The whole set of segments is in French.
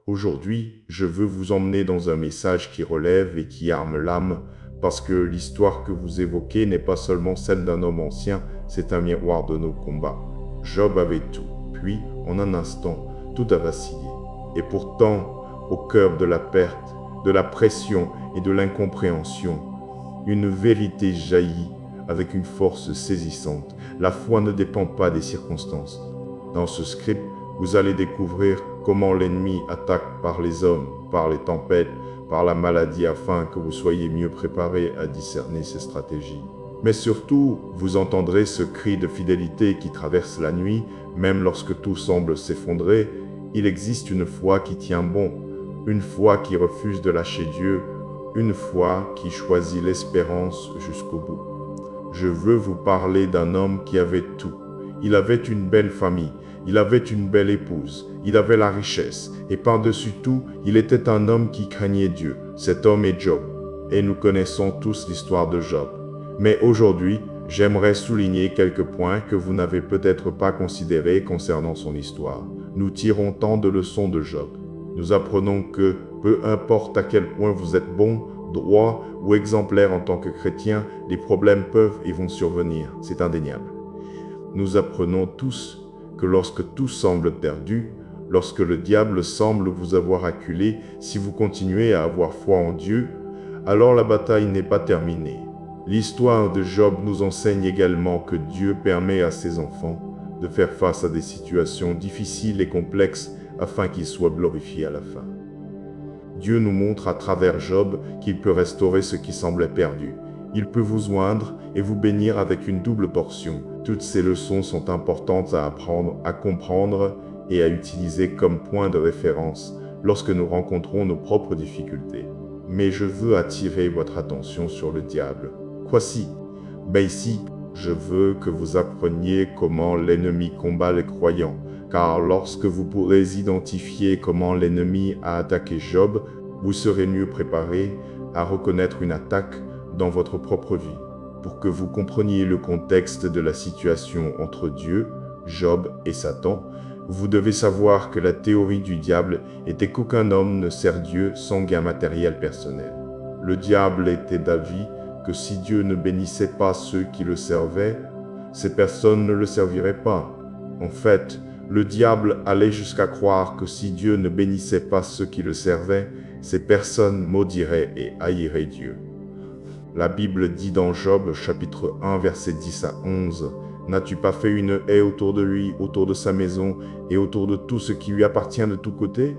Aujourd'hui, je veux vous emmener dans un message qui relève et qui arme l'âme, parce que l'histoire que vous évoquez n'est pas seulement celle d'un homme ancien, c'est un miroir de nos combats. Job avait tout, puis, en un instant, tout a vacillé. Et pourtant, au cœur de la perte, de la pression et de l'incompréhension, une vérité jaillit avec une force saisissante. La foi ne dépend pas des circonstances. Dans ce script, vous allez découvrir comment l'ennemi attaque par les hommes, par les tempêtes, par la maladie afin que vous soyez mieux préparés à discerner ses stratégies. Mais surtout, vous entendrez ce cri de fidélité qui traverse la nuit, même lorsque tout semble s'effondrer. Il existe une foi qui tient bon, une foi qui refuse de lâcher Dieu, une foi qui choisit l'espérance jusqu'au bout. Je veux vous parler d'un homme qui avait tout. Il avait une belle famille, il avait une belle épouse, il avait la richesse, et par-dessus tout, il était un homme qui craignait Dieu. Cet homme est Job, et nous connaissons tous l'histoire de Job. Mais aujourd'hui, j'aimerais souligner quelques points que vous n'avez peut-être pas considérés concernant son histoire. Nous tirons tant de leçons de Job. Nous apprenons que, peu importe à quel point vous êtes bon, droit ou exemplaire en tant que chrétien, les problèmes peuvent et vont survenir, c'est indéniable. Nous apprenons tous que lorsque tout semble perdu, lorsque le diable semble vous avoir acculé, si vous continuez à avoir foi en Dieu, alors la bataille n'est pas terminée. L'histoire de Job nous enseigne également que Dieu permet à ses enfants de faire face à des situations difficiles et complexes afin qu'ils soient glorifiés à la fin. Dieu nous montre à travers Job qu'il peut restaurer ce qui semblait perdu. Il peut vous oindre et vous bénir avec une double portion. Toutes ces leçons sont importantes à apprendre, à comprendre et à utiliser comme point de référence lorsque nous rencontrons nos propres difficultés. Mais je veux attirer votre attention sur le diable. Quoi si? Ici, je veux que vous appreniez comment l'ennemi combat les croyants, car lorsque vous pourrez identifier comment l'ennemi a attaqué Job, vous serez mieux préparé à reconnaître une attaque dans votre propre vie. Pour que vous compreniez le contexte de la situation entre Dieu, Job et Satan, vous devez savoir que la théorie du diable était qu'aucun homme ne sert Dieu sans gain matériel personnel. Le diable était d'avis que si Dieu ne bénissait pas ceux qui le servaient, ces personnes ne le serviraient pas. En fait, le diable allait jusqu'à croire que si Dieu ne bénissait pas ceux qui le servaient, ces personnes maudiraient et haïraient Dieu. La Bible dit dans Job, chapitre 1, versets 10 à 11, « N'as-tu pas fait une haie autour de lui, autour de sa maison et autour de tout ce qui lui appartient de tous côtés?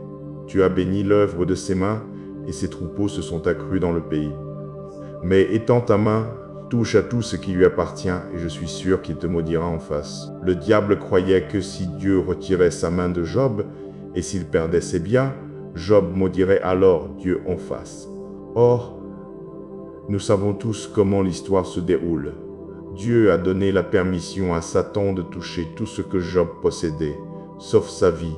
Tu as béni l'œuvre de ses mains, et ses troupeaux se sont accrus dans le pays. Mais étends ta main, touche à tout ce qui lui appartient, et je suis sûr qu'il te maudira en face. » Le diable croyait que si Dieu retirait sa main de Job, et s'il perdait ses biens, Job maudirait alors Dieu en face. Or, nous savons tous comment l'histoire se déroule. Dieu a donné la permission à Satan de toucher tout ce que Job possédait, sauf sa vie.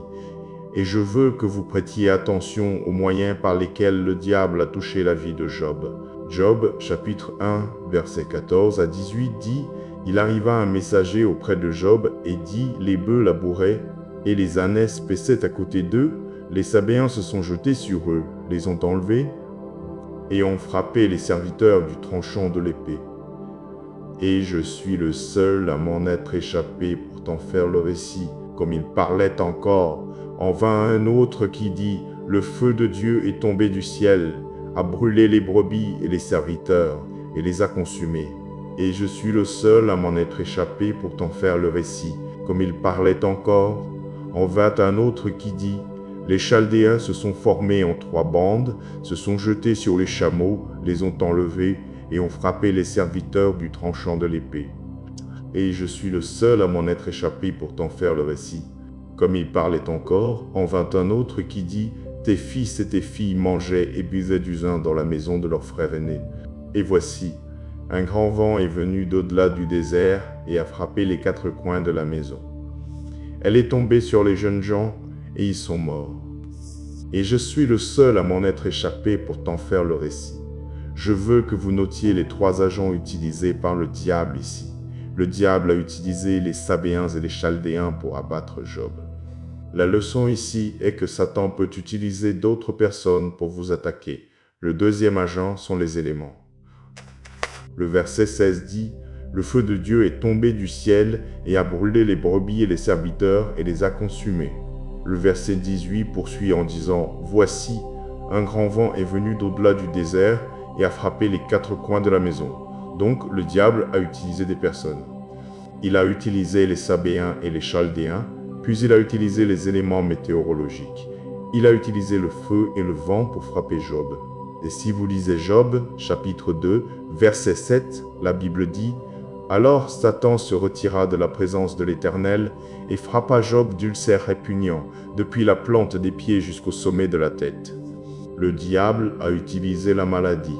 Et je veux que vous prêtiez attention aux moyens par lesquels le diable a touché la vie de Job. Job, chapitre 1, versets 14 à 18 dit « Il arriva un messager auprès de Job et dit « Les bœufs labouraient et les ânesses paissaient à côté d'eux. Les Sabéens se sont jetés sur eux, les ont enlevés et ont frappé les serviteurs du tranchant de l'épée. Et je suis le seul à m'en être échappé pour t'en faire le récit. » Comme il parlait encore, en vint un autre qui dit « Le feu de Dieu est tombé du ciel, a brûlé les brebis et les serviteurs, et les a consumés. Et je suis le seul à m'en être échappé pour t'en faire le récit. » Comme il parlait encore, en vint un autre qui dit « Les Chaldéens se sont formés en 3 bandes, se sont jetés sur les chameaux, les ont enlevés, et ont frappé les serviteurs du tranchant de l'épée. Et je suis le seul à m'en être échappé pour t'en faire le récit. » Comme il parlait encore, en vint un autre qui dit « Tes fils et tes filles mangeaient et buvaient du vin dans la maison de leur frère aîné. Et voici, un grand vent est venu d'au-delà du désert et a frappé les 4 coins de la maison. Elle est tombée sur les jeunes gens et ils sont morts. Et je suis le seul à m'en être échappé pour t'en faire le récit. » Je veux que vous notiez les 3 agents utilisés par le diable ici. Le diable a utilisé les Sabéens et les Chaldéens pour abattre Job. La leçon ici est que Satan peut utiliser d'autres personnes pour vous attaquer. Le deuxième agent sont les éléments. Le verset 16 dit « Le feu de Dieu est tombé du ciel et a brûlé les brebis et les serviteurs et les a consumés. » Le verset 18 poursuit en disant « Voici, un grand vent est venu d'au-delà du désert et a frappé les quatre coins de la maison. » Donc le diable a utilisé des personnes. Il a utilisé les Sabéens et les Chaldéens, puis il a utilisé les éléments météorologiques. Il a utilisé le feu et le vent pour frapper Job. Et si vous lisez Job, chapitre 2, verset 7, la Bible dit « Alors Satan se retira de la présence de l'Éternel et frappa Job d'ulcères répugnants, depuis la plante des pieds jusqu'au sommet de la tête. » Le diable a utilisé la maladie.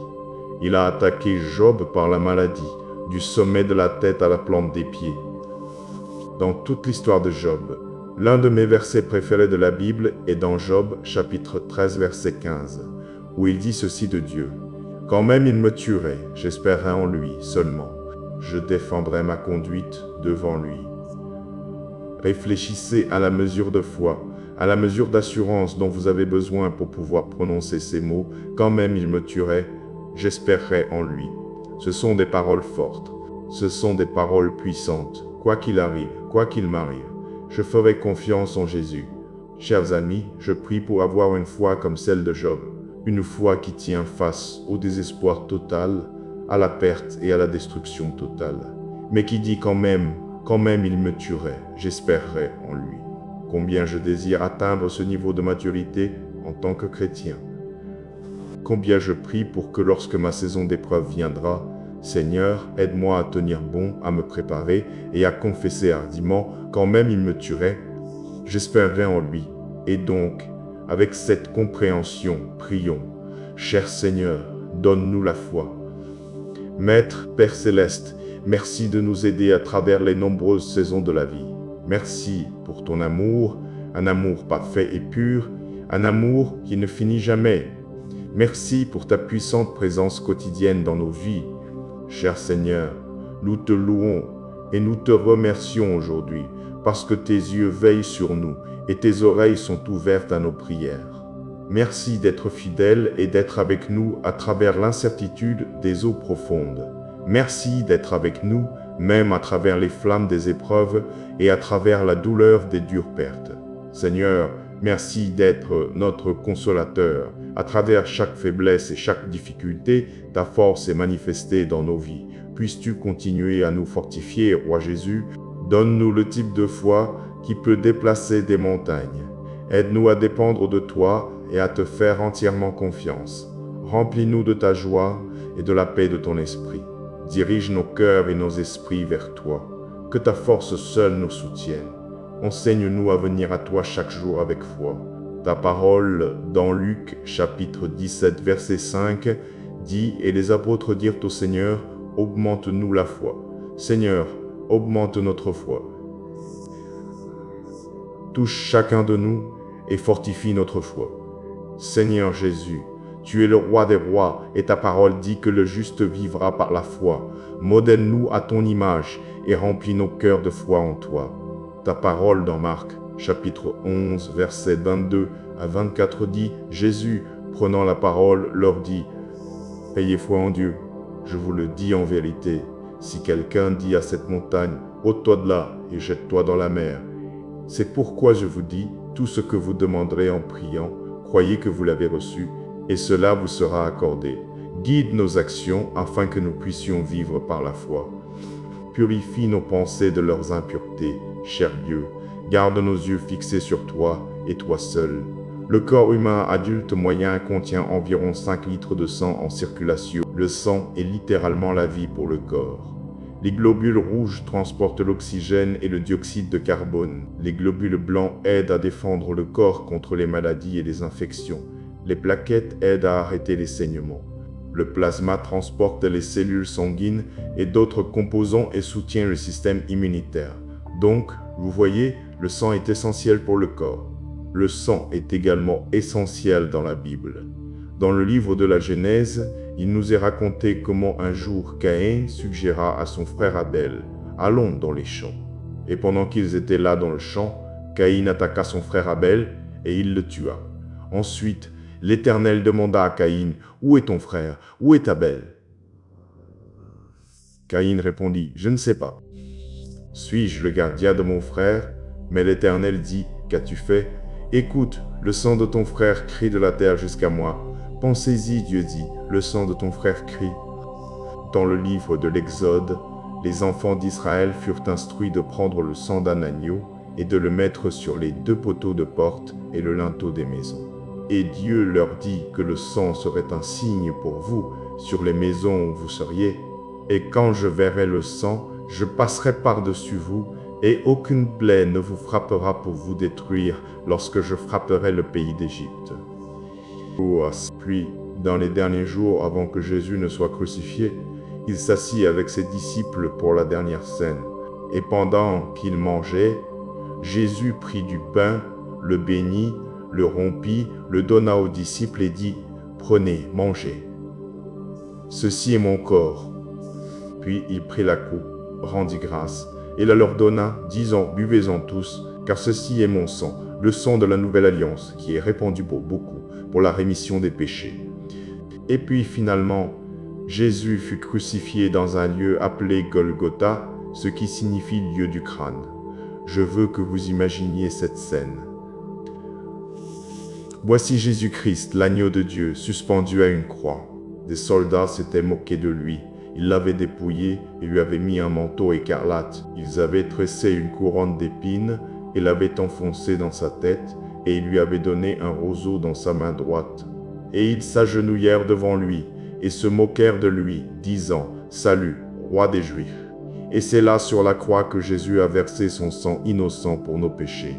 Il a attaqué Job par la maladie, du sommet de la tête à la plante des pieds. Dans toute l'histoire de Job, l'un de mes versets préférés de la Bible est dans Job, chapitre 13, verset 15, où il dit ceci de Dieu. « Quand même il me tuerait, j'espérerai en lui seulement. Je défendrai ma conduite devant lui. » Réfléchissez à la mesure de foi, à la mesure d'assurance dont vous avez besoin pour pouvoir prononcer ces mots. « Quand même il me tuerait, j'espérerai en lui. » Ce sont des paroles fortes. Ce sont des paroles puissantes. Quoi qu'il arrive, quoi qu'il m'arrive, je ferai confiance en Jésus. Chers amis, je prie pour avoir une foi comme celle de Job. Une foi qui tient face au désespoir total, à la perte et à la destruction totale. Mais qui dit quand même il me tuerait, j'espérerai en lui. Combien je désire atteindre ce niveau de maturité en tant que chrétien. Combien je prie pour que lorsque ma saison d'épreuve viendra, Seigneur, aide-moi à tenir bon, à me préparer et à confesser hardiment, quand même il me tuerait, j'espérerai en lui. Et donc, avec cette compréhension, prions. Cher Seigneur, donne-nous la foi. Maître, Père Céleste, merci de nous aider à travers les nombreuses saisons de la vie. Merci pour ton amour, un amour parfait et pur, un amour qui ne finit jamais. Merci pour ta puissante présence quotidienne dans nos vies. Cher Seigneur, nous te louons et nous te remercions aujourd'hui parce que tes yeux veillent sur nous et tes oreilles sont ouvertes à nos prières. Merci d'être fidèle et d'être avec nous à travers l'incertitude des eaux profondes. Merci d'être avec nous même à travers les flammes des épreuves et à travers la douleur des dures pertes. Seigneur, merci d'être notre consolateur. À travers chaque faiblesse et chaque difficulté, ta force est manifestée dans nos vies. Puisses-tu continuer à nous fortifier, Roi Jésus. Donne-nous le type de foi qui peut déplacer des montagnes. Aide-nous à dépendre de toi et à te faire entièrement confiance. Remplis-nous de ta joie et de la paix de ton esprit. Dirige nos cœurs et nos esprits vers toi. Que ta force seule nous soutienne. Enseigne-nous à venir à toi chaque jour avec foi. Ta parole dans Luc chapitre 17 verset 5 dit « Et les apôtres dirent au Seigneur, augmente-nous la foi. Seigneur, augmente notre foi. Touche chacun de nous et fortifie notre foi. Seigneur Jésus, tu es le roi des rois et ta parole dit que le juste vivra par la foi. Modèle-nous à ton image et remplis nos cœurs de foi en toi. » Ta parole dans Marc chapitre 11, versets 22 à 24 dit « Jésus, prenant la parole, leur dit « Ayez foi en Dieu. Je vous le dis en vérité, si quelqu'un dit à cette montagne « ôte-toi de là et jette-toi dans la mer », c'est pourquoi je vous dis, tout ce que vous demanderez en priant, croyez que vous l'avez reçu, et cela vous sera accordé. Guide nos actions afin que nous puissions vivre par la foi. Purifie nos pensées de leurs impuretés, cher Dieu. Garde nos yeux fixés sur toi et toi seul. Le corps humain adulte moyen contient environ 5 litres de sang en circulation. Le sang est littéralement la vie pour le corps. Les globules rouges transportent l'oxygène et le dioxyde de carbone. Les globules blancs aident à défendre le corps contre les maladies et les infections. Les plaquettes aident à arrêter les saignements. Le plasma transporte les cellules sanguines et d'autres composants et soutient le système immunitaire. Donc, vous voyez, le sang est essentiel pour le corps. Le sang est également essentiel dans la Bible. Dans le livre de la Genèse, il nous est raconté comment un jour Caïn suggéra à son frère Abel « Allons dans les champs ». Et pendant qu'ils étaient là dans le champ, Caïn attaqua son frère Abel et il le tua. Ensuite, l'Éternel demanda à Caïn, « Où est ton frère? Où est Abel ?» Caïn répondit, « Je ne sais pas. Suis-je le gardien de mon frère ?» Mais l'Éternel dit, « Qu'as-tu fait? Écoute, le sang de ton frère crie de la terre jusqu'à moi. Pensez-y, Dieu dit, le sang de ton frère crie. » Dans le livre de l'Exode, les enfants d'Israël furent instruits de prendre le sang d'un agneau et de le mettre sur les 2 poteaux de porte et le linteau des maisons. Et Dieu leur dit que le sang serait un signe pour vous sur les maisons où vous seriez. Et quand je verrai le sang, je passerai par-dessus vous, et aucune plaie ne vous frappera pour vous détruire lorsque je frapperai le pays d'Égypte. Puis, dans les derniers jours avant que Jésus ne soit crucifié, il s'assit avec ses disciples pour la dernière scène. Et pendant qu'ils mangeaient, Jésus prit du pain, le bénit, le rompit, le donna aux disciples et dit, « Prenez, mangez. Ceci est mon corps. » Puis il prit la coupe, rendit grâce, et la leur donna, disant, « Buvez-en tous, car ceci est mon sang, le sang de la nouvelle alliance, qui est répandu pour beaucoup, pour la rémission des péchés. » Et puis finalement, Jésus fut crucifié dans un lieu appelé Golgotha, ce qui signifie lieu du crâne. Je veux que vous imaginiez cette scène. Voici Jésus-Christ, l'agneau de Dieu, suspendu à une croix. Des soldats s'étaient moqués de lui. Ils l'avaient dépouillé et lui avaient mis un manteau écarlate. Ils avaient tressé une couronne d'épines et l'avaient enfoncé dans sa tête, et ils lui avaient donné un roseau dans sa main droite. Et ils s'agenouillèrent devant lui et se moquèrent de lui, disant, « Salut, roi des Juifs !» Et c'est là sur la croix que Jésus a versé son sang innocent pour nos péchés.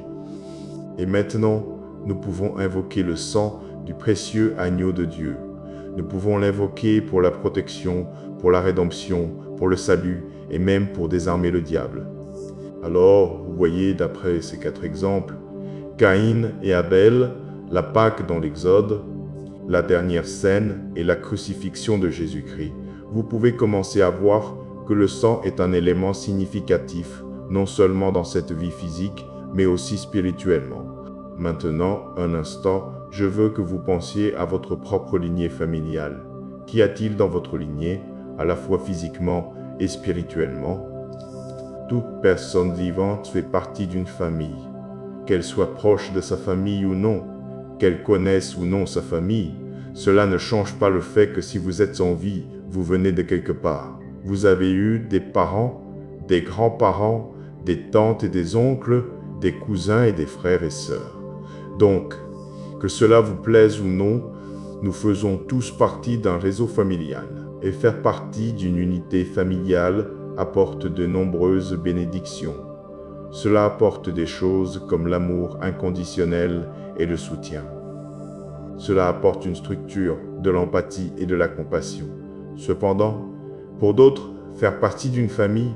Et maintenant, nous pouvons invoquer le sang du précieux agneau de Dieu. Nous pouvons l'invoquer pour la protection, pour la rédemption, pour le salut et même pour désarmer le diable. Alors, vous voyez, d'après ces 4 exemples, Caïn et Abel, la Pâque dans l'Exode, la dernière scène et la crucifixion de Jésus-Christ. Vous pouvez commencer à voir que le sang est un élément significatif, non seulement dans cette vie physique, mais aussi spirituellement. Maintenant, un instant, je veux que vous pensiez à votre propre lignée familiale. Qu'y a-t-il dans votre lignée, à la fois physiquement et spirituellement? Toute personne vivante fait partie d'une famille. Qu'elle soit proche de sa famille ou non, qu'elle connaisse ou non sa famille, cela ne change pas le fait que si vous êtes en vie, vous venez de quelque part. Vous avez eu des parents, des grands-parents, des tantes et des oncles, des cousins et des frères et sœurs. Donc, que cela vous plaise ou non, nous faisons tous partie d'un réseau familial. Et faire partie d'une unité familiale apporte de nombreuses bénédictions. Cela apporte des choses comme l'amour inconditionnel et le soutien. Cela apporte une structure, de l'empathie et de la compassion. Cependant, pour d'autres, faire partie d'une famille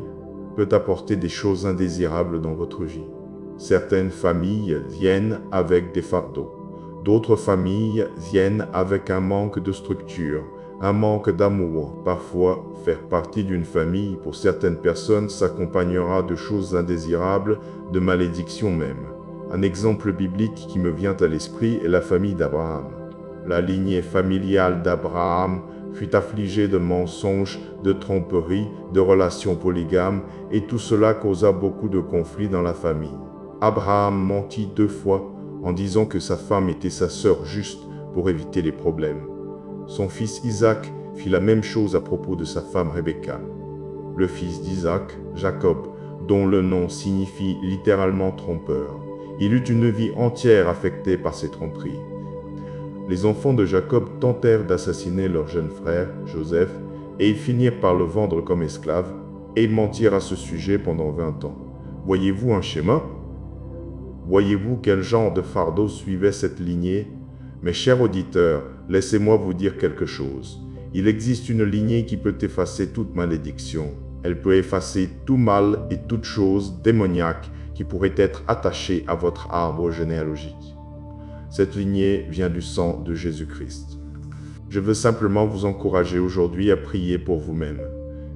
peut apporter des choses indésirables dans votre vie. Certaines familles viennent avec des fardeaux. D'autres familles viennent avec un manque de structure, un manque d'amour. Parfois, faire partie d'une famille, pour certaines personnes, s'accompagnera de choses indésirables, de malédictions même. Un exemple biblique qui me vient à l'esprit est la famille d'Abraham. La lignée familiale d'Abraham fut affligée de mensonges, de tromperies, de relations polygames, et tout cela causa beaucoup de conflits dans la famille. Abraham mentit 2 fois en disant que sa femme était sa sœur juste pour éviter les problèmes. Son fils Isaac fit la même chose à propos de sa femme Rebecca. Le fils d'Isaac, Jacob, dont le nom signifie littéralement trompeur. Il eut une vie entière affectée par ces tromperies. Les enfants de Jacob tentèrent d'assassiner leur jeune frère, Joseph, et ils finirent par le vendre comme esclave, et ils mentirent à ce sujet pendant 20 ans. Voyez-vous un schéma? Voyez-vous quel genre de fardeau suivait cette lignée? Mes chers auditeurs, laissez-moi vous dire quelque chose. Il existe une lignée qui peut effacer toute malédiction. Elle peut effacer tout mal et toute chose démoniaque qui pourrait être attachée à votre arbre généalogique. Cette lignée vient du sang de Jésus-Christ. Je veux simplement vous encourager aujourd'hui à prier pour vous-même.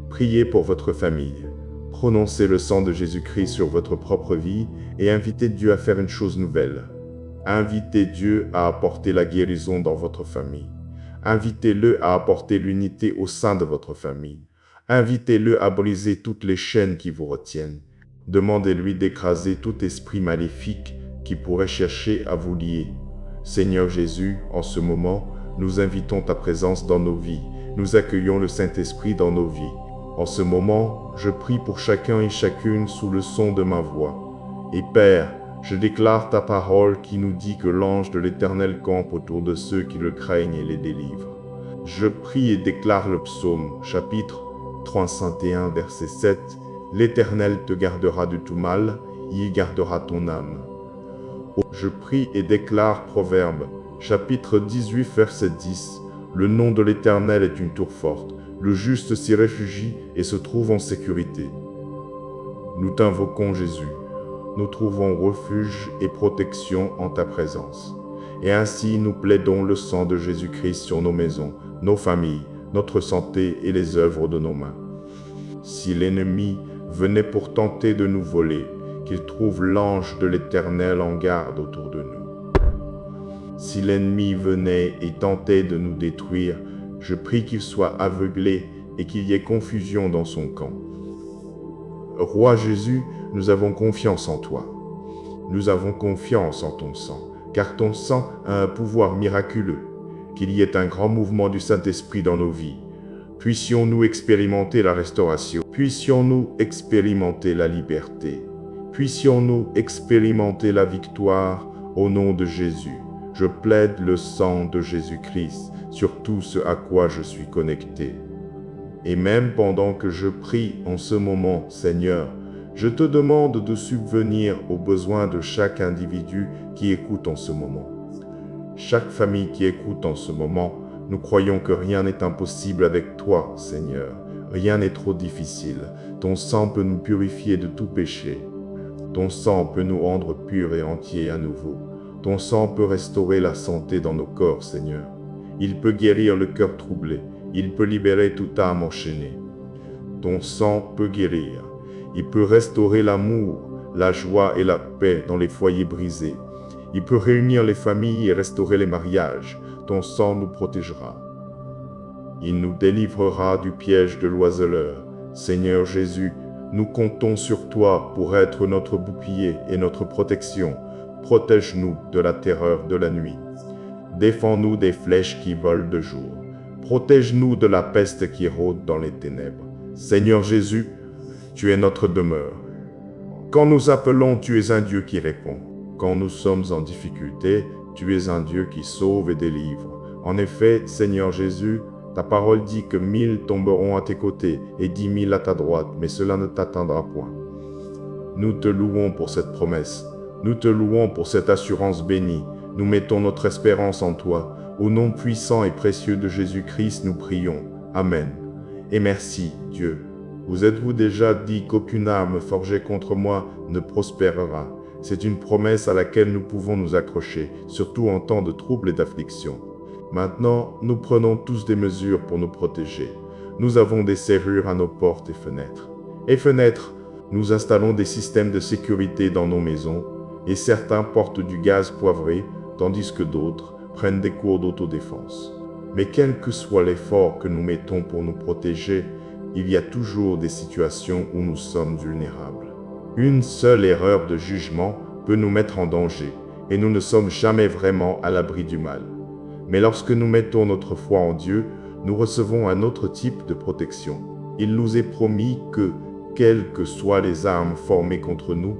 Priez pour votre famille. prononcez le sang de Jésus-Christ sur votre propre vie et invitez Dieu à faire une chose nouvelle. Invitez Dieu à apporter la guérison dans votre famille. Invitez-le à apporter l'unité au sein de votre famille. Invitez-le à briser toutes les chaînes qui vous retiennent. Demandez-lui d'écraser tout esprit maléfique qui pourrait chercher à vous lier. Seigneur Jésus, en ce moment, nous invitons ta présence dans nos vies. Nous accueillons le Saint-Esprit dans nos vies. En ce moment, je prie pour chacun et chacune sous le son de ma voix. Et Père, je déclare ta parole qui nous dit que l'ange de l'Éternel campe autour de ceux qui le craignent et les délivre. Je prie et déclare le psaume, chapitre 301, verset 7. L'Éternel te gardera de tout mal, il gardera ton âme. Je prie et déclare Proverbe, chapitre 18, verset 10. Le nom de l'Éternel est une tour forte. Le juste s'y réfugie et se trouve en sécurité. Nous t'invoquons Jésus. Nous trouvons refuge et protection en ta présence. Et ainsi nous plaidons le sang de Jésus-Christ sur nos maisons, nos familles, notre santé et les œuvres de nos mains. Si l'ennemi venait pour tenter de nous voler, qu'il trouve l'ange de l'Éternel en garde autour de nous. Si l'ennemi venait et tentait de nous détruire, je prie qu'il soit aveuglé et qu'il y ait confusion dans son camp. Roi Jésus, nous avons confiance en toi. Nous avons confiance en ton sang, car ton sang a un pouvoir miraculeux. Qu'il y ait un grand mouvement du Saint-Esprit dans nos vies. Puissions-nous expérimenter la restauration. Puissions-nous expérimenter la liberté. Puissions-nous expérimenter la victoire au nom de Jésus. Je plaide le sang de Jésus-Christ sur tout ce à quoi je suis connecté. Et même pendant que je prie en ce moment, Seigneur, je te demande de subvenir aux besoins de chaque individu qui écoute en ce moment. Chaque famille qui écoute en ce moment, nous croyons que rien n'est impossible avec toi, Seigneur. Rien n'est trop difficile. Ton sang peut nous purifier de tout péché. Ton sang peut nous rendre purs et entiers à nouveau. Ton sang peut restaurer la santé dans nos corps, Seigneur. Il peut guérir le cœur troublé. Il peut libérer toute âme enchaînée. Ton sang peut guérir. Il peut restaurer l'amour, la joie et la paix dans les foyers brisés. Il peut réunir les familles et restaurer les mariages. Ton sang nous protégera. Il nous délivrera du piège de l'oiseleur. Seigneur Jésus, nous comptons sur toi pour être notre bouclier et notre protection. Protège-nous de la terreur de la nuit. Défends-nous des flèches qui volent de jour. Protège-nous de la peste qui rôde dans les ténèbres. Seigneur Jésus, tu es notre demeure. Quand nous appelons, tu es un Dieu qui répond. Quand nous sommes en difficulté, tu es un Dieu qui sauve et délivre. En effet, Seigneur Jésus, ta parole dit que 1000 tomberont à tes côtés et 10 000 à ta droite, mais cela ne t'atteindra point. Nous te louons pour cette promesse. Nous te louons pour cette assurance bénie. Nous mettons notre espérance en toi. Au nom puissant et précieux de Jésus-Christ, nous prions. Amen. Et merci, Dieu. Vous êtes-vous déjà dit qu'aucune arme forgée contre moi ne prospérera? C'est une promesse à laquelle nous pouvons nous accrocher, surtout en temps de troubles et d'affliction. Maintenant, nous prenons tous des mesures pour nous protéger. Nous avons des serrures à nos portes et fenêtres. Nous installons des systèmes de sécurité dans nos maisons, et certains portent du gaz poivré, tandis que d'autres prennent des cours d'autodéfense. Mais quel que soit l'effort que nous mettons pour nous protéger, il y a toujours des situations où nous sommes vulnérables. Une seule erreur de jugement peut nous mettre en danger, et nous ne sommes jamais vraiment à l'abri du mal. Mais lorsque nous mettons notre foi en Dieu, nous recevons un autre type de protection. Il nous est promis que, quelles que soient les armes formées contre nous,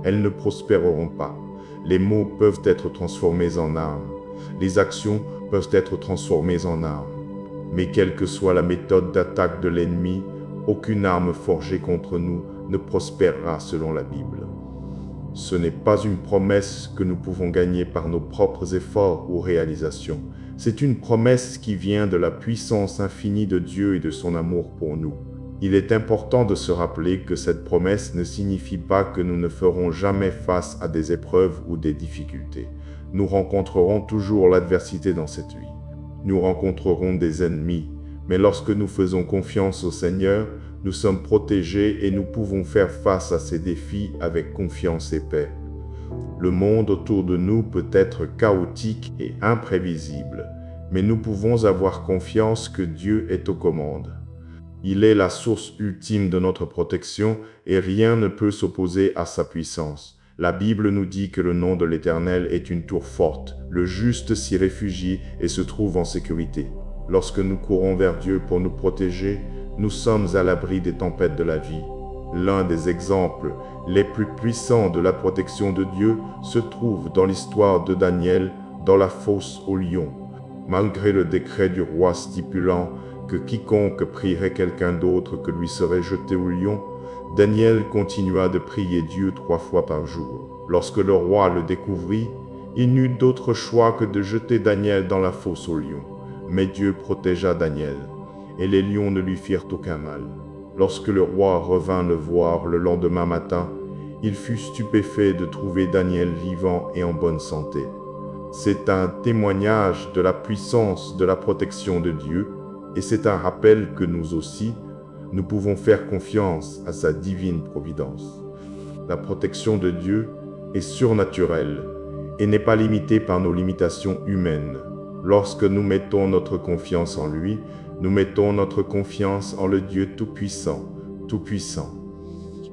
elles ne prospéreront pas. Les mots peuvent être transformés en armes. Les actions peuvent être transformées en armes. Mais quelle que soit la méthode d'attaque de l'ennemi, aucune arme forgée contre nous ne prospérera selon la Bible. Ce n'est pas une promesse que nous pouvons gagner par nos propres efforts ou réalisations. C'est une promesse qui vient de la puissance infinie de Dieu et de son amour pour nous. Il est important de se rappeler que cette promesse ne signifie pas que nous ne ferons jamais face à des épreuves ou des difficultés. Nous rencontrerons toujours l'adversité dans cette vie. Nous rencontrerons des ennemis, mais lorsque nous faisons confiance au Seigneur, nous sommes protégés et nous pouvons faire face à ces défis avec confiance et paix. Le monde autour de nous peut être chaotique et imprévisible, mais nous pouvons avoir confiance que Dieu est aux commandes. Il est la source ultime de notre protection et rien ne peut s'opposer à sa puissance. La Bible nous dit que le nom de l'Éternel est une tour forte. Le juste s'y réfugie et se trouve en sécurité. Lorsque nous courons vers Dieu pour nous protéger, nous sommes à l'abri des tempêtes de la vie. L'un des exemples les plus puissants de la protection de Dieu se trouve dans l'histoire de Daniel dans la fosse aux lions. Malgré le décret du roi stipulant que quiconque prierait quelqu'un d'autre que lui serait jeté au lion, Daniel continua de prier Dieu 3 fois par jour. Lorsque le roi le découvrit, il n'eut d'autre choix que de jeter Daniel dans la fosse aux lions. Mais Dieu protégea Daniel, et les lions ne lui firent aucun mal. Lorsque le roi revint le voir le lendemain matin, il fut stupéfait de trouver Daniel vivant et en bonne santé. C'est un témoignage de la puissance de la protection de Dieu, et c'est un rappel que nous aussi, nous pouvons faire confiance à sa divine providence. La protection de Dieu est surnaturelle et n'est pas limitée par nos limitations humaines. Lorsque nous mettons notre confiance en lui, nous mettons notre confiance en le Dieu Tout-Puissant, Tout-Puissant.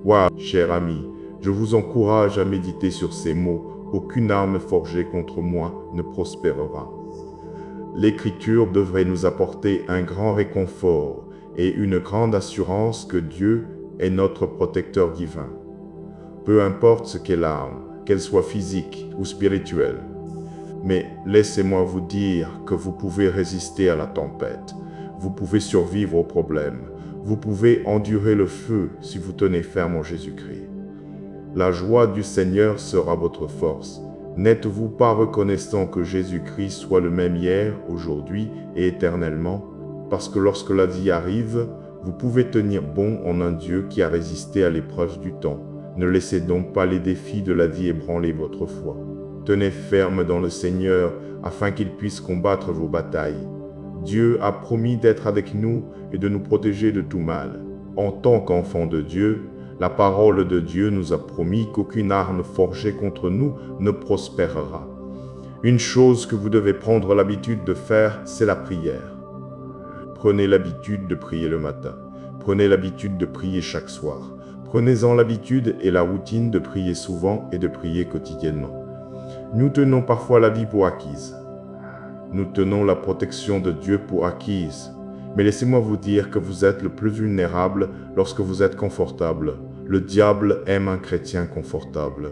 Waouh, cher ami, je vous encourage à méditer sur ces mots. Aucune arme forgée contre moi ne prospérera. L'Écriture devrait nous apporter un grand réconfort et une grande assurance que Dieu est notre protecteur divin. Peu importe ce qu'est l'arme, qu'elle soit physique ou spirituelle. Mais laissez-moi vous dire que vous pouvez résister à la tempête. Vous pouvez survivre aux problèmes. Vous pouvez endurer le feu si vous tenez ferme en Jésus-Christ. La joie du Seigneur sera votre force. N'êtes-vous pas reconnaissant que Jésus-Christ soit le même hier, aujourd'hui et éternellement? Parce que lorsque la vie arrive, vous pouvez tenir bon en un Dieu qui a résisté à l'épreuve du temps. Ne laissez donc pas les défis de la vie ébranler votre foi. Tenez ferme dans le Seigneur afin qu'il puisse combattre vos batailles. Dieu a promis d'être avec nous et de nous protéger de tout mal. En tant qu'enfants de Dieu, la parole de Dieu nous a promis qu'aucune arme forgée contre nous ne prospérera. Une chose que vous devez prendre l'habitude de faire, c'est la prière. Prenez l'habitude de prier le matin. Prenez l'habitude de prier chaque soir. Prenez-en l'habitude et la routine de prier souvent et de prier quotidiennement. Nous tenons parfois la vie pour acquise. Nous tenons la protection de Dieu pour acquise. Mais laissez-moi vous dire que vous êtes le plus vulnérable lorsque vous êtes confortable. Le diable aime un chrétien confortable.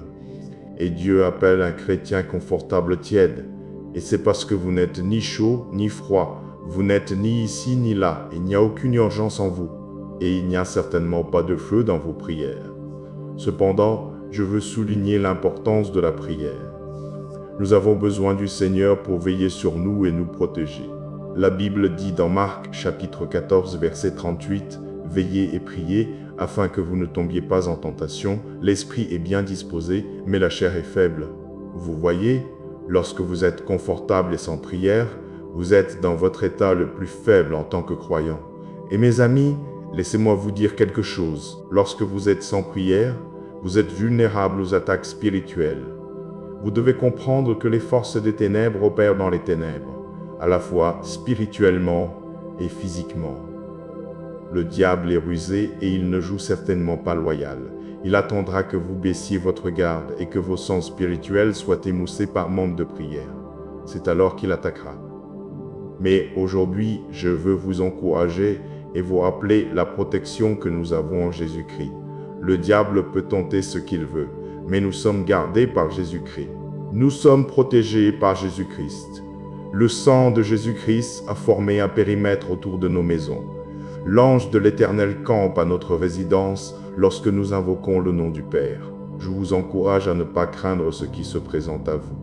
Et Dieu appelle un chrétien confortable tiède. Et c'est parce que vous n'êtes ni chaud ni froid. Vous n'êtes ni ici ni là. Il n'y a aucune urgence en vous. Et il n'y a certainement pas de feu dans vos prières. Cependant, je veux souligner l'importance de la prière. Nous avons besoin du Seigneur pour veiller sur nous et nous protéger. La Bible dit dans Marc chapitre 14 verset 38, « Veillez et priez, afin que vous ne tombiez pas en tentation. L'esprit est bien disposé, mais la chair est faible. » Vous voyez, lorsque vous êtes confortable et sans prière, vous êtes dans votre état le plus faible en tant que croyant. Et mes amis, laissez-moi vous dire quelque chose. Lorsque vous êtes sans prière, vous êtes vulnérable aux attaques spirituelles. Vous devez comprendre que les forces des ténèbres opèrent dans les ténèbres, à la fois spirituellement et physiquement. Le diable est rusé et il ne joue certainement pas loyal. Il attendra que vous baissiez votre garde et que vos sens spirituels soient émoussés par manque de prière. C'est alors qu'il attaquera. Mais aujourd'hui, je veux vous encourager et vous rappeler la protection que nous avons en Jésus-Christ. Le diable peut tenter ce qu'il veut, mais nous sommes gardés par Jésus-Christ. Nous sommes protégés par Jésus-Christ. Le sang de Jésus-Christ a formé un périmètre autour de nos maisons. L'ange de l'Éternel campe à notre résidence lorsque nous invoquons le nom du Père. Je vous encourage à ne pas craindre ce qui se présente à vous,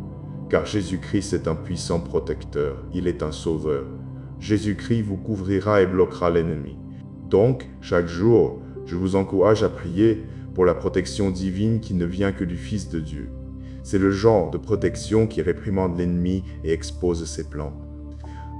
car Jésus-Christ est un puissant protecteur, il est un sauveur. Jésus-Christ vous couvrira et bloquera l'ennemi. Donc, chaque jour, je vous encourage à prier pour la protection divine qui ne vient que du Fils de Dieu. C'est le genre de protection qui réprimande l'ennemi et expose ses plans.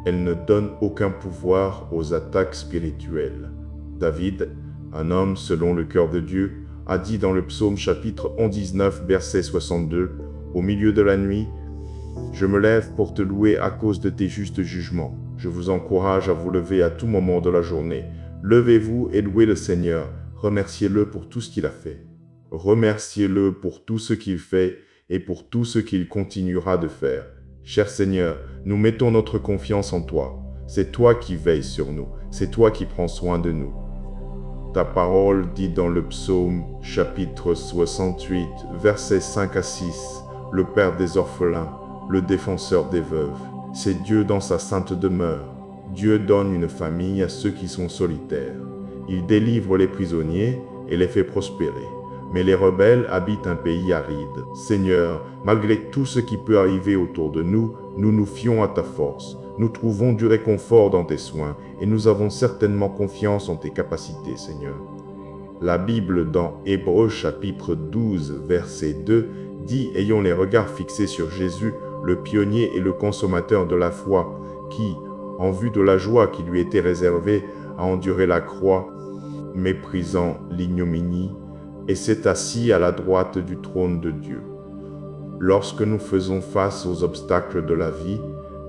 Elle ne donne aucun pouvoir aux attaques spirituelles. David, Un homme, selon le cœur de Dieu, a dit dans le psaume chapitre 119, verset 62, au milieu de la nuit, « Je me lève pour te louer à cause de tes justes jugements. Je vous encourage à vous lever à tout moment de la journée. Levez-vous et louez le Seigneur. Remerciez-le pour tout ce qu'il a fait. Remerciez-le pour tout ce qu'il fait et pour tout ce qu'il continuera de faire. Cher Seigneur, nous mettons notre confiance en toi. C'est toi qui veilles sur nous. C'est toi qui prends soin de nous. Ta parole dit dans le psaume chapitre 68, versets 5 à 6, « Le Père des orphelins, le défenseur des veuves, c'est Dieu dans sa sainte demeure. Dieu donne une famille à ceux qui sont solitaires. Il délivre les prisonniers et les fait prospérer. Mais les rebelles habitent un pays aride. Seigneur, malgré tout ce qui peut arriver autour de nous, nous nous fions à ta force. Nous trouvons du réconfort dans tes soins et nous avons certainement confiance en tes capacités, Seigneur. La Bible dans Hébreux chapitre 12, verset 2, dit « Ayons les regards fixés sur Jésus, le pionnier et le consommateur de la foi, qui, en vue de la joie qui lui était réservée, a enduré la croix, méprisant l'ignominie, et s'est assis à la droite du trône de Dieu. Lorsque nous faisons face aux obstacles de la vie,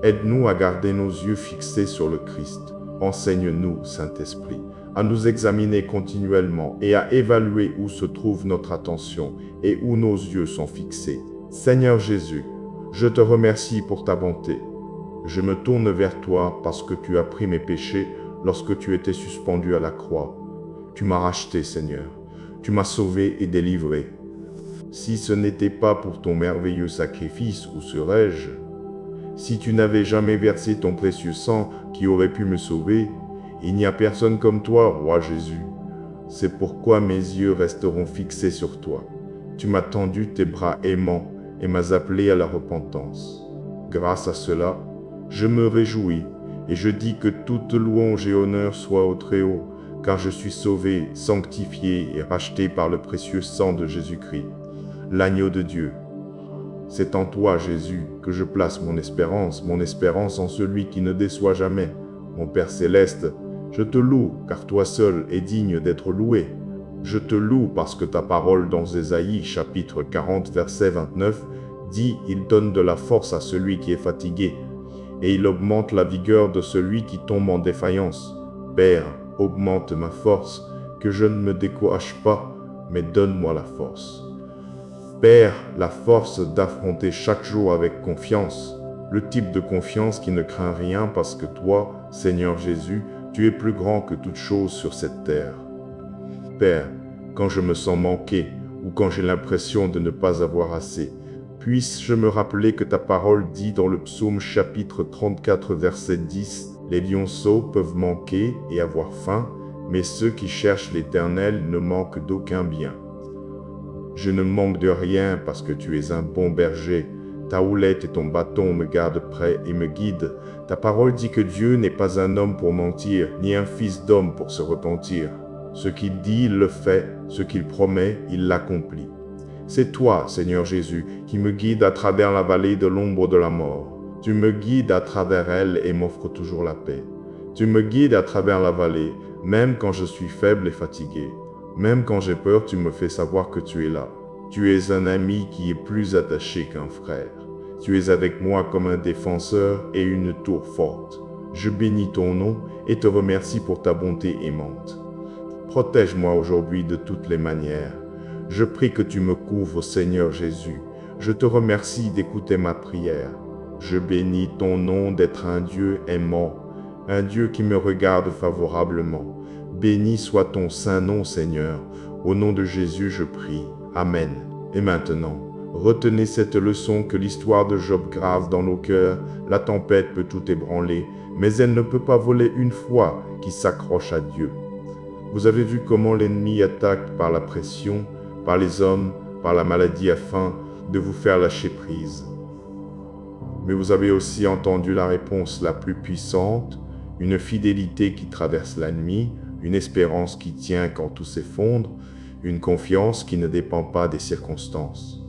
aide-nous à garder nos yeux fixés sur le Christ. Enseigne-nous, Saint-Esprit, à nous examiner continuellement et à évaluer où se trouve notre attention et où nos yeux sont fixés. Seigneur Jésus, je te remercie pour ta bonté. Je me tourne vers toi parce que tu as pris mes péchés lorsque tu étais suspendu à la croix. Tu m'as racheté, Seigneur. Tu m'as sauvé et délivré. Si ce n'était pas pour ton merveilleux sacrifice, où serais-je? Si tu n'avais jamais versé ton précieux sang qui aurait pu me sauver, il n'y a personne comme toi, roi Jésus. C'est pourquoi mes yeux resteront fixés sur toi. Tu m'as tendu tes bras aimants et m'as appelé à la repentance. Grâce à cela, je me réjouis et je dis que toute louange et honneur soient au Très-Haut, car je suis sauvé, sanctifié et racheté par le précieux sang de Jésus-Christ, l'agneau de Dieu. C'est en toi, Jésus, que je place mon espérance en celui qui ne déçoit jamais. Mon Père céleste, je te loue, car toi seul es digne d'être loué. Je te loue parce que ta parole dans Ésaïe, chapitre 40, verset 29, dit « Il donne de la force à celui qui est fatigué, et il augmente la vigueur de celui qui tombe en défaillance. Père, augmente ma force, que je ne me décourage pas, mais donne-moi la force. Père, la force d'affronter chaque jour avec confiance, le type de confiance qui ne craint rien parce que toi, Seigneur Jésus, tu es plus grand que toute chose sur cette terre. Père, quand je me sens manqué ou quand j'ai l'impression de ne pas avoir assez, puisse-je me rappeler que ta parole dit dans le psaume chapitre 34 verset 10, « Les lionceaux peuvent manquer et avoir faim, mais ceux qui cherchent l'Éternel ne manquent d'aucun bien. » Je ne manque de rien parce que tu es un bon berger. Ta houlette et ton bâton me gardent prêt et me guident. Ta parole dit que Dieu n'est pas un homme pour mentir, ni un fils d'homme pour se repentir. Ce qu'il dit, il le fait. Ce qu'il promet, il l'accomplit. C'est toi, Seigneur Jésus, qui me guide à travers la vallée de l'ombre de la mort. Tu me guides à travers elle et m'offres toujours la paix. Tu me guides à travers la vallée, même quand je suis faible et fatigué. Même quand j'ai peur, tu me fais savoir que tu es là. Tu es un ami qui est plus attaché qu'un frère. Tu es avec moi comme un défenseur et une tour forte. Je bénis ton nom et te remercie pour ta bonté aimante. Protège-moi aujourd'hui de toutes les manières. Je prie que tu me couvres, Seigneur Jésus. Je te remercie d'écouter ma prière. Je bénis ton nom d'être un Dieu aimant, un Dieu qui me regarde favorablement. Béni soit ton saint nom, Seigneur. Au nom de Jésus, je prie. Amen. Et maintenant, retenez cette leçon que l'histoire de Job grave dans nos cœurs. La tempête peut tout ébranler, mais elle ne peut pas voler une foi qui s'accroche à Dieu. Vous avez vu comment l'ennemi attaque par la pression, par les hommes, par la maladie afin de vous faire lâcher prise. Mais vous avez aussi entendu la réponse la plus puissante, une fidélité qui traverse la nuit, une espérance qui tient quand tout s'effondre, une confiance qui ne dépend pas des circonstances.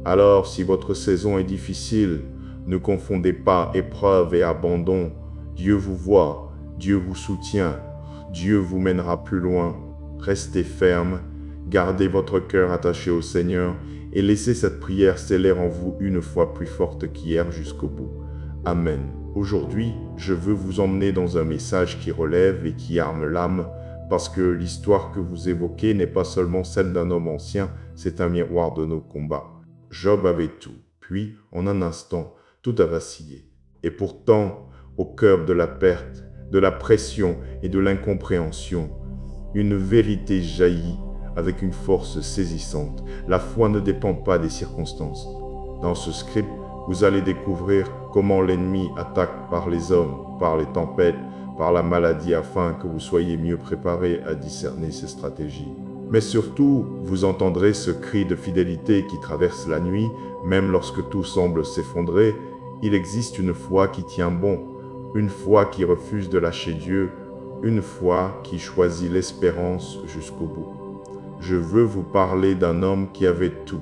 Alors, si votre saison est difficile, ne confondez pas épreuve et abandon. Dieu vous voit, Dieu vous soutient, Dieu vous mènera plus loin. Restez ferme, gardez votre cœur attaché au Seigneur et laissez cette prière sceller en vous une foi plus forte qu'hier jusqu'au bout. Amen. Aujourd'hui, je veux vous emmener dans un message qui relève et qui arme l'âme, parce que l'histoire que vous évoquez n'est pas seulement celle d'un homme ancien, c'est un miroir de nos combats. Job avait tout, puis, en un instant, tout a vacillé. Et pourtant, au cœur de la perte, de la pression et de l'incompréhension, une vérité jaillit avec une force saisissante. La foi ne dépend pas des circonstances. Dans ce script, vous allez découvrir comment l'ennemi attaque par les hommes, par les tempêtes, par la maladie afin que vous soyez mieux préparés à discerner ses stratégies. Mais surtout, vous entendrez ce cri de fidélité qui traverse la nuit, même lorsque tout semble s'effondrer. Il existe une foi qui tient bon, une foi qui refuse de lâcher Dieu, une foi qui choisit l'espérance jusqu'au bout. Je veux vous parler d'un homme qui avait tout.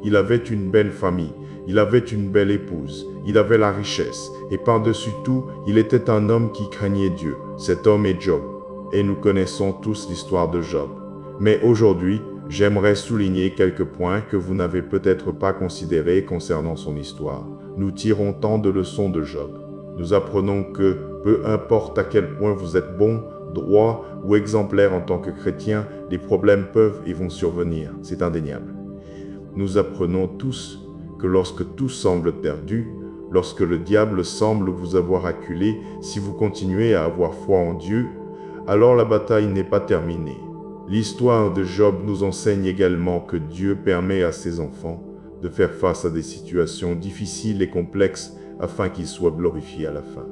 Il avait une belle famille, il avait une belle épouse, il avait la richesse, et par-dessus tout, il était un homme qui craignait Dieu. Cet homme est Job, et nous connaissons tous l'histoire de Job. Mais aujourd'hui, j'aimerais souligner quelques points que vous n'avez peut-être pas considérés concernant son histoire. Nous tirons tant de leçons de Job. Nous apprenons que, peu importe à quel point vous êtes bon, droit ou exemplaire en tant que chrétien, les problèmes peuvent et vont survenir, c'est indéniable. Nous apprenons tous que lorsque tout semble perdu, lorsque le diable semble vous avoir acculé, si vous continuez à avoir foi en Dieu, alors la bataille n'est pas terminée. L'histoire de Job nous enseigne également que Dieu permet à ses enfants de faire face à des situations difficiles et complexes afin qu'ils soient glorifiés à la fin.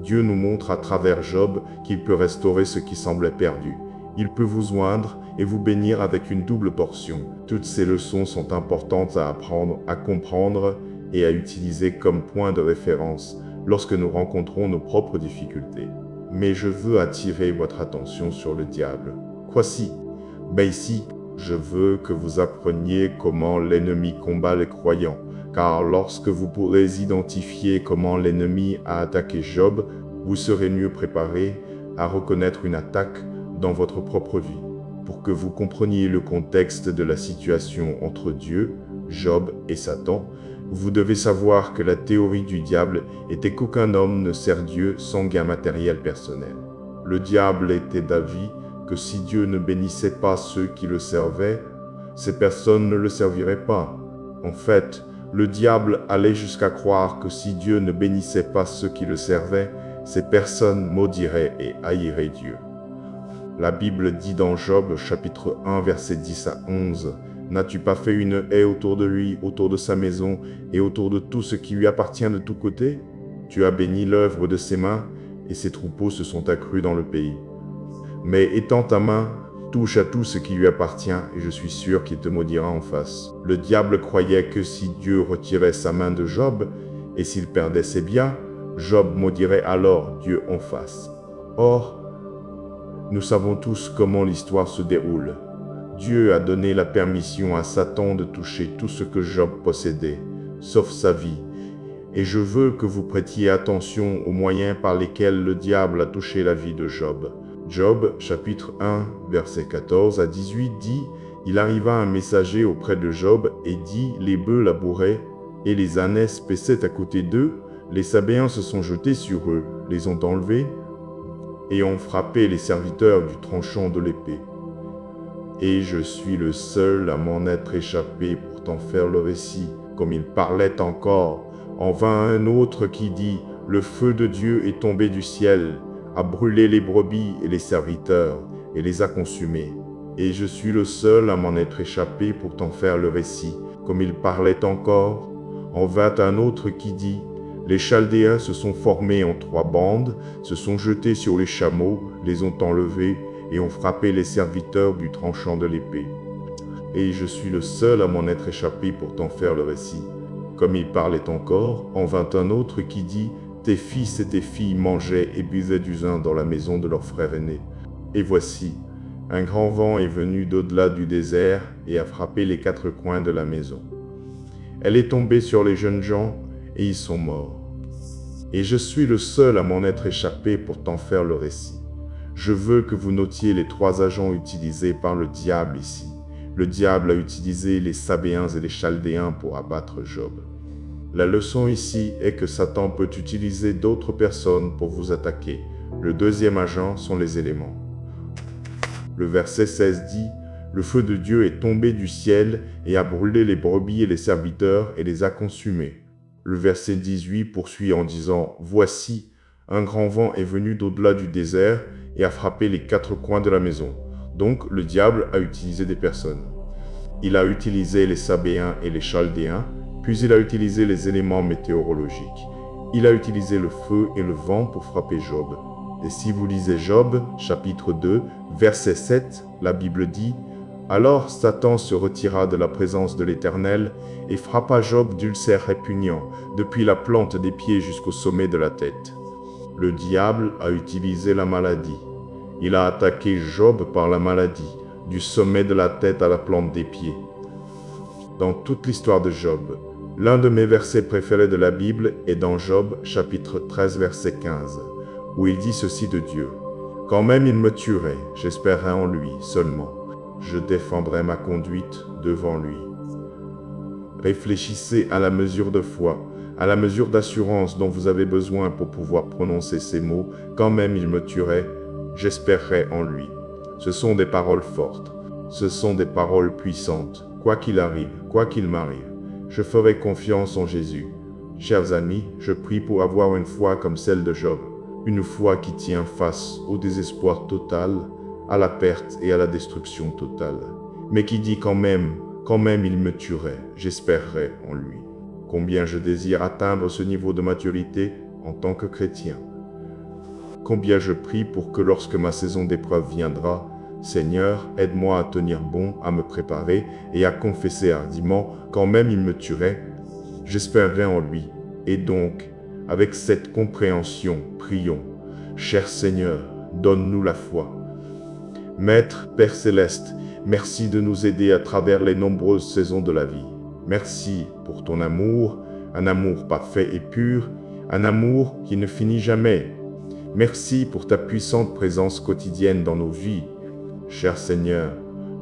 Dieu nous montre à travers Job qu'il peut restaurer ce qui semblait perdu. Il peut vous oindre et vous bénir avec une double portion. Toutes ces leçons sont importantes à apprendre, à comprendre et à utiliser comme point de référence lorsque nous rencontrons nos propres difficultés. Mais je veux attirer votre attention sur le diable. Quoi si? Ben ici, je veux que vous appreniez comment l'ennemi combat les croyants, car lorsque vous pourrez identifier comment l'ennemi a attaqué Job, vous serez mieux préparé à reconnaître une attaque dans votre propre vie. Pour que vous compreniez le contexte de la situation entre Dieu, Job et Satan, vous devez savoir que la théorie du diable était qu'aucun homme ne sert Dieu sans gain matériel personnel. Le diable était d'avis que si Dieu ne bénissait pas ceux qui le servaient, ces personnes ne le serviraient pas. En fait, le diable allait jusqu'à croire que si Dieu ne bénissait pas ceux qui le servaient, ces personnes maudiraient et haïraient Dieu. La Bible dit dans Job, chapitre 1, versets 10 à 11, « N'as-tu pas fait une haie autour de lui, autour de sa maison, et autour de tout ce qui lui appartient de tous côtés? Tu as béni l'œuvre de ses mains, et ses troupeaux se sont accrus dans le pays. Mais étends ta main, touche à tout ce qui lui appartient, et je suis sûr qu'il te maudira en face. » Le diable croyait que si Dieu retirait sa main de Job, et s'il perdait ses biens, Job maudirait alors Dieu en face. Or, nous savons tous comment l'histoire se déroule. Dieu a donné la permission à Satan de toucher tout ce que Job possédait, sauf sa vie. Et je veux que vous prêtiez attention aux moyens par lesquels le diable a touché la vie de Job. Job, chapitre 1, versets 14 à 18 dit « Il arriva un messager auprès de Job et dit « Les bœufs labouraient et les ânesses paissaient à côté d'eux. Les Sabéens se sont jetés sur eux, les ont enlevés et ont frappé les serviteurs du tranchant de l'épée. Et je suis le seul à m'en être échappé pour t'en faire le récit. » Comme il parlait encore, en vint un autre qui dit « Le feu de Dieu est tombé du ciel, a brûlé les brebis et les serviteurs, et les a consumés. Et je suis le seul à m'en être échappé pour t'en faire le récit. » Comme il parlait encore, en vint un autre qui dit « Les Chaldéens se sont formés en 3 bandes, se sont jetés sur les chameaux, les ont enlevés, et ont frappé les serviteurs du tranchant de l'épée. Et je suis le seul à m'en être échappé pour t'en faire le récit. » Comme il parlait encore, en vint un autre qui dit « Tes fils et tes filles mangeaient et buvaient du vin dans la maison de leur frère aîné. Et voici, un grand vent est venu d'au-delà du désert et a frappé les 4 coins de la maison. Elle est tombée sur les jeunes gens et ils sont morts. Et je suis le seul à m'en être échappé pour t'en faire le récit. Je veux que vous notiez les 3 agents utilisés par le diable ici. Le diable a utilisé les Sabéens et les Chaldéens pour abattre Job. La leçon ici est que Satan peut utiliser d'autres personnes pour vous attaquer. Le deuxième agent sont les éléments. Le verset 16 dit « Le feu de Dieu est tombé du ciel et a brûlé les brebis et les serviteurs et les a consumés. » Le verset 18 poursuit en disant « Voici, un grand vent est venu d'au-delà du désert et a frappé les 4 coins de la maison. » Donc le diable a utilisé des personnes. Il a utilisé les Sabéens et les Chaldéens, puis il a utilisé les éléments météorologiques. Il a utilisé le feu et le vent pour frapper Job. Et si vous lisez Job, chapitre 2, verset 7, la Bible dit « Alors Satan se retira de la présence de l'Éternel et frappa Job d'ulcères répugnants, depuis la plante des pieds jusqu'au sommet de la tête. » Le diable a utilisé la maladie. Il a attaqué Job par la maladie, du sommet de la tête à la plante des pieds. Dans toute l'histoire de Job, l'un de mes versets préférés de la Bible est dans Job, chapitre 13, verset 15, où il dit ceci de Dieu. « Quand même il me tuerait, j'espérerai en lui seulement. Je défendrai ma conduite devant lui. » Réfléchissez à la mesure de foi, à la mesure d'assurance dont vous avez besoin pour pouvoir prononcer ces mots. « Quand même il me tuerait, j'espérerai en lui. » Ce sont des paroles fortes. Ce sont des paroles puissantes. Quoi qu'il arrive, quoi qu'il m'arrive, je ferai confiance en Jésus. Chers amis, je prie pour avoir une foi comme celle de Job. Une foi qui tient face au désespoir total, à la perte et à la destruction totale. Mais qui dit quand même il me tuerait, j'espérerai en lui. Combien je désire atteindre ce niveau de maturité en tant que chrétien. Combien je prie pour que lorsque ma saison d'épreuve viendra, Seigneur, aide-moi à tenir bon, à me préparer et à confesser hardiment, quand même il me tuerait, j'espérerai en lui. Et donc, avec cette compréhension, prions. Cher Seigneur, donne-nous la foi. Maître, Père Céleste, merci de nous aider à travers les nombreuses saisons de la vie. Merci pour ton amour, un amour parfait et pur, un amour qui ne finit jamais. Merci pour ta puissante présence quotidienne dans nos vies. Cher Seigneur,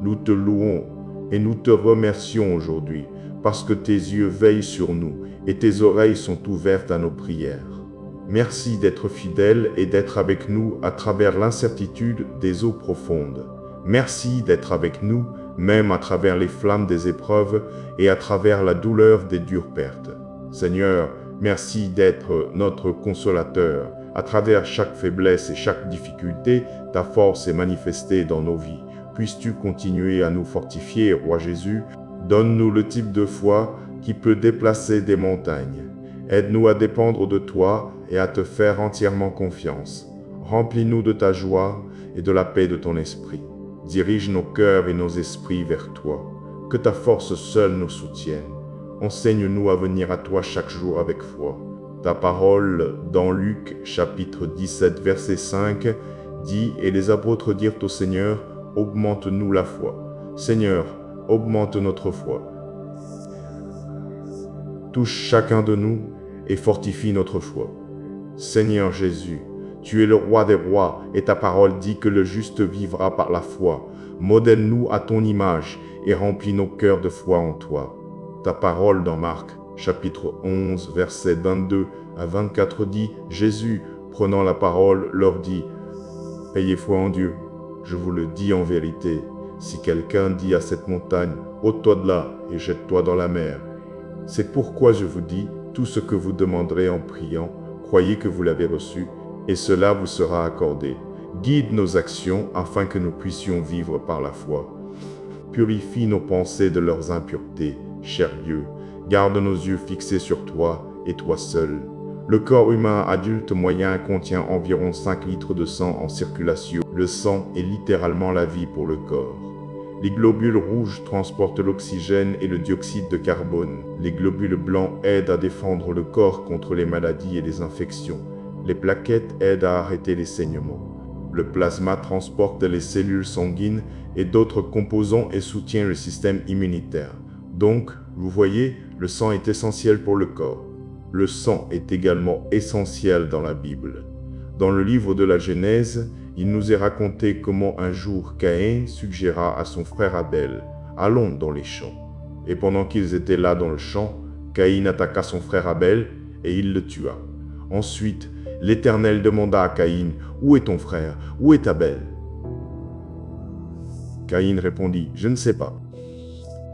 nous te louons et nous te remercions aujourd'hui parce que tes yeux veillent sur nous et tes oreilles sont ouvertes à nos prières. Merci d'être fidèle et d'être avec nous à travers l'incertitude des eaux profondes. Merci d'être avec nous, même à travers les flammes des épreuves et à travers la douleur des dures pertes. Seigneur, merci d'être notre consolateur. À travers chaque faiblesse et chaque difficulté, ta force est manifestée dans nos vies. Puisses-tu continuer à nous fortifier, Roi Jésus. Donne-nous le type de foi qui peut déplacer des montagnes. Aide-nous à dépendre de toi et à te faire entièrement confiance. Remplis-nous de ta joie et de la paix de ton esprit. Dirige nos cœurs et nos esprits vers toi. Que ta force seule nous soutienne. Enseigne-nous à venir à toi chaque jour avec foi. Ta parole, dans Luc, chapitre 17, verset 5, dit « Et les apôtres dirent au Seigneur, augmente-nous la foi. Seigneur, augmente notre foi. Touche chacun de nous et fortifie notre foi. Seigneur Jésus, tu es le roi des rois et ta parole dit que le juste vivra par la foi. Modèle-nous à ton image et remplis nos cœurs de foi en toi. » Ta parole dans Marc, chapitre 11, versets 22 à 24 dit « Jésus, prenant la parole, leur dit « Ayez foi en Dieu. Je vous le dis en vérité, si quelqu'un dit à cette montagne « ôte-toi de là et jette-toi dans la mer », c'est pourquoi je vous dis, tout ce que vous demanderez en priant, croyez que vous l'avez reçu, et cela vous sera accordé. Guide nos actions afin que nous puissions vivre par la foi. Purifie nos pensées de leurs impuretés, cher Dieu. Garde nos yeux fixés sur toi et toi seul. Le corps humain adulte moyen contient environ 5 litres de sang en circulation. Le sang est littéralement la vie pour le corps. Les globules rouges transportent l'oxygène et le dioxyde de carbone. Les globules blancs aident à défendre le corps contre les maladies et les infections. Les plaquettes aident à arrêter les saignements. Le plasma transporte les cellules sanguines et d'autres composants et soutient le système immunitaire. Donc, vous voyez, le sang est essentiel pour le corps. Le sang est également essentiel dans la Bible. Dans le livre de la Genèse, Il nous est raconté comment un jour Caïn suggéra à son frère Abel « Allons dans les champs ». Et pendant qu'ils étaient là dans le champ, Caïn attaqua son frère Abel et il le tua. Ensuite, l'Éternel demanda à Caïn « Où est ton frère? Où est Abel ?» Caïn répondit « Je ne sais pas.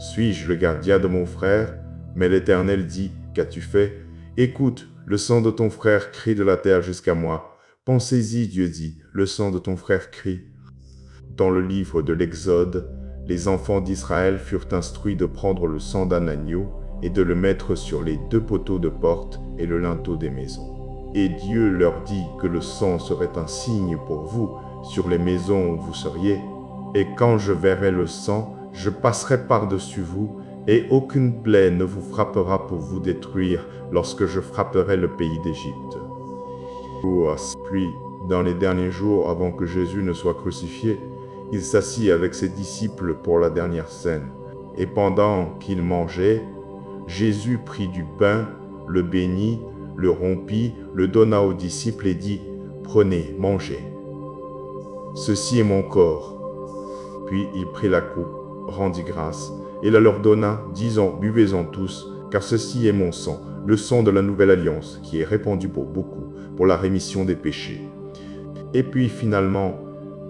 Suis-je le gardien de mon frère ?» Mais l'Éternel dit « Qu'as-tu fait? Écoute, le sang de ton frère crie de la terre jusqu'à moi. Pensez-y, Dieu dit, le sang de ton frère crie. » Dans le livre de l'Exode, les enfants d'Israël furent instruits de prendre le sang d'un agneau et de le mettre sur les 2 poteaux de porte et le linteau des maisons. Et Dieu leur dit que le sang serait un signe pour vous sur les maisons où vous seriez. Et quand je verrai le sang, je passerai par-dessus vous, et aucune plaie ne vous frappera pour vous détruire lorsque je frapperai le pays d'Égypte. Puis, dans les derniers jours avant que Jésus ne soit crucifié, il s'assit avec ses disciples pour la dernière scène. Et pendant qu'ils mangeaient, Jésus prit du pain, le bénit, le rompit, le donna aux disciples et dit « Prenez, mangez. Ceci est mon corps. » Puis il prit la coupe, rendit grâce, et la leur donna, disant « Buvez-en tous, car ceci est mon sang, le sang de la nouvelle alliance, qui est répandu pour beaucoup, pour la rémission des péchés. » Et puis finalement,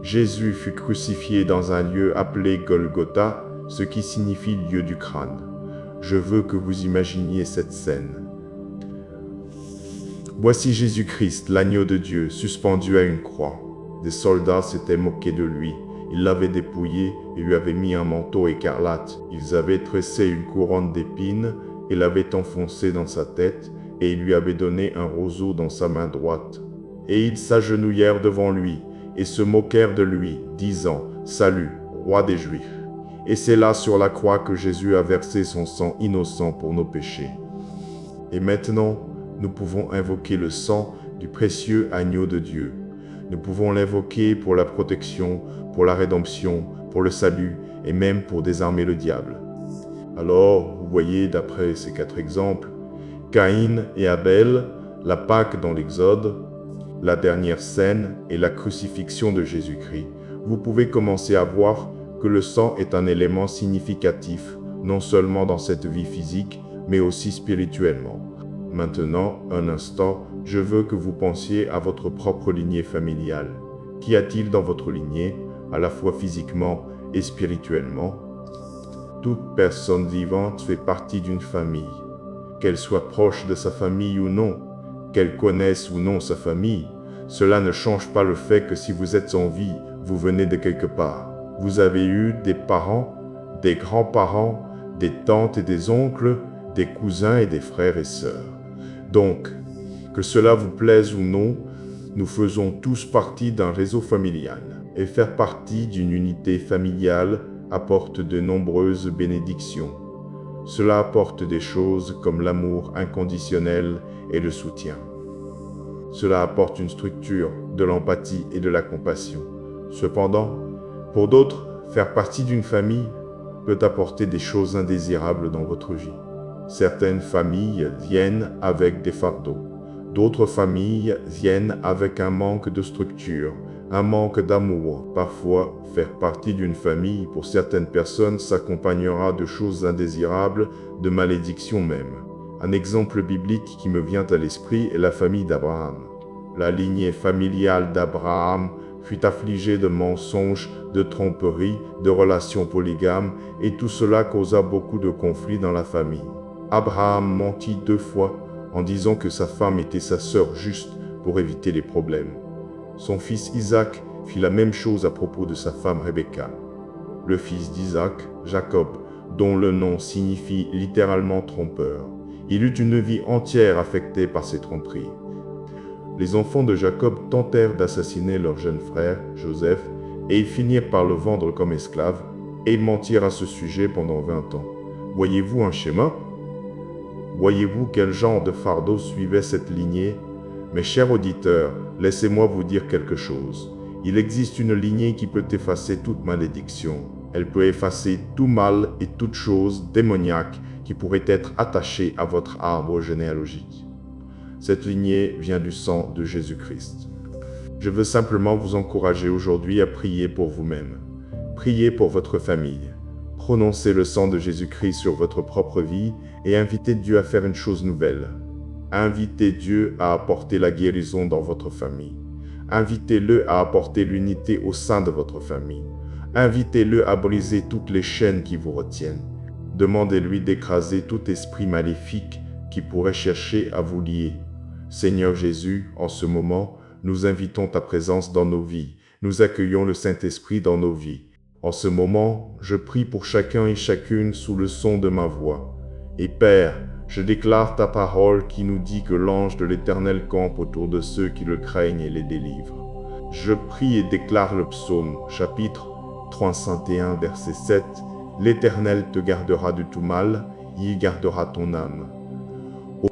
Jésus fut crucifié dans un lieu appelé Golgotha, ce qui signifie lieu du crâne. Je veux que vous imaginiez cette scène. Voici Jésus-Christ, l'agneau de Dieu, suspendu à une croix. Des soldats s'étaient moqués de lui. Ils l'avaient dépouillé et lui avaient mis un manteau écarlate. Ils avaient tressé une couronne d'épines et l'avaient enfoncé dans sa tête, et ils lui avaient donné un roseau dans sa main droite. Et ils s'agenouillèrent devant lui et se moquèrent de lui, disant « Salut, roi des Juifs !» Et c'est là sur la croix que Jésus a versé son sang innocent pour nos péchés. Et maintenant, nous pouvons invoquer le sang du précieux agneau de Dieu. Nous pouvons l'invoquer pour la protection, pour la rédemption, pour le salut et même pour désarmer le diable. Alors, vous voyez, d'après ces 4 exemples, Caïn et Abel, la Pâque dans l'Exode, la dernière scène et la crucifixion de Jésus-Christ, vous pouvez commencer à voir que le sang est un élément significatif, non seulement dans cette vie physique, mais aussi spirituellement. Maintenant, un instant, je veux que vous pensiez à votre propre lignée familiale. Qu'y a-t-il dans votre lignée, à la fois physiquement et spirituellement? Toute personne vivante fait partie d'une famille. Qu'elle soit proche de sa famille ou non, qu'elle connaisse ou non sa famille, cela ne change pas le fait que si vous êtes en vie, vous venez de quelque part. Vous avez eu des parents, des grands-parents, des tantes et des oncles, des cousins et des frères et sœurs. Donc, que cela vous plaise ou non, nous faisons tous partie d'un réseau familial. Et faire partie d'une unité familiale apporte de nombreuses bénédictions. Cela apporte des choses comme l'amour inconditionnel et le soutien. Cela apporte une structure, de l'empathie et de la compassion. Cependant, pour d'autres, faire partie d'une famille peut apporter des choses indésirables dans votre vie. Certaines familles viennent avec des fardeaux. D'autres familles viennent avec un manque de structure, un manque d'amour. Parfois, faire partie d'une famille, pour certaines personnes, s'accompagnera de choses indésirables, de malédictions même. Un exemple biblique qui me vient à l'esprit est la famille d'Abraham. La lignée familiale d'Abraham fut affligée de mensonges, de tromperies, de relations polygames, et tout cela causa beaucoup de conflits dans la famille. Abraham mentit 2 fois en disant que sa femme était sa sœur juste pour éviter les problèmes. Son fils Isaac fit la même chose à propos de sa femme Rebecca. Le fils d'Isaac, Jacob, dont le nom signifie littéralement trompeur. Il eut une vie entière affectée par ces tromperies. Les enfants de Jacob tentèrent d'assassiner leur jeune frère, Joseph, et ils finirent par le vendre comme esclave, et ils mentirent à ce sujet pendant 20 ans. Voyez-vous un schéma? Voyez-vous quel genre de fardeau suivait cette lignée? Mes chers auditeurs, laissez-moi vous dire quelque chose. Il existe une lignée qui peut effacer toute malédiction. Elle peut effacer tout mal et toute chose démoniaque qui pourrait être attachée à votre arbre généalogique. Cette lignée vient du sang de Jésus-Christ. Je veux simplement vous encourager aujourd'hui à prier pour vous-même. Priez pour votre famille. Prononcez le sang de Jésus-Christ sur votre propre vie et invitez Dieu à faire une chose nouvelle. Invitez Dieu à apporter la guérison dans votre famille. Invitez-le à apporter l'unité au sein de votre famille. Invitez-le à briser toutes les chaînes qui vous retiennent. Demandez-lui d'écraser tout esprit maléfique qui pourrait chercher à vous lier. Seigneur Jésus, en ce moment, nous invitons ta présence dans nos vies. Nous accueillons le Saint-Esprit dans nos vies. En ce moment, je prie pour chacun et chacune sous le son de ma voix. Et Père, je déclare ta parole qui nous dit que l'ange de l'Éternel campe autour de ceux qui le craignent et les délivre. Je prie et déclare le psaume, chapitre 301, verset 7. L'Éternel te gardera de tout mal, il gardera ton âme.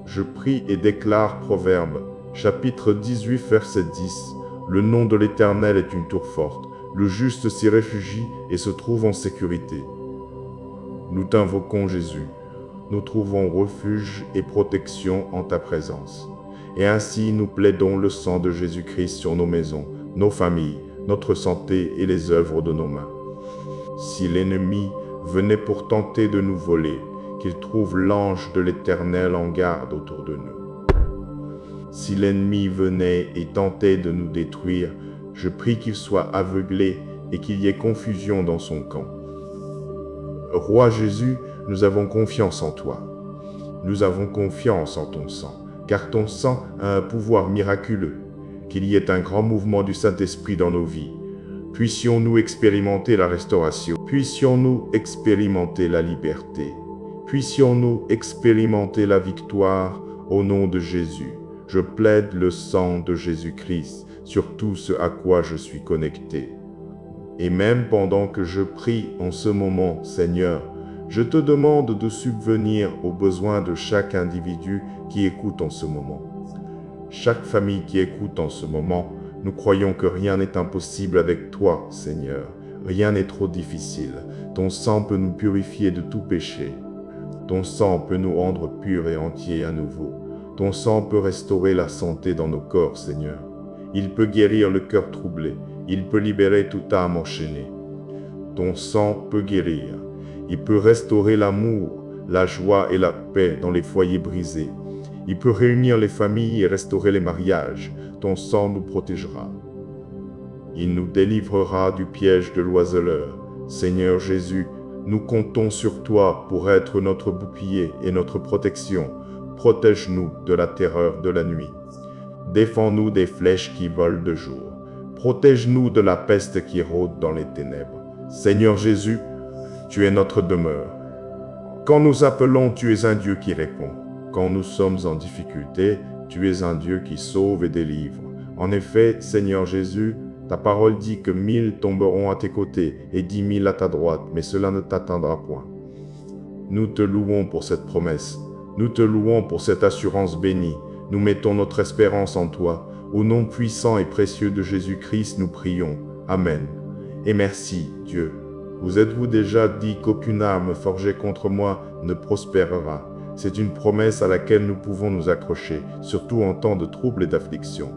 Je prie et déclare Proverbe, chapitre 18, verset 10. Le nom de l'Éternel est une tour forte. Le juste s'y réfugie et se trouve en sécurité. Nous t'invoquons Jésus. Nous trouvons refuge et protection en ta présence. Et ainsi nous plaidons le sang de Jésus-Christ sur nos maisons, nos familles, notre santé et les œuvres de nos mains. Si l'ennemi venait pour tenter de nous voler, qu'il trouve l'ange de l'Éternel en garde autour de nous. Si l'ennemi venait et tentait de nous détruire, je prie qu'il soit aveuglé et qu'il y ait confusion dans son camp. Roi Jésus, nous avons confiance en toi. Nous avons confiance en ton sang, car ton sang a un pouvoir miraculeux. Qu'il y ait un grand mouvement du Saint-Esprit dans nos vies. Puissions-nous expérimenter la restauration. Puissions-nous expérimenter la liberté. Puissions-nous expérimenter la victoire au nom de Jésus. Je plaide le sang de Jésus-Christ sur tout ce à quoi je suis connecté. Et même pendant que je prie en ce moment, Seigneur, je te demande de subvenir aux besoins de chaque individu qui écoute en ce moment. Chaque famille qui écoute en ce moment, nous croyons que rien n'est impossible avec toi, Seigneur. Rien n'est trop difficile. Ton sang peut nous purifier de tout péché. Ton sang peut nous rendre purs et entiers à nouveau. Ton sang peut restaurer la santé dans nos corps, Seigneur. Il peut guérir le cœur troublé. Il peut libérer toute âme enchaînée. Ton sang peut guérir. Il peut restaurer l'amour, la joie et la paix dans les foyers brisés. Il peut réunir les familles et restaurer les mariages. Ton sang nous protégera. Il nous délivrera du piège de l'oiseleur. Seigneur Jésus, nous comptons sur toi pour être notre bouclier et notre protection. Protège-nous de la terreur de la nuit. Défends-nous des flèches qui volent de jour. Protège-nous de la peste qui rôde dans les ténèbres. Seigneur Jésus, tu es notre demeure. Quand nous appelons, tu es un Dieu qui répond. Quand nous sommes en difficulté, tu es un Dieu qui sauve et délivre. En effet, Seigneur Jésus, ta parole dit que 1000 tomberont à tes côtés et 10 000 à ta droite, mais cela ne t'atteindra point. Nous te louons pour cette promesse. Nous te louons pour cette assurance bénie. Nous mettons notre espérance en toi. Au nom puissant et précieux de Jésus-Christ, nous prions. Amen. Et merci, Dieu. Vous êtes-vous déjà dit qu'aucune arme forgée contre moi ne prospérera? C'est une promesse à laquelle nous pouvons nous accrocher, surtout en temps de troubles et d'affliction.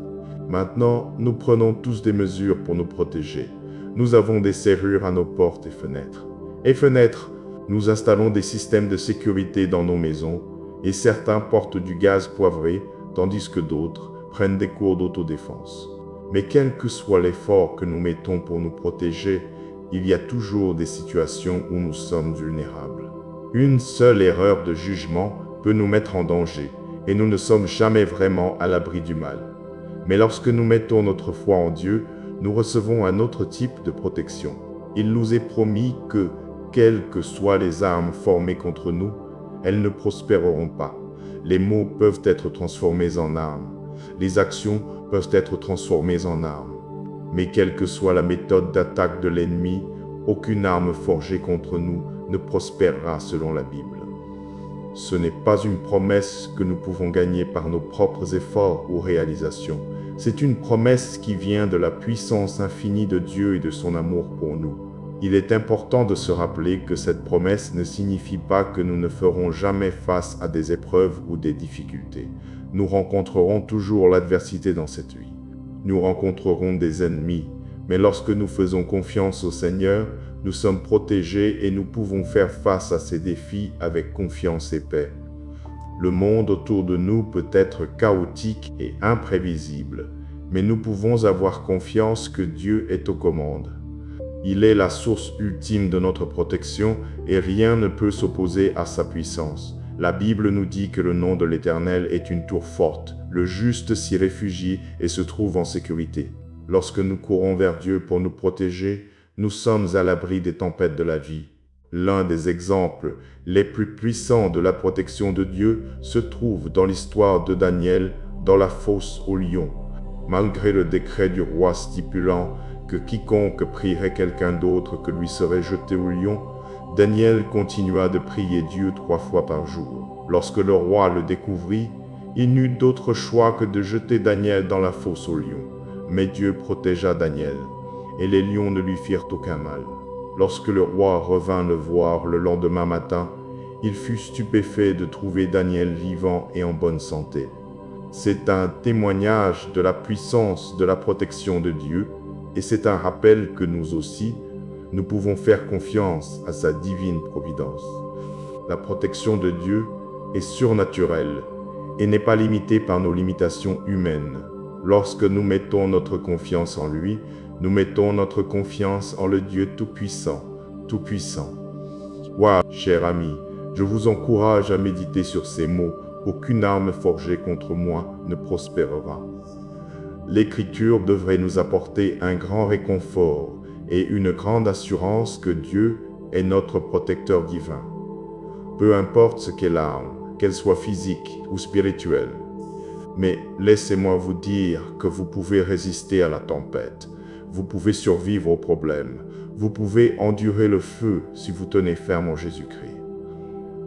Maintenant, nous prenons tous des mesures pour nous protéger. Nous avons des serrures à nos portes et fenêtres. Nous installons des systèmes de sécurité dans nos maisons, et certains portent du gaz poivré, tandis que d'autres prennent des cours d'autodéfense. Mais quel que soit l'effort que nous mettons pour nous protéger, il y a toujours des situations où nous sommes vulnérables. Une seule erreur de jugement peut nous mettre en danger, et nous ne sommes jamais vraiment à l'abri du mal. Mais lorsque nous mettons notre foi en Dieu, nous recevons un autre type de protection. Il nous est promis que, quelles que soient les armes formées contre nous, elles ne prospéreront pas. Les mots peuvent être transformés en armes. Les actions peuvent être transformées en armes. Mais quelle que soit la méthode d'attaque de l'ennemi, aucune arme forgée contre nous ne prospérera selon la Bible. Ce n'est pas une promesse que nous pouvons gagner par nos propres efforts ou réalisations. C'est une promesse qui vient de la puissance infinie de Dieu et de son amour pour nous. Il est important de se rappeler que cette promesse ne signifie pas que nous ne ferons jamais face à des épreuves ou des difficultés. Nous rencontrerons toujours l'adversité dans cette vie. nous rencontrerons des ennemis, mais lorsque nous faisons confiance au Seigneur, nous sommes protégés et nous pouvons faire face à ces défis avec confiance et paix. Le monde autour de nous peut être chaotique et imprévisible, mais nous pouvons avoir confiance que Dieu est aux commandes. Il est la source ultime de notre protection et rien ne peut s'opposer à sa puissance. La Bible nous dit que le nom de l'Éternel est une tour forte. Le juste s'y réfugie et se trouve en sécurité. Lorsque nous courons vers Dieu pour nous protéger, nous sommes à l'abri des tempêtes de la vie. L'un des exemples les plus puissants de la protection de Dieu se trouve dans l'histoire de Daniel dans la fosse aux lions. Malgré le décret du roi stipulant que quiconque prierait quelqu'un d'autre que lui serait jeté au lion, Daniel continua de prier Dieu 3 fois par jour. Lorsque le roi le découvrit, il n'eut d'autre choix que de jeter Daniel dans la fosse aux lions. Mais Dieu protégea Daniel, et les lions ne lui firent aucun mal. Lorsque le roi revint le voir le lendemain matin, il fut stupéfait de trouver Daniel vivant et en bonne santé. C'est un témoignage de la puissance de la protection de Dieu, et c'est un rappel que nous aussi, nous pouvons faire confiance à sa divine providence. La protection de Dieu est surnaturelle et n'est pas limitée par nos limitations humaines. Lorsque nous mettons notre confiance en lui, nous mettons notre confiance en le Dieu Tout-Puissant, Tout-Puissant. Waouh, cher ami, je vous encourage à méditer sur ces mots. Aucune arme forgée contre moi ne prospérera. L'Écriture devrait nous apporter un grand réconfort et une grande assurance que Dieu est notre protecteur divin. Peu importe ce qu'est l'arme, qu'elle soit physique ou spirituelle. Mais laissez-moi vous dire que vous pouvez résister à la tempête. Vous pouvez survivre aux problèmes. Vous pouvez endurer le feu si vous tenez ferme en Jésus-Christ.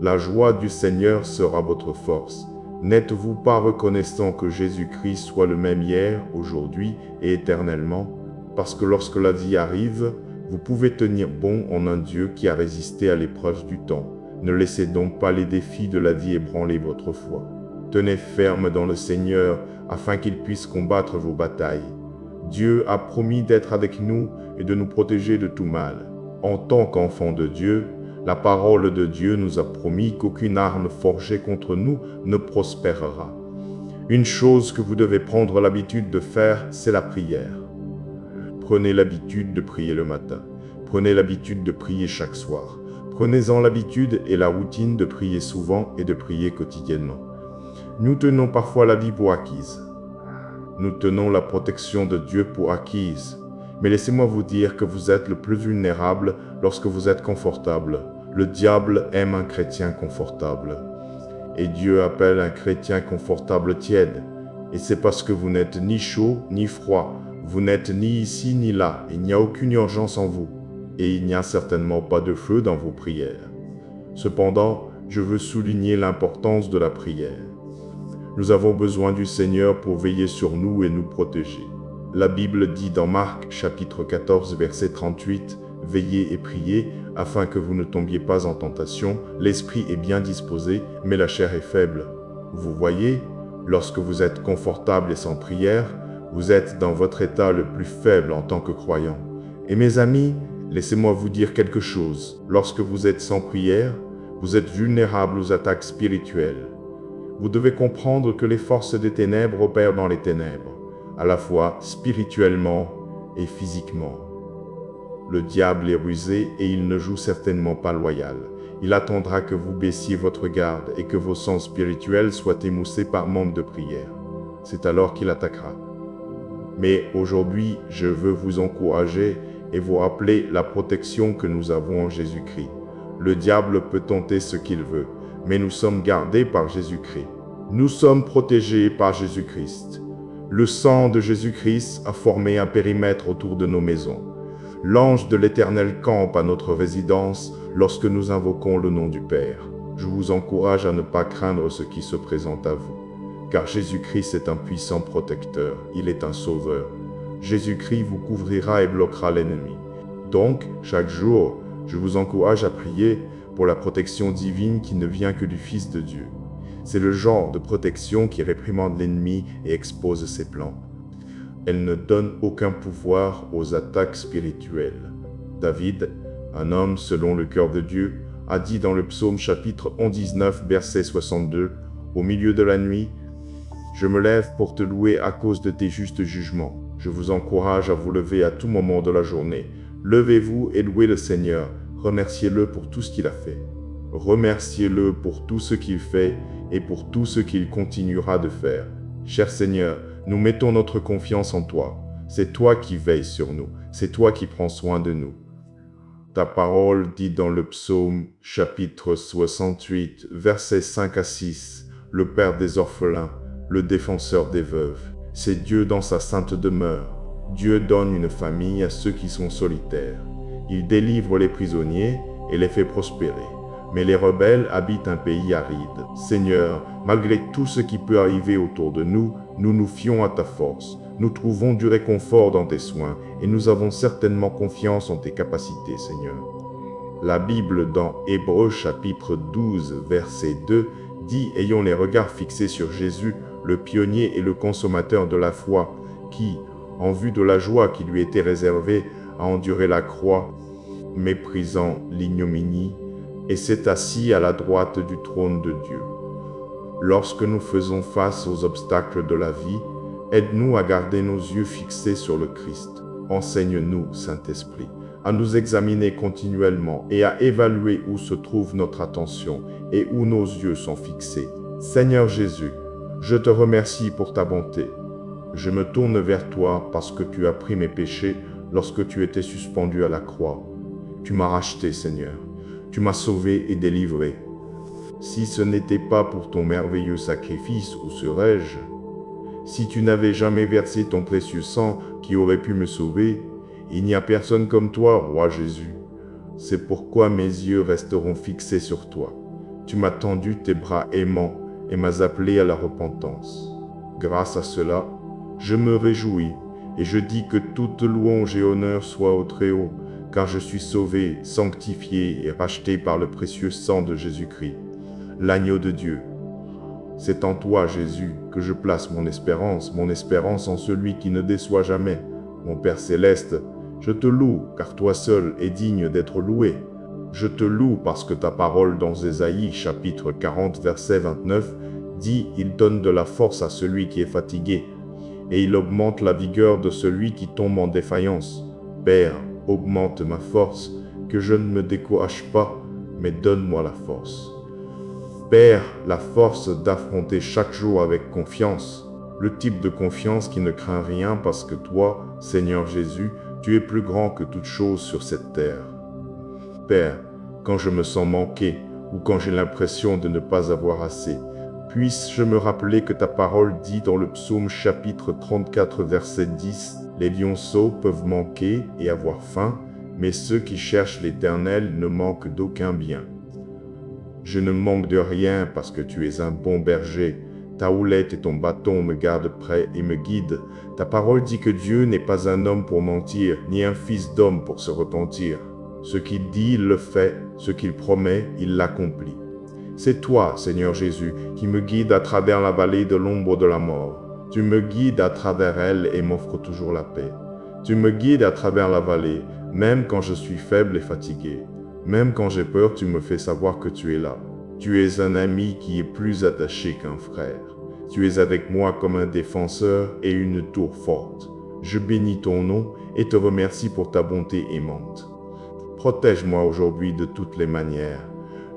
La joie du Seigneur sera votre force. N'êtes-vous pas reconnaissant que Jésus-Christ soit le même hier, aujourd'hui et éternellement? Parce que lorsque la vie arrive, vous pouvez tenir bon en un Dieu qui a résisté à l'épreuve du temps. Ne laissez donc pas les défis de la vie ébranler votre foi. Tenez ferme dans le Seigneur afin qu'il puisse combattre vos batailles. Dieu a promis d'être avec nous et de nous protéger de tout mal. En tant qu'enfants de Dieu, la parole de Dieu nous a promis qu'aucune arme forgée contre nous ne prospérera. Une chose que vous devez prendre l'habitude de faire, c'est la prière. Prenez l'habitude de prier le matin. Prenez l'habitude de prier chaque soir. Prenez-en l'habitude et la routine de prier souvent et de prier quotidiennement. Nous tenons parfois la vie pour acquise. Nous tenons la protection de Dieu pour acquise. Mais laissez-moi vous dire que vous êtes le plus vulnérable lorsque vous êtes confortable. Le diable aime un chrétien confortable. Et Dieu appelle un chrétien confortable tiède. Et c'est parce que vous n'êtes ni chaud ni froid. Vous n'êtes ni ici ni là. Il n'y a aucune urgence en vous. Et il n'y a certainement pas de feu dans vos prières. Cependant, je veux souligner l'importance de la prière. Nous avons besoin du Seigneur pour veiller sur nous et nous protéger. La Bible dit dans Marc chapitre 14 verset 38, « Veillez et priez, afin que vous ne tombiez pas en tentation. L'esprit est bien disposé, mais la chair est faible. » Vous voyez, lorsque vous êtes confortable et sans prière, vous êtes dans votre état le plus faible en tant que croyant. Et mes amis, laissez-moi vous dire quelque chose. Lorsque vous êtes sans prière, vous êtes vulnérable aux attaques spirituelles. Vous devez comprendre que les forces des ténèbres opèrent dans les ténèbres, à la fois spirituellement et physiquement. Le diable est rusé et il ne joue certainement pas loyal. Il attendra que vous baissiez votre garde et que vos sens spirituels soient émoussés par manque de prière. C'est alors qu'il attaquera. Mais aujourd'hui, je veux vous encourager et vous rappeler la protection que nous avons en Jésus-Christ. Le diable peut tenter ce qu'il veut, mais nous sommes gardés par Jésus-Christ. Nous sommes protégés par Jésus-Christ. Le sang de Jésus-Christ a formé un périmètre autour de nos maisons. L'ange de l'Éternel campe à notre résidence lorsque nous invoquons le nom du Père. Je vous encourage à ne pas craindre ce qui se présente à vous, car Jésus-Christ est un puissant protecteur, il est un sauveur. Jésus-Christ vous couvrira et bloquera l'ennemi. Donc, chaque jour, je vous encourage à prier pour la protection divine qui ne vient que du Fils de Dieu. C'est le genre de protection qui réprimande l'ennemi et expose ses plans. Elle ne donne aucun pouvoir aux attaques spirituelles. David, un homme selon le cœur de Dieu, a dit dans le psaume chapitre 119, verset 62, « Au milieu de la nuit, je me lève pour te louer à cause de tes justes jugements. Je vous encourage à vous lever à tout moment de la journée. Levez-vous et louez le Seigneur. Remerciez-le pour tout ce qu'il a fait. Remerciez-le pour tout ce qu'il fait et pour tout ce qu'il continuera de faire. Cher Seigneur, nous mettons notre confiance en toi. C'est toi qui veilles sur nous. C'est toi qui prends soin de nous. Ta parole dit dans le psaume chapitre 68, versets 5 à 6, « Le Père des orphelins, le défenseur des veuves. C'est Dieu dans sa sainte demeure. Dieu donne une famille à ceux qui sont solitaires. Il délivre les prisonniers et les fait prospérer. Mais les rebelles habitent un pays aride. Seigneur, malgré tout ce qui peut arriver autour de nous, nous nous fions à ta force. Nous trouvons du réconfort dans tes soins et nous avons certainement confiance en tes capacités, Seigneur. La Bible dans Hébreux chapitre 12, verset 2, dit « Ayons les regards fixés sur Jésus, le pionnier et le consommateur de la foi, qui, en vue de la joie qui lui était réservée, a enduré la croix, méprisant l'ignominie, et s'est assis à la droite du trône de Dieu. Lorsque nous faisons face aux obstacles de la vie, aide-nous à garder nos yeux fixés sur le Christ. Enseigne-nous, Saint-Esprit, à nous examiner continuellement et à évaluer où se trouve notre attention et où nos yeux sont fixés. Seigneur Jésus, je te remercie pour ta bonté. Je me tourne vers toi parce que tu as pris mes péchés lorsque tu étais suspendu à la croix. Tu m'as racheté, Seigneur. Tu m'as sauvé et délivré. Si ce n'était pas pour ton merveilleux sacrifice, où serais-je? Si tu n'avais jamais versé ton précieux sang qui aurait pu me sauver, il n'y a personne comme toi, roi Jésus. C'est pourquoi mes yeux resteront fixés sur toi. Tu m'as tendu tes bras aimants et m'as appelé à la repentance. Grâce à cela, je me réjouis et je dis que toute louange et honneur soient au Très-Haut, car je suis sauvé, sanctifié et racheté par le précieux sang de Jésus-Christ, l'agneau de Dieu. C'est en toi, Jésus, que je place mon espérance en celui qui ne déçoit jamais. Mon Père céleste, je te loue, car toi seul es digne d'être loué. Je te loue parce que ta parole dans Ésaïe, chapitre 40, verset 29, dit « Il donne de la force à celui qui est fatigué, et il augmente la vigueur de celui qui tombe en défaillance. Père, augmente ma force, que je ne me décourage pas, mais donne-moi la force. Père, la force d'affronter chaque jour avec confiance, le type de confiance qui ne craint rien parce que toi, Seigneur Jésus, tu es plus grand que toute chose sur cette terre. Père, quand je me sens manqué ou quand j'ai l'impression de ne pas avoir assez, puisse-je me rappeler que ta parole dit dans le psaume chapitre 34 verset 10, « Les lionceaux peuvent manquer et avoir faim, mais ceux qui cherchent l'Éternel ne manquent d'aucun bien. » Je ne manque de rien parce que tu es un bon berger. Ta houlette et ton bâton me gardent près et me guident. Ta parole dit que Dieu n'est pas un homme pour mentir, ni un fils d'homme pour se repentir. Ce qu'il dit, il le fait. Ce qu'il promet, il l'accomplit. C'est toi, Seigneur Jésus, qui me guide à travers la vallée de l'ombre de la mort. Tu me guides à travers elle et m'offres toujours la paix. Tu me guides à travers la vallée, même quand je suis faible et fatigué. Même quand j'ai peur, tu me fais savoir que tu es là. Tu es un ami qui est plus attaché qu'un frère. Tu es avec moi comme un défenseur et une tour forte. Je bénis ton nom et te remercie pour ta bonté aimante. Protège-moi aujourd'hui de toutes les manières.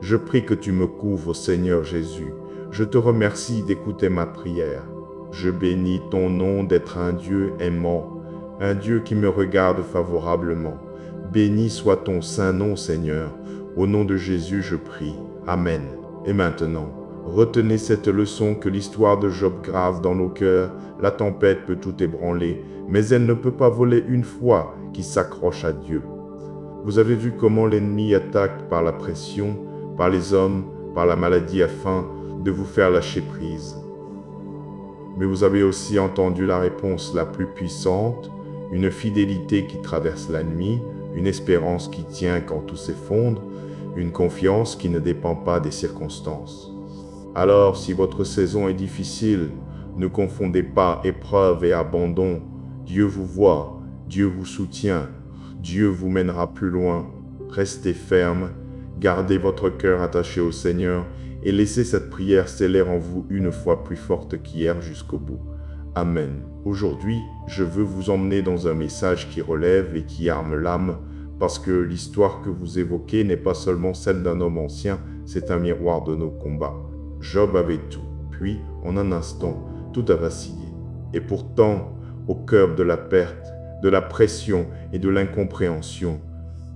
Je prie que tu me couvres, Seigneur Jésus. Je te remercie d'écouter ma prière. Je bénis ton nom d'être un Dieu aimant, un Dieu qui me regarde favorablement. Béni soit ton saint nom, Seigneur. Au nom de Jésus, je prie. Amen. Et maintenant, retenez cette leçon que l'histoire de Job grave dans nos cœurs. La tempête peut tout ébranler, mais elle ne peut pas voler une foi qui s'accroche à Dieu. Vous avez vu comment l'ennemi attaque par la pression, par les hommes, par la maladie afin de vous faire lâcher prise. Mais vous avez aussi entendu la réponse la plus puissante, une fidélité qui traverse la nuit, une espérance qui tient quand tout s'effondre, une confiance qui ne dépend pas des circonstances. Alors, si votre saison est difficile, ne confondez pas épreuve et abandon. Dieu vous voit, Dieu vous soutient, Dieu vous mènera plus loin. Restez ferme, gardez votre cœur attaché au Seigneur et laissez cette prière sceller en vous une foi plus forte qu'hier jusqu'au bout. Amen. Aujourd'hui, je veux vous emmener dans un message qui relève et qui arme l'âme, parce que l'histoire que vous évoquez n'est pas seulement celle d'un homme ancien, c'est un miroir de nos combats. Job avait tout, puis, en un instant, tout a vacillé. Et pourtant, au cœur de la perte, de la pression et de l'incompréhension,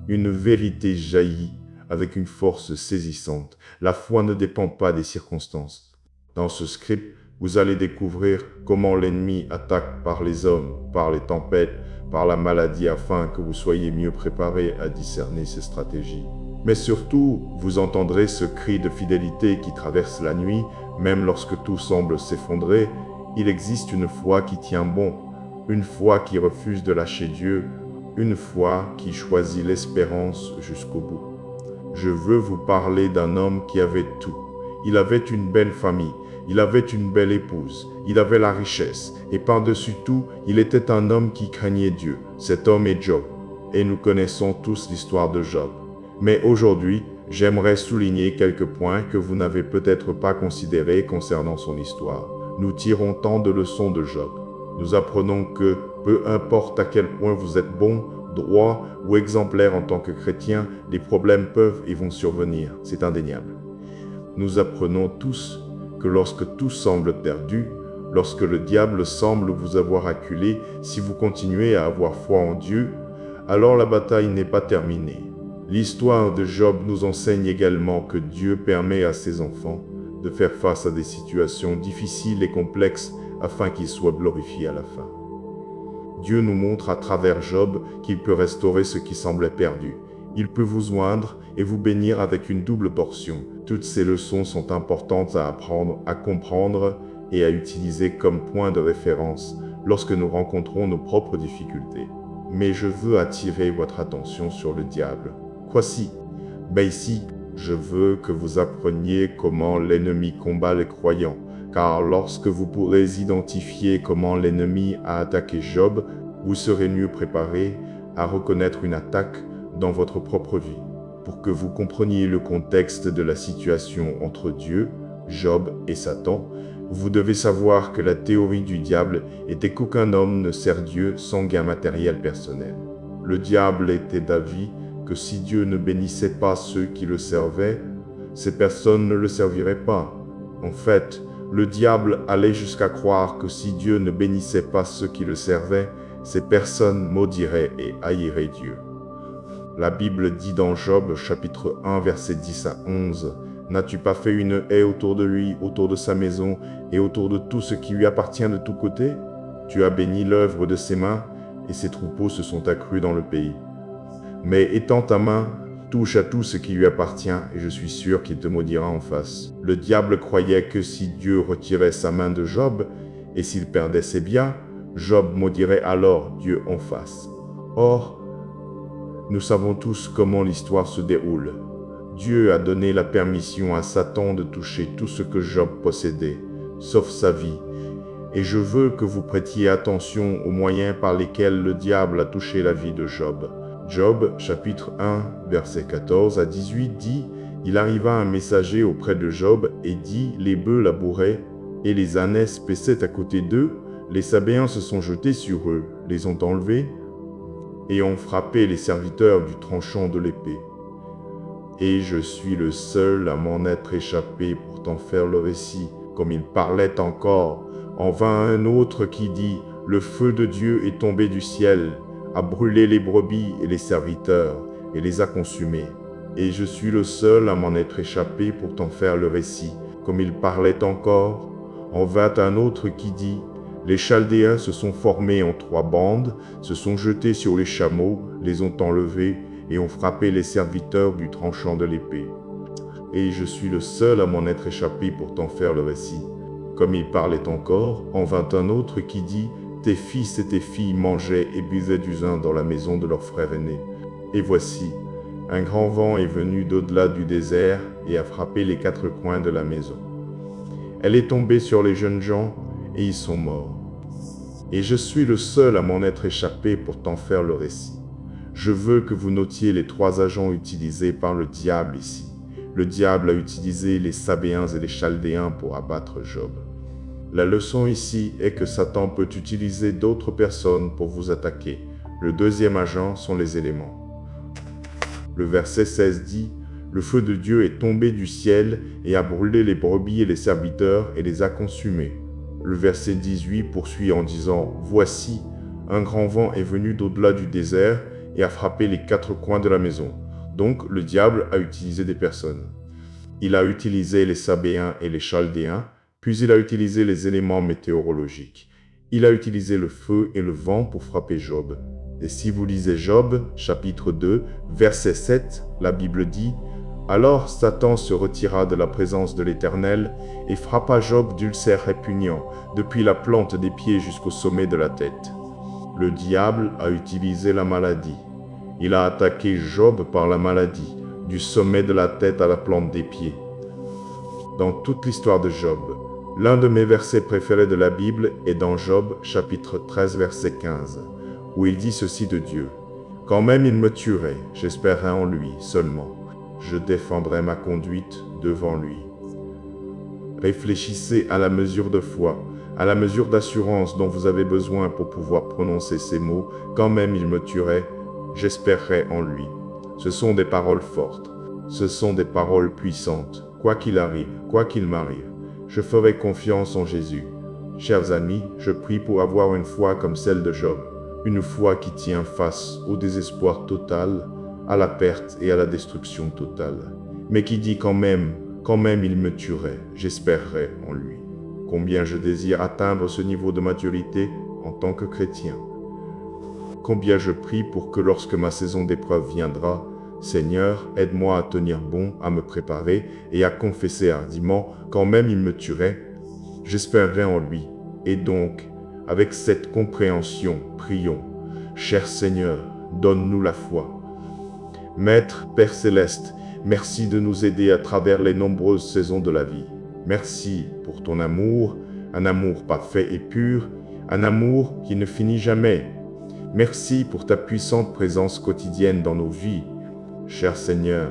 une vérité jaillit avec une force saisissante. La foi ne dépend pas des circonstances. Dans ce script, vous allez découvrir comment l'ennemi attaque par les hommes, par les tempêtes, par la maladie afin que vous soyez mieux préparés à discerner ses stratégies. Mais surtout, vous entendrez ce cri de fidélité qui traverse la nuit, même lorsque tout semble s'effondrer. Il existe une foi qui tient bon, une foi qui refuse de lâcher Dieu, une foi qui choisit l'espérance jusqu'au bout. Je veux vous parler d'un homme qui avait tout. Il avait une belle famille, il avait une belle épouse, il avait la richesse, et par-dessus tout, il était un homme qui craignait Dieu. Cet homme est Job, et nous connaissons tous l'histoire de Job. Mais aujourd'hui, j'aimerais souligner quelques points que vous n'avez peut-être pas considérés concernant son histoire. Nous tirons tant de leçons de Job. Nous apprenons que, peu importe à quel point vous êtes bon, droit ou exemplaire en tant que chrétien, les problèmes peuvent et vont survenir, c'est indéniable. Nous apprenons tous que lorsque tout semble perdu, lorsque le diable semble vous avoir acculé, si vous continuez à avoir foi en Dieu, alors la bataille n'est pas terminée. L'histoire de Job nous enseigne également que Dieu permet à ses enfants de faire face à des situations difficiles et complexes afin qu'ils soient glorifiés à la fin. Dieu nous montre à travers Job qu'il peut restaurer ce qui semblait perdu. Il peut vous oindre et vous bénir avec une double portion. Toutes ces leçons sont importantes à apprendre, à comprendre et à utiliser comme point de référence lorsque nous rencontrons nos propres difficultés. Mais je veux attirer votre attention sur le diable. Quoi si? Ici, je veux que vous appreniez comment l'ennemi combat les croyants. Car lorsque vous pourrez identifier comment l'ennemi a attaqué Job, vous serez mieux préparé à reconnaître une attaque dans votre propre vie. Pour que vous compreniez le contexte de la situation entre Dieu, Job et Satan, vous devez savoir que la théorie du diable était qu'aucun homme ne sert Dieu sans gain matériel personnel. Le diable était d'avis que si Dieu ne bénissait pas ceux qui le servaient, ces personnes ne le serviraient pas. En fait, le diable allait jusqu'à croire que si Dieu ne bénissait pas ceux qui le servaient, ces personnes maudiraient et haïraient Dieu. La Bible dit dans Job chapitre 1 versets 10 à 11, « N'as-tu pas fait une haie autour de lui, autour de sa maison et autour de tout ce qui lui appartient de tous côtés? Tu as béni l'œuvre de ses mains et ses troupeaux se sont accrus dans le pays. Mais étends ta main, touche à tout ce qui lui appartient, et je suis sûr qu'il te maudira en face. » Le diable croyait que si Dieu retirait sa main de Job, et s'il perdait ses biens, Job maudirait alors Dieu en face. Or, nous savons tous comment l'histoire se déroule. Dieu a donné la permission à Satan de toucher tout ce que Job possédait, sauf sa vie. Et je veux que vous prêtiez attention aux moyens par lesquels le diable a touché la vie de Job. Job, chapitre 1, versets 14 à 18 dit « Il arriva un messager auprès de Job et dit « Les bœufs labouraient et les ânesses paissaient à côté d'eux. Les Sabéens se sont jetés sur eux, les ont enlevés et ont frappé les serviteurs du tranchant de l'épée. Et je suis le seul à m'en être échappé pour t'en faire le récit. » Comme il parlait encore, en vint un autre qui dit « Le feu de Dieu est tombé du ciel, a brûlé les brebis et les serviteurs, et les a consumés. Et je suis le seul à m'en être échappé pour t'en faire le récit. » Comme il parlait encore, en vint un autre qui dit « Les Chaldéens se sont formés en 3 bandes, se sont jetés sur les chameaux, les ont enlevés, et ont frappé les serviteurs du tranchant de l'épée. Et je suis le seul à m'en être échappé pour t'en faire le récit. » Comme il parlait encore, en vint un autre qui dit « Tes fils et tes filles mangeaient et buvaient du vin dans la maison de leur frère aîné. Et voici, un grand vent est venu d'au-delà du désert et a frappé les 4 coins de la maison. Elle est tombée sur les jeunes gens et ils sont morts. Et je suis le seul à m'en être échappé pour t'en faire le récit. Je veux que vous notiez les 3 agents utilisés par le diable ici. Le diable a utilisé les Sabéens et les Chaldéens pour abattre Job. La leçon ici est que Satan peut utiliser d'autres personnes pour vous attaquer. Le deuxième agent sont les éléments. Le verset 16 dit « Le feu de Dieu est tombé du ciel et a brûlé les brebis et les serviteurs et les a consumés. » Le verset 18 poursuit en disant « Voici, un grand vent est venu d'au-delà du désert et a frappé les 4 coins de la maison. » Donc le diable a utilisé des personnes. Il a utilisé les Sabéens et les Chaldéens, puis il a utilisé les éléments météorologiques. Il a utilisé le feu et le vent pour frapper Job. Et si vous lisez Job, chapitre 2, verset 7, la Bible dit « Alors Satan se retira de la présence de l'Éternel et frappa Job d'ulcères répugnants, depuis la plante des pieds jusqu'au sommet de la tête. » Le diable a utilisé la maladie. Il a attaqué Job par la maladie, du sommet de la tête à la plante des pieds. Dans toute l'histoire de Job, l'un de mes versets préférés de la Bible est dans Job, chapitre 13, verset 15, où il dit ceci de Dieu. « Quand même il me tuerait, j'espérerais en lui seulement. Je défendrai ma conduite devant lui. » Réfléchissez à la mesure de foi, à la mesure d'assurance dont vous avez besoin pour pouvoir prononcer ces mots. « Quand même il me tuerait, j'espérerai en lui. » Ce sont des paroles fortes. Ce sont des paroles puissantes. Quoi qu'il arrive, quoi qu'il m'arrive, je ferai confiance en Jésus. Chers amis, je prie pour avoir une foi comme celle de Job. Une foi qui tient face au désespoir total, à la perte et à la destruction totale. Mais qui dit quand même il me tuerait, j'espérerai en lui. Combien je désire atteindre ce niveau de maturité en tant que chrétien. Combien je prie pour que lorsque ma saison d'épreuve viendra, Seigneur, aide-moi à tenir bon, à me préparer et à confesser hardiment, quand même il me tuerait, j'espérerai en lui. Et donc, avec cette compréhension, prions. Cher Seigneur, donne-nous la foi. Maître, Père Céleste, merci de nous aider à travers les nombreuses saisons de la vie. Merci pour ton amour, un amour parfait et pur, un amour qui ne finit jamais. Merci pour ta puissante présence quotidienne dans nos vies. Cher Seigneur,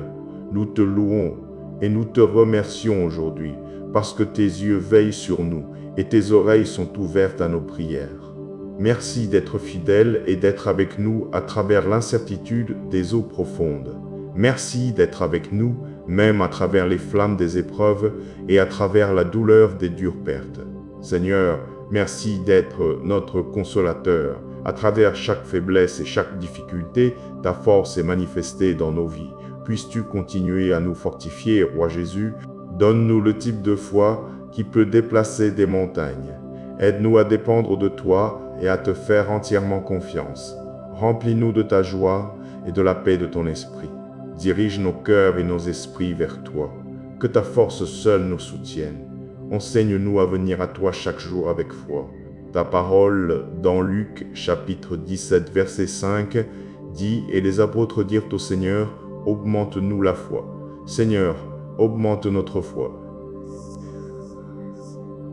nous te louons et nous te remercions aujourd'hui parce que tes yeux veillent sur nous et tes oreilles sont ouvertes à nos prières. Merci d'être fidèle et d'être avec nous à travers l'incertitude des eaux profondes. Merci d'être avec nous même à travers les flammes des épreuves et à travers la douleur des dures pertes. Seigneur, merci d'être notre consolateur. À travers chaque faiblesse et chaque difficulté, ta force est manifestée dans nos vies. Puisses-tu continuer à nous fortifier, Roi Jésus? Donne-nous le type de foi qui peut déplacer des montagnes. Aide-nous à dépendre de toi et à te faire entièrement confiance. Remplis-nous de ta joie et de la paix de ton esprit. Dirige nos cœurs et nos esprits vers toi. Que ta force seule nous soutienne. Enseigne-nous à venir à toi chaque jour avec foi. Ta parole, dans Luc, chapitre 17, verset 5, dit « Et les apôtres dirent au Seigneur, augmente-nous la foi. Seigneur, augmente notre foi.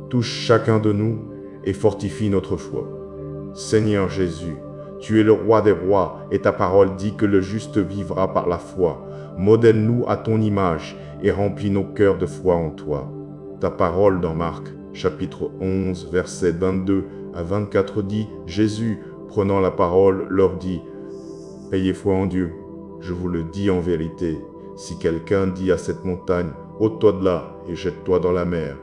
Touche chacun de nous et fortifie notre foi. Seigneur Jésus, tu es le roi des rois et ta parole dit que le juste vivra par la foi. Modèle-nous à ton image et remplis nos cœurs de foi en toi. » Ta parole dans Marc, chapitre 11, versets 22 à 24 dit « Jésus, prenant la parole, leur dit « Ayez foi en Dieu. Je vous le dis en vérité, si quelqu'un dit à cette montagne « ôte-toi de là et jette-toi dans la mer »,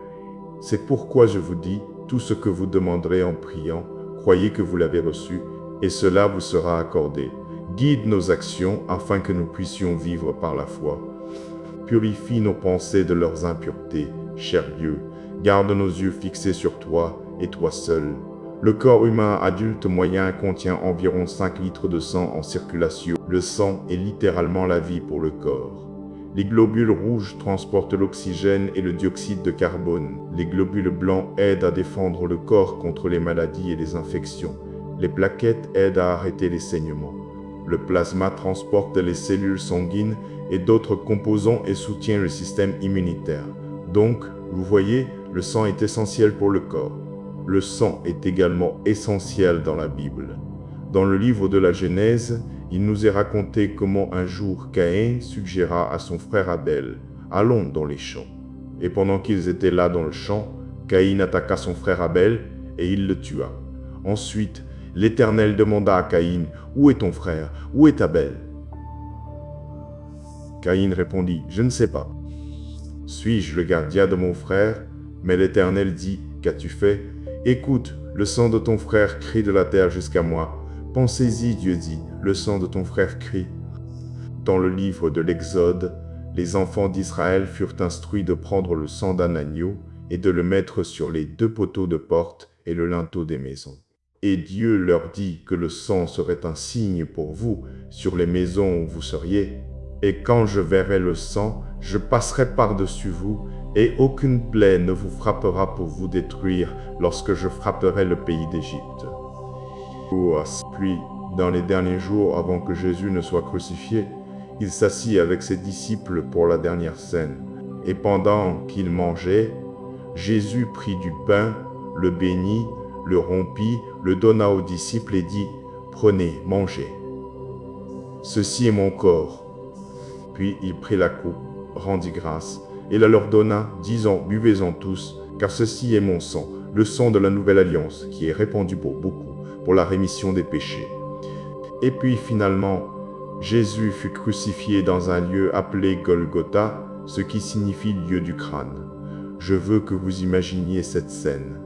c'est pourquoi je vous dis, tout ce que vous demanderez en priant, croyez que vous l'avez reçu, et cela vous sera accordé. Guide nos actions afin que nous puissions vivre par la foi. Purifie nos pensées de leurs impuretés, cher Dieu. Garde nos yeux fixés sur toi et toi seul. Le corps humain adulte moyen contient environ 5 litres de sang en circulation. Le sang est littéralement la vie pour le corps. Les globules rouges transportent l'oxygène et le dioxyde de carbone. Les globules blancs aident à défendre le corps contre les maladies et les infections. Les plaquettes aident à arrêter les saignements. Le plasma transporte les cellules sanguines et d'autres composants et soutient le système immunitaire. Donc, vous voyez, le sang est essentiel pour le corps. le sang est également essentiel dans la Bible. Dans le livre de la Genèse, il nous est raconté comment un jour Caïn suggéra à son frère Abel « Allons dans les champs ». Et pendant qu'ils étaient là dans le champ, Caïn attaqua son frère Abel et il le tua. Ensuite, l'Éternel demanda à Caïn « Où est ton frère? Où est Abel ?» Caïn répondit « Je ne sais pas. Suis-je le gardien de mon frère ?» Mais l'Éternel dit « Qu'as-tu fait? Écoute, le sang de ton frère crie de la terre jusqu'à moi. Pensez-y, Dieu dit, le sang de ton frère crie. » Dans le livre de l'Exode, les enfants d'Israël furent instruits de prendre le sang d'un agneau et de le mettre sur les 2 poteaux de porte et le linteau des maisons. Et Dieu leur dit que le sang serait un signe pour vous sur les maisons où vous seriez. Et quand je verrai le sang, je passerai par-dessus vous, et aucune plaie ne vous frappera pour vous détruire lorsque je frapperai le pays d'Égypte. Puis, dans les derniers jours avant que Jésus ne soit crucifié, il s'assit avec ses disciples pour la dernière scène. Et pendant qu'ils mangeaient, Jésus prit du pain, le bénit, le rompit, le donna aux disciples et dit « Prenez, mangez. Ceci est mon corps. » Puis il prit la coupe, rendit grâce, et la leur donna, disant « Buvez-en tous, car ceci est mon sang, le sang de la nouvelle alliance, qui est répandu pour beaucoup, pour la rémission des péchés. » Et puis finalement, Jésus fut crucifié dans un lieu appelé Golgotha, ce qui signifie lieu du crâne. Je veux que vous imaginiez cette scène.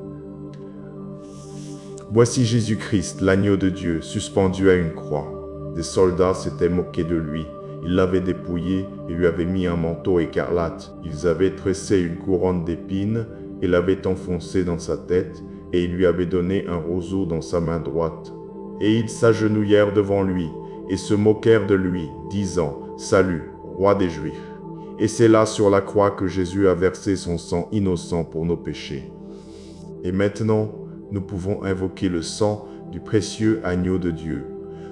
Voici Jésus-Christ, l'agneau de Dieu, suspendu à une croix. Des soldats s'étaient moqués de lui. Ils l'avaient dépouillé et lui avaient mis un manteau écarlate. Ils avaient tressé une couronne d'épines et l'avaient enfoncé dans sa tête, et ils lui avaient donné un roseau dans sa main droite. Et ils s'agenouillèrent devant lui et se moquèrent de lui, disant « Salut, roi des Juifs !» Et c'est là sur la croix que Jésus a versé son sang innocent pour nos péchés. Et maintenant, nous pouvons invoquer le sang du précieux agneau de Dieu.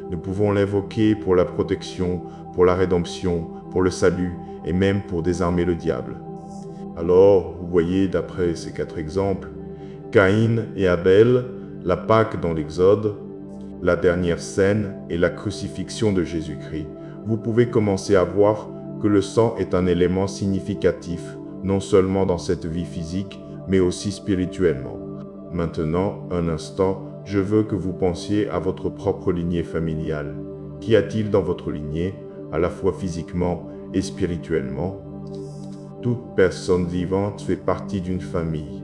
Nous pouvons l'invoquer pour la protection, pour la rédemption, pour le salut et même pour désarmer le diable. Alors, vous voyez, d'après ces 4 exemples, Caïn et Abel, la Pâque dans l'Exode, la dernière scène et la crucifixion de Jésus-Christ, vous pouvez commencer à voir que le sang est un élément significatif, non seulement dans cette vie physique, mais aussi spirituellement. Maintenant, un instant, je veux que vous pensiez à votre propre lignée familiale. Qu'y a-t-il dans votre lignée, à la fois physiquement et spirituellement? Toute personne vivante fait partie d'une famille.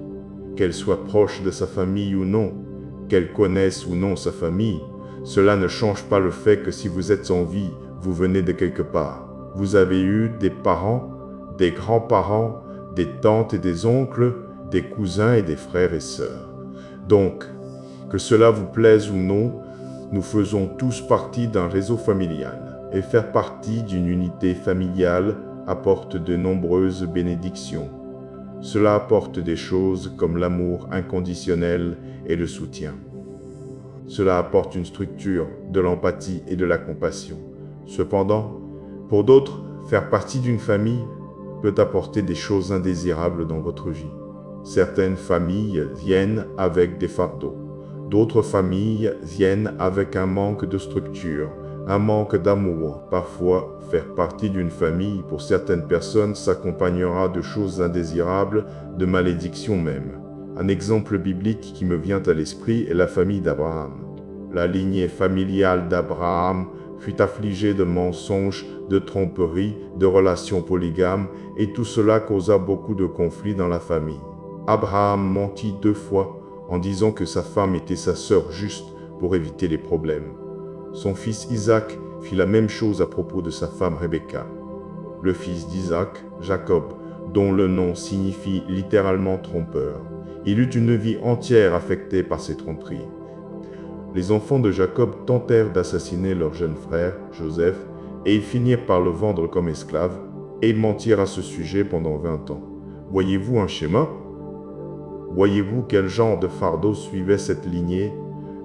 Qu'elle soit proche de sa famille ou non, qu'elle connaisse ou non sa famille, cela ne change pas le fait que si vous êtes en vie, vous venez de quelque part. Vous avez eu des parents, des grands-parents, des tantes et des oncles, des cousins et des frères et sœurs. Donc, que cela vous plaise ou non, nous faisons tous partie d'un réseau familial. Et faire partie d'une unité familiale apporte de nombreuses bénédictions. Cela apporte des choses comme l'amour inconditionnel et le soutien. Cela apporte une structure, de l'empathie et de la compassion. Cependant, pour d'autres, faire partie d'une famille peut apporter des choses indésirables dans votre vie. Certaines familles viennent avec des fardeaux. D'autres familles viennent avec un manque de structure, un manque d'amour. Parfois, faire partie d'une famille pour certaines personnes s'accompagnera de choses indésirables, de malédictions même. Un exemple biblique qui me vient à l'esprit est la famille d'Abraham. La lignée familiale d'Abraham fut affligée de mensonges, de tromperies, de relations polygames, et tout cela causa beaucoup de conflits dans la famille. Abraham mentit 2 fois en disant que sa femme était sa sœur juste pour éviter les problèmes. Son fils Isaac fit la même chose à propos de sa femme Rebecca. Le fils d'Isaac, Jacob, dont le nom signifie littéralement trompeur. Il eut une vie entière affectée par ces tromperies. Les enfants de Jacob tentèrent d'assassiner leur jeune frère, Joseph, et ils finirent par le vendre comme esclave, et ils mentirent à ce sujet pendant 20 ans. Voyez-vous un schéma? Voyez-vous quel genre de fardeau suivait cette lignée?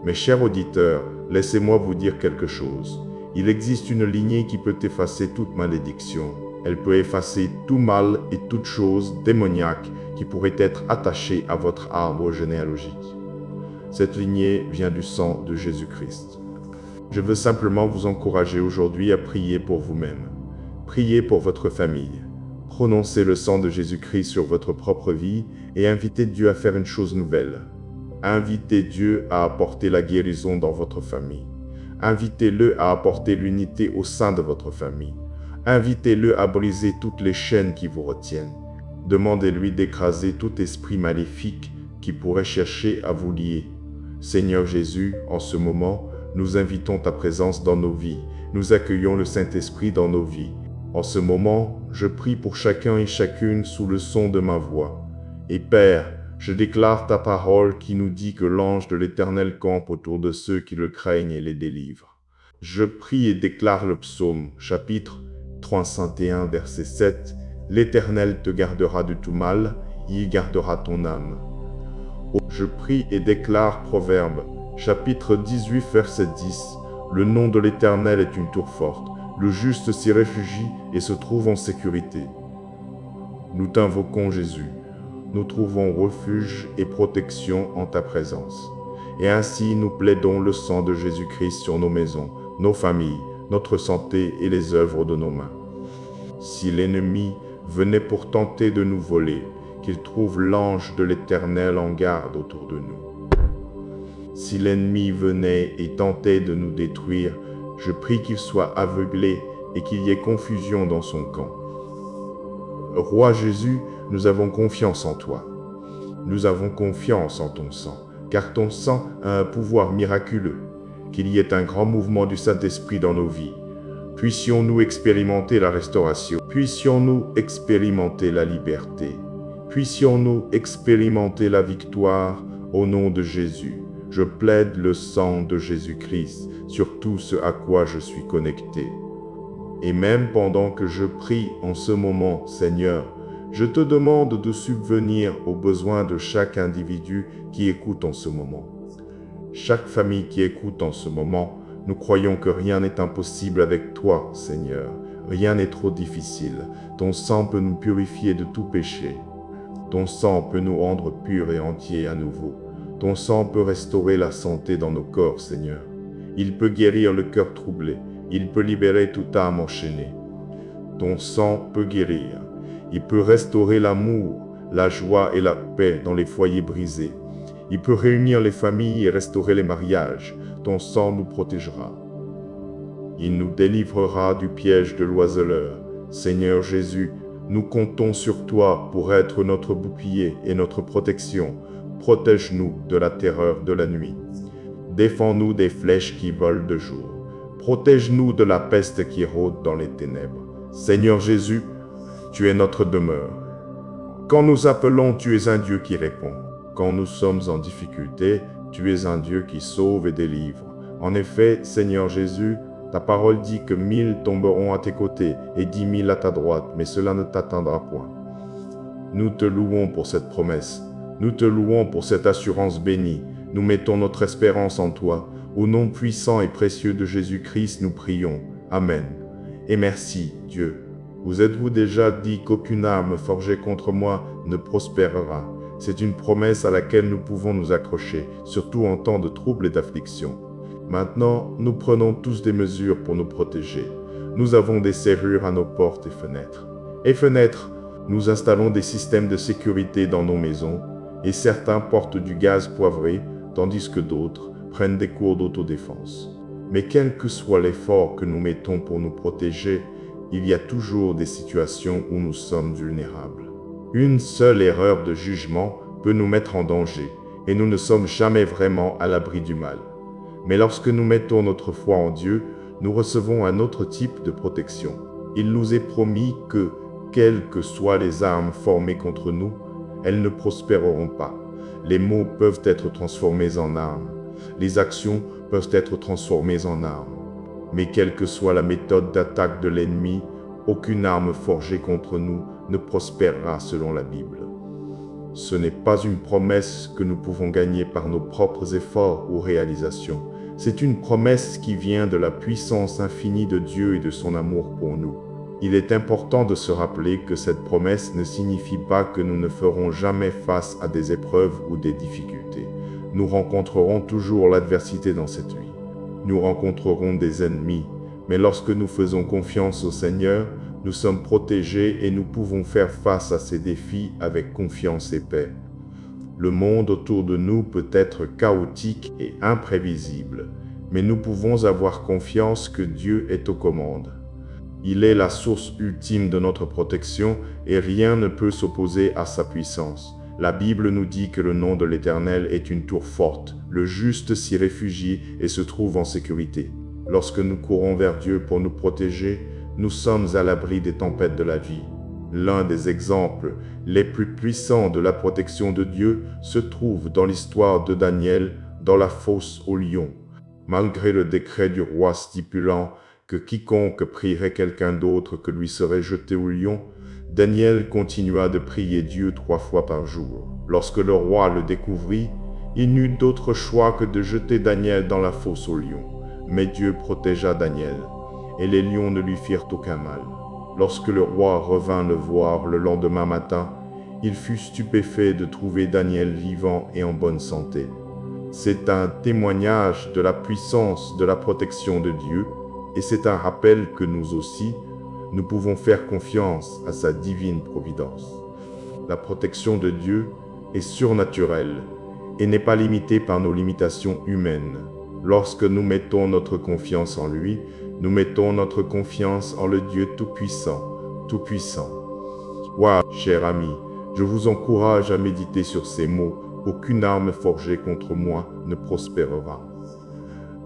Mes chers auditeurs, laissez-moi vous dire quelque chose. Il existe une lignée qui peut effacer toute malédiction. Elle peut effacer tout mal et toute chose démoniaque qui pourrait être attachée à votre arbre généalogique. Cette lignée vient du sang de Jésus-Christ. Je veux simplement vous encourager aujourd'hui à prier pour vous-même. Priez pour votre famille. Prononcez le sang de Jésus-Christ sur votre propre vie et invitez Dieu à faire une chose nouvelle. Invitez Dieu à apporter la guérison dans votre famille. Invitez-le à apporter l'unité au sein de votre famille. Invitez-le à briser toutes les chaînes qui vous retiennent. Demandez-lui d'écraser tout esprit maléfique qui pourrait chercher à vous lier. Seigneur Jésus, en ce moment, nous invitons ta présence dans nos vies. Nous accueillons le Saint-Esprit dans nos vies. En ce moment, je prie pour chacun et chacune sous le son de ma voix. Et Père, je déclare ta parole qui nous dit que l'ange de l'Éternel campe autour de ceux qui le craignent et les délivre. Je prie et déclare le psaume, chapitre 301, verset 7. L'Éternel te gardera de tout mal, il gardera ton âme. Je prie et déclare Proverbe, chapitre 18, verset 10. Le nom de l'Éternel est une tour forte. Le juste s'y réfugie et se trouve en sécurité. Nous t'invoquons Jésus. Nous trouvons refuge et protection en ta présence. Et ainsi nous plaidons le sang de Jésus-Christ sur nos maisons, nos familles, notre santé et les œuvres de nos mains. Si l'ennemi venait pour tenter de nous voler, qu'il trouve l'ange de l'Éternel en garde autour de nous. Si l'ennemi venait et tentait de nous détruire, je prie qu'il soit aveuglé et qu'il y ait confusion dans son camp. Roi Jésus, nous avons confiance en toi. Nous avons confiance en ton sang, car ton sang a un pouvoir miraculeux. Qu'il y ait un grand mouvement du Saint-Esprit dans nos vies. Puissions-nous expérimenter la restauration. Puissions-nous expérimenter la liberté. Puissions-nous expérimenter la victoire au nom de Jésus. Je plaide le sang de Jésus-Christ sur tout ce à quoi je suis connecté. Et même pendant que je prie en ce moment, Seigneur, je te demande de subvenir aux besoins de chaque individu qui écoute en ce moment. Chaque famille qui écoute en ce moment, nous croyons que rien n'est impossible avec toi, Seigneur. Rien n'est trop difficile. Ton sang peut nous purifier de tout péché. Ton sang peut nous rendre purs et entiers à nouveau. Ton sang peut restaurer la santé dans nos corps, Seigneur. Il peut guérir le cœur troublé. Il peut libérer toute âme enchaînée. Ton sang peut guérir. Il peut restaurer l'amour, la joie et la paix dans les foyers brisés. Il peut réunir les familles et restaurer les mariages. Ton sang nous protégera. Il nous délivrera du piège de l'oiseleur. Seigneur Jésus, nous comptons sur toi pour être notre bouclier et notre protection. Protège-nous de la terreur de la nuit. Défends-nous des flèches qui volent de jour. Protège-nous de la peste qui rôde dans les ténèbres. Seigneur Jésus, tu es notre demeure. Quand nous appelons, tu es un Dieu qui répond. Quand nous sommes en difficulté, tu es un Dieu qui sauve et délivre. En effet, Seigneur Jésus, ta parole dit que 1000 tomberont à tes côtés et 10 000 à ta droite, mais cela ne t'atteindra point. Nous te louons pour cette promesse. Nous te louons pour cette assurance bénie. Nous mettons notre espérance en toi. Au nom puissant et précieux de Jésus-Christ, nous prions. Amen. Et merci, Dieu. Vous êtes-vous déjà dit qu'aucune arme forgée contre moi ne prospérera? C'est une promesse à laquelle nous pouvons nous accrocher, surtout en temps de troubles et d'affliction. Maintenant, nous prenons tous des mesures pour nous protéger. Nous avons des serrures à nos portes et fenêtres. Et fenêtres, nous installons des systèmes de sécurité dans nos maisons, et certains portent du gaz poivré, tandis que d'autres prennent des cours d'autodéfense. Mais quel que soit l'effort que nous mettons pour nous protéger, il y a toujours des situations où nous sommes vulnérables. Une seule erreur de jugement peut nous mettre en danger, et nous ne sommes jamais vraiment à l'abri du mal. Mais lorsque nous mettons notre foi en Dieu, nous recevons un autre type de protection. Il nous est promis que, quelles que soient les armes formées contre nous, elles ne prospéreront pas. Les mots peuvent être transformés en armes. Les actions peuvent être transformées en armes. Mais quelle que soit la méthode d'attaque de l'ennemi, aucune arme forgée contre nous ne prospérera selon la Bible. Ce n'est pas une promesse que nous pouvons gagner par nos propres efforts ou réalisations. C'est une promesse qui vient de la puissance infinie de Dieu et de son amour pour nous. Il est important de se rappeler que cette promesse ne signifie pas que nous ne ferons jamais face à des épreuves ou des difficultés. Nous rencontrerons toujours l'adversité dans cette vie. Nous rencontrerons des ennemis, mais lorsque nous faisons confiance au Seigneur, nous sommes protégés et nous pouvons faire face à ces défis avec confiance et paix. Le monde autour de nous peut être chaotique et imprévisible, mais nous pouvons avoir confiance que Dieu est aux commandes. Il est la source ultime de notre protection et rien ne peut s'opposer à sa puissance. La Bible nous dit que le nom de l'Éternel est une tour forte. Le juste s'y réfugie et se trouve en sécurité. Lorsque nous courons vers Dieu pour nous protéger, nous sommes à l'abri des tempêtes de la vie. L'un des exemples les plus puissants de la protection de Dieu se trouve dans l'histoire de Daniel dans la fosse aux lions. Malgré le décret du roi stipulant que quiconque prierait quelqu'un d'autre que lui serait jeté au lion, Daniel continua de prier Dieu 3 fois par jour. Lorsque le roi le découvrit, il n'eut d'autre choix que de jeter Daniel dans la fosse aux lions. Mais Dieu protégea Daniel, et les lions ne lui firent aucun mal. Lorsque le roi revint le voir le lendemain matin, il fut stupéfait de trouver Daniel vivant et en bonne santé. C'est un témoignage de la puissance de la protection de Dieu, et c'est un rappel que nous aussi, nous pouvons faire confiance à sa divine providence. La protection de Dieu est surnaturelle et n'est pas limitée par nos limitations humaines. Lorsque nous mettons notre confiance en lui, nous mettons notre confiance en le Dieu Tout-Puissant, Tout-Puissant. Waouh, cher ami, je vous encourage à méditer sur ces mots. Aucune arme forgée contre moi ne prospérera.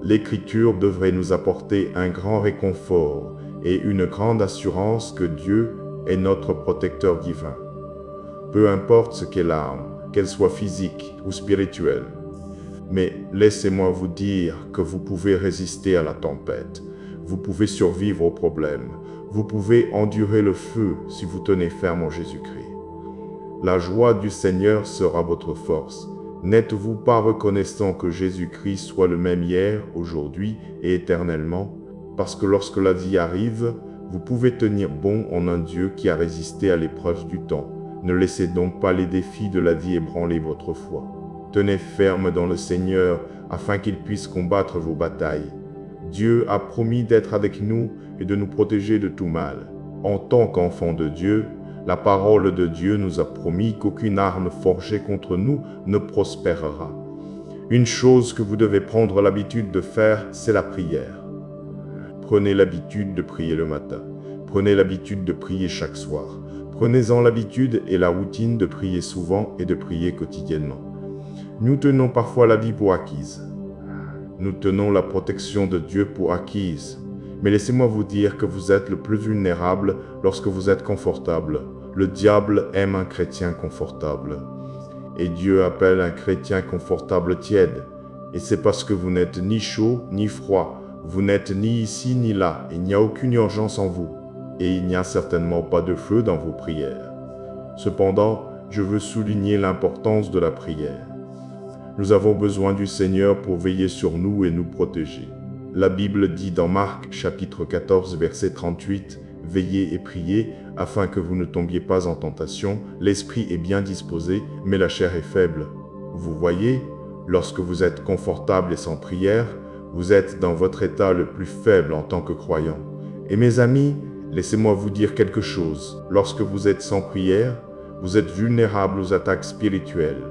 L'Écriture devrait nous apporter un grand réconfort et une grande assurance que Dieu est notre protecteur divin. Peu importe ce qu'est l'arme, qu'elle soit physique ou spirituelle. Mais laissez-moi vous dire que vous pouvez résister à la tempête. Vous pouvez survivre aux problèmes. Vous pouvez endurer le feu si vous tenez ferme en Jésus-Christ. La joie du Seigneur sera votre force. N'êtes-vous pas reconnaissant que Jésus-Christ soit le même hier, aujourd'hui et éternellement? Parce que lorsque la vie arrive, vous pouvez tenir bon en un Dieu qui a résisté à l'épreuve du temps. Ne laissez donc pas les défis de la vie ébranler votre foi. Tenez ferme dans le Seigneur afin qu'il puisse combattre vos batailles. Dieu a promis d'être avec nous et de nous protéger de tout mal. En tant qu'enfants de Dieu, la parole de Dieu nous a promis qu'aucune arme forgée contre nous ne prospérera. Une chose que vous devez prendre l'habitude de faire, c'est la prière. Prenez l'habitude de prier le matin. Prenez l'habitude de prier chaque soir. Prenez-en l'habitude et la routine de prier souvent et de prier quotidiennement. Nous tenons parfois la vie pour acquise. Nous tenons la protection de Dieu pour acquise. Mais laissez-moi vous dire que vous êtes le plus vulnérable lorsque vous êtes confortable. Le diable aime un chrétien confortable. Et Dieu appelle un chrétien confortable tiède. Et c'est parce que vous n'êtes ni chaud ni froid. Vous n'êtes ni ici ni là. Il n'y a aucune urgence en vous. Et il n'y a certainement pas de feu dans vos prières. Cependant, je veux souligner l'importance de la prière. Nous avons besoin du Seigneur pour veiller sur nous et nous protéger. La Bible dit dans Marc chapitre 14 verset 38, « Veillez et priez afin que vous ne tombiez pas en tentation. L'esprit est bien disposé, mais la chair est faible. » Vous voyez, lorsque vous êtes confortable et sans prière, vous êtes dans votre état le plus faible en tant que croyant. Et mes amis, laissez-moi vous dire quelque chose. Lorsque vous êtes sans prière, vous êtes vulnérable aux attaques spirituelles.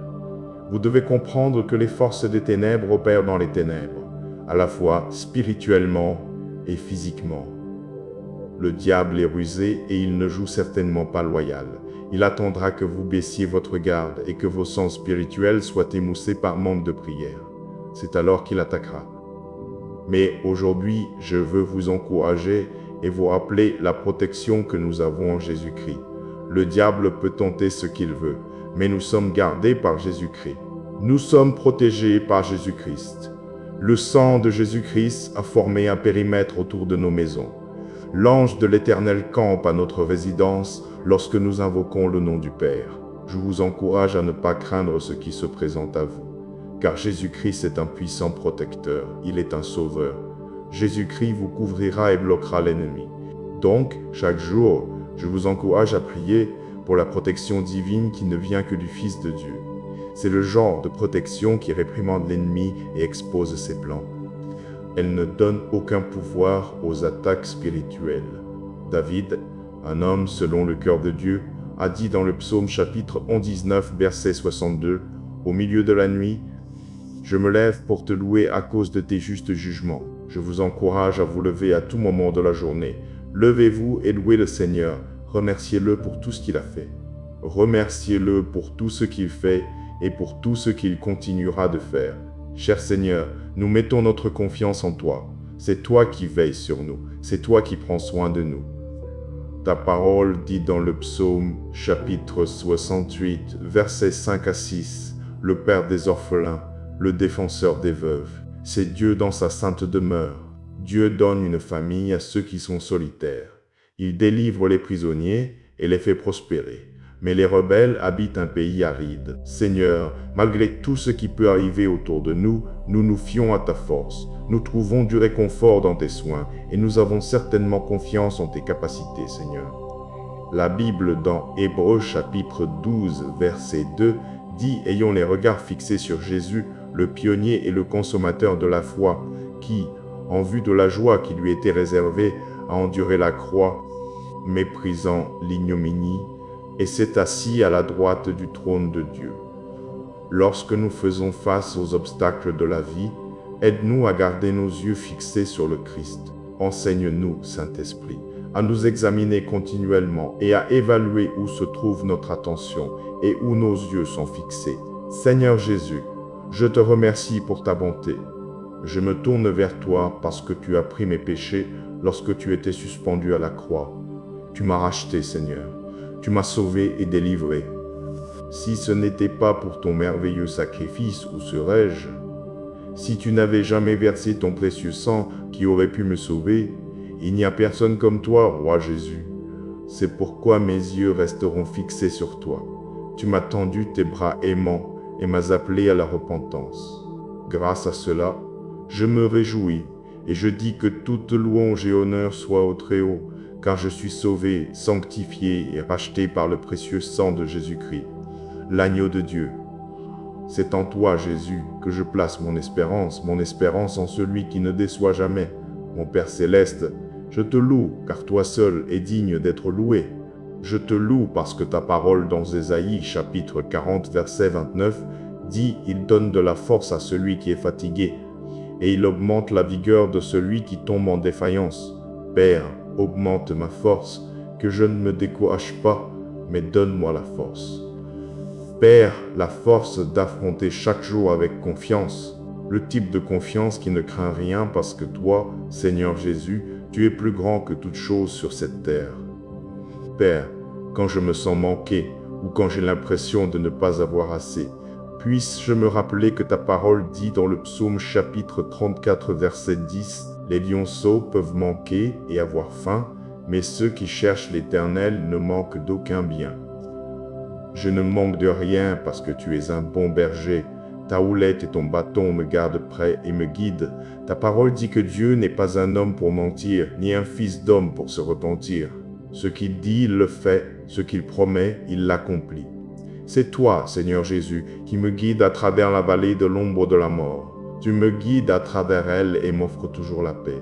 Vous devez comprendre que les forces des ténèbres opèrent dans les ténèbres, à la fois spirituellement et physiquement. Le diable est rusé et il ne joue certainement pas loyal. Il attendra que vous baissiez votre garde et que vos sens spirituels soient émoussés par manque de prière. C'est alors qu'il attaquera. Mais aujourd'hui, je veux vous encourager et vous rappeler la protection que nous avons en Jésus-Christ. Le diable peut tenter ce qu'il veut, mais nous sommes gardés par Jésus-Christ. Nous sommes protégés par Jésus-Christ. Le sang de Jésus-Christ a formé un périmètre autour de nos maisons. L'ange de l'Éternel campe à notre résidence lorsque nous invoquons le nom du Père. Je vous encourage à ne pas craindre ce qui se présente à vous, car Jésus-Christ est un puissant protecteur, il est un sauveur. Jésus-Christ vous couvrira et bloquera l'ennemi. Donc, chaque jour, je vous encourage à prier pour la protection divine qui ne vient que du Fils de Dieu. C'est le genre de protection qui réprimande l'ennemi et expose ses plans. Elle ne donne aucun pouvoir aux attaques spirituelles. David, un homme selon le cœur de Dieu, a dit dans le psaume chapitre 119, verset 62, « Au milieu de la nuit, je me lève pour te louer à cause de tes justes jugements. Je vous encourage à vous lever à tout moment de la journée. Levez-vous et louez le Seigneur. Remerciez-le pour tout ce qu'il a fait. Remerciez-le pour tout ce qu'il fait et pour tout ce qu'il continuera de faire. Cher Seigneur, nous mettons notre confiance en toi. C'est toi qui veilles sur nous. C'est toi qui prends soin de nous. Ta parole dit dans le psaume chapitre 68, versets 5 à 6, « Le Père des orphelins, le défenseur des veuves. C'est Dieu dans sa sainte demeure. Dieu donne une famille à ceux qui sont solitaires. Il délivre les prisonniers et les fait prospérer. Mais les rebelles habitent un pays aride. Seigneur, malgré tout ce qui peut arriver autour de nous, nous nous fions à ta force. Nous trouvons du réconfort dans tes soins et nous avons certainement confiance en tes capacités, Seigneur. La Bible dans Hébreux chapitre 12, verset 2, dit « Ayons les regards fixés sur Jésus, le pionnier et le consommateur de la foi, qui, en vue de la joie qui lui était réservée, a enduré la croix, méprisant l'ignominie, et s'est assis à la droite du trône de Dieu. Lorsque nous faisons face aux obstacles de la vie, aide-nous à garder nos yeux fixés sur le Christ. Enseigne-nous, Saint-Esprit, à nous examiner continuellement et à évaluer où se trouve notre attention et où nos yeux sont fixés. Seigneur Jésus, je te remercie pour ta bonté. Je me tourne vers toi parce que tu as pris mes péchés lorsque tu étais suspendu à la croix. Tu m'as racheté, Seigneur. Tu m'as sauvé et délivré. Si ce n'était pas pour ton merveilleux sacrifice, où serais-je? Si tu n'avais jamais versé ton précieux sang qui aurait pu me sauver, il n'y a personne comme toi, roi Jésus. C'est pourquoi mes yeux resteront fixés sur toi. Tu m'as tendu tes bras aimants et m'as appelé à la repentance. Grâce à cela, je me réjouis et je dis que toute louange et honneur soient au Très-Haut, car je suis sauvé, sanctifié et racheté par le précieux sang de Jésus-Christ, l'agneau de Dieu. C'est en toi, Jésus, que je place mon espérance en celui qui ne déçoit jamais. Mon Père céleste, je te loue, car toi seul es digne d'être loué. Je te loue parce que ta parole dans Ésaïe, chapitre 40, verset 29, dit « Il donne de la force à celui qui est fatigué, et il augmente la vigueur de celui qui tombe en défaillance. Père, augmente ma force, que je ne me décourage pas, mais donne-moi la force. Père, la force d'affronter chaque jour avec confiance, le type de confiance qui ne craint rien parce que toi, Seigneur Jésus, tu es plus grand que toute chose sur cette terre. Père, quand je me sens manqué ou quand j'ai l'impression de ne pas avoir assez, puisse-je me rappeler que ta parole dit dans le psaume chapitre 34 verset 10, « Les lionceaux peuvent manquer et avoir faim, mais ceux qui cherchent l'Éternel ne manquent d'aucun bien. » Je ne manque de rien parce que tu es un bon berger. Ta houlette et ton bâton me gardent près et me guident. Ta parole dit que Dieu n'est pas un homme pour mentir, ni un fils d'homme pour se repentir. Ce qu'il dit, il le fait. Ce qu'il promet, il l'accomplit. C'est toi, Seigneur Jésus, qui me guide à travers la vallée de l'ombre de la mort. Tu me guides à travers elle et m'offres toujours la paix.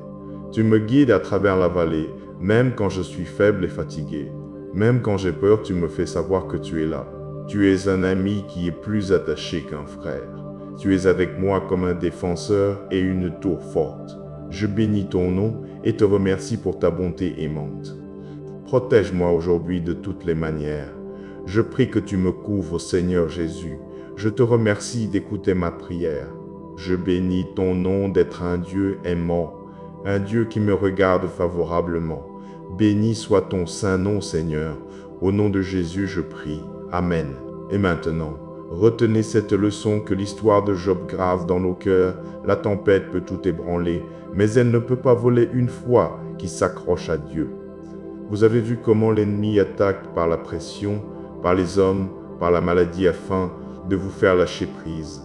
Tu me guides à travers la vallée, même quand je suis faible et fatigué. Même quand j'ai peur, tu me fais savoir que tu es là. Tu es un ami qui est plus attaché qu'un frère. Tu es avec moi comme un défenseur et une tour forte. Je bénis ton nom et te remercie pour ta bonté aimante. Protège-moi aujourd'hui de toutes les manières. Je prie que tu me couvres, Seigneur Jésus. Je te remercie d'écouter ma prière. Je bénis ton nom d'être un Dieu aimant, un Dieu qui me regarde favorablement. Béni soit ton saint nom, Seigneur. Au nom de Jésus, je prie. Amen. Et maintenant, retenez cette leçon que l'histoire de Job grave dans nos cœurs. La tempête peut tout ébranler, mais elle ne peut pas voler une foi qui s'accroche à Dieu. Vous avez vu comment l'ennemi attaque par la pression, par les hommes, par la maladie afin de vous faire lâcher prise.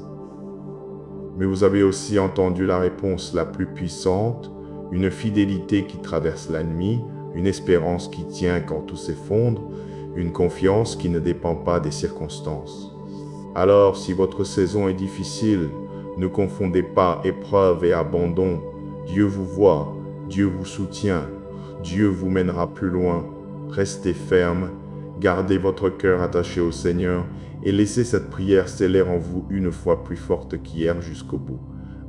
Mais vous avez aussi entendu la réponse la plus puissante, une fidélité qui traverse la nuit, une espérance qui tient quand tout s'effondre, une confiance qui ne dépend pas des circonstances. Alors, si votre saison est difficile, ne confondez pas épreuve et abandon. Dieu vous voit, Dieu vous soutient, Dieu vous mènera plus loin. Restez ferme, gardez votre cœur attaché au Seigneur et laissez cette prière sceller en vous une fois plus forte qu'hier jusqu'au bout.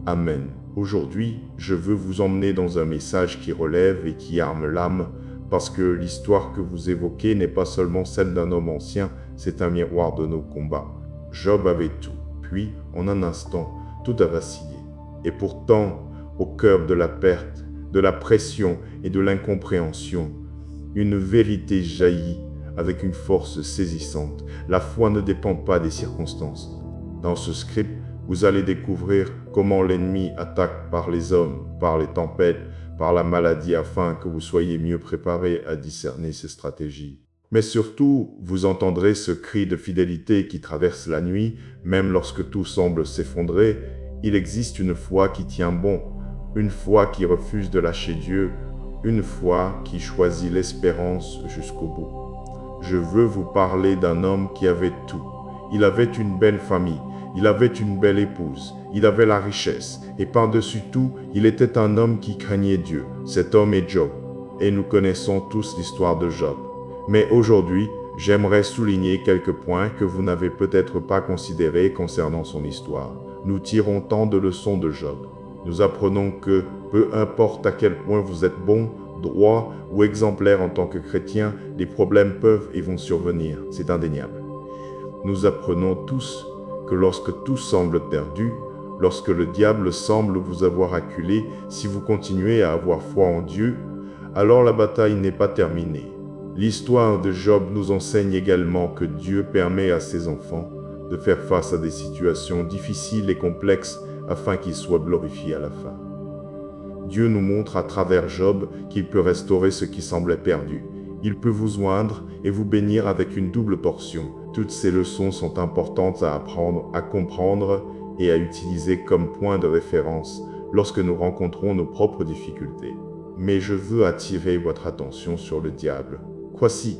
Amen. Aujourd'hui, je veux vous emmener dans un message qui relève et qui arme l'âme, parce que l'histoire que vous évoquez n'est pas seulement celle d'un homme ancien, c'est un miroir de nos combats. Job avait tout, puis, en un instant, tout a vacillé. Et pourtant, au cœur de la perte, de la pression et de l'incompréhension, une vérité jaillit avec une force saisissante. La foi ne dépend pas des circonstances. Dans ce script, vous allez découvrir comment l'ennemi attaque par les hommes, par les tempêtes, par la maladie afin que vous soyez mieux préparés à discerner ses stratégies. Mais surtout, vous entendrez ce cri de fidélité qui traverse la nuit, même lorsque tout semble s'effondrer. Il existe une foi qui tient bon, une foi qui refuse de lâcher Dieu, une foi qui choisit l'espérance jusqu'au bout. Je veux vous parler d'un homme qui avait tout. Il avait une belle famille, il avait une belle épouse, il avait la richesse, et par-dessus tout, il était un homme qui craignait Dieu. Cet homme est Job, et nous connaissons tous l'histoire de Job. Mais aujourd'hui, j'aimerais souligner quelques points que vous n'avez peut-être pas considérés concernant son histoire. Nous tirons tant de leçons de Job. Nous apprenons que, peu importe à quel point vous êtes bon, droit ou exemplaire en tant que chrétien, des problèmes peuvent et vont survenir, c'est indéniable. Nous apprenons tous que lorsque tout semble perdu, lorsque le diable semble vous avoir acculé, si vous continuez à avoir foi en Dieu, alors la bataille n'est pas terminée. L'histoire de Job nous enseigne également que Dieu permet à ses enfants de faire face à des situations difficiles et complexes afin qu'ils soient glorifiés à la fin. Dieu nous montre à travers Job qu'il peut restaurer ce qui semblait perdu. Il peut vous oindre et vous bénir avec une double portion. Toutes ces leçons sont importantes à apprendre, à comprendre et à utiliser comme point de référence lorsque nous rencontrons nos propres difficultés. Mais je veux attirer votre attention sur le diable. Quoi si?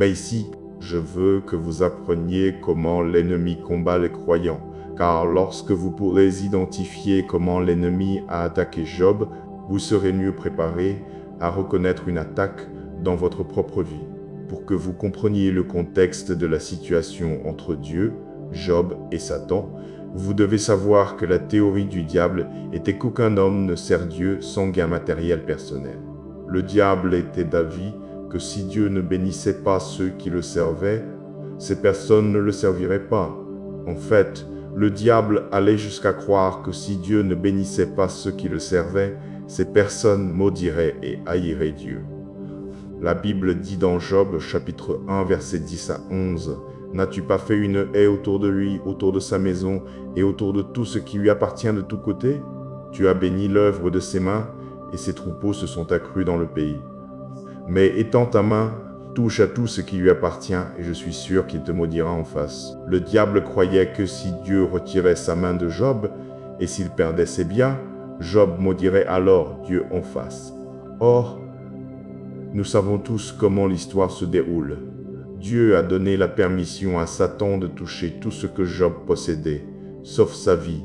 Ici, je veux que vous appreniez comment l'ennemi combat les croyants, car lorsque vous pourrez identifier comment l'ennemi a attaqué Job, vous serez mieux préparé à reconnaître une attaque dans votre propre vie. Pour que vous compreniez le contexte de la situation entre Dieu, Job et Satan, vous devez savoir que la théorie du diable était qu'aucun homme ne sert Dieu sans gain matériel personnel. Le diable était d'avis que si Dieu ne bénissait pas ceux qui le servaient, ces personnes ne le serviraient pas. En fait, le diable allait jusqu'à croire que si Dieu ne bénissait pas ceux qui le servaient, ces personnes maudiraient et haïraient Dieu. La Bible dit dans Job, chapitre 1, versets 10 à 11, « N'as-tu pas fait une haie autour de lui, autour de sa maison et autour de tout ce qui lui appartient de tous côtés? Tu as béni l'œuvre de ses mains, et ses troupeaux se sont accrus dans le pays. Mais étends ta main, touche à tout ce qui lui appartient, et je suis sûr qu'il te maudira en face. » Le diable croyait que si Dieu retirait sa main de Job, et s'il perdait ses biens, Job maudirait alors Dieu en face. Or, nous savons tous comment l'histoire se déroule. Dieu a donné la permission à Satan de toucher tout ce que Job possédait, sauf sa vie.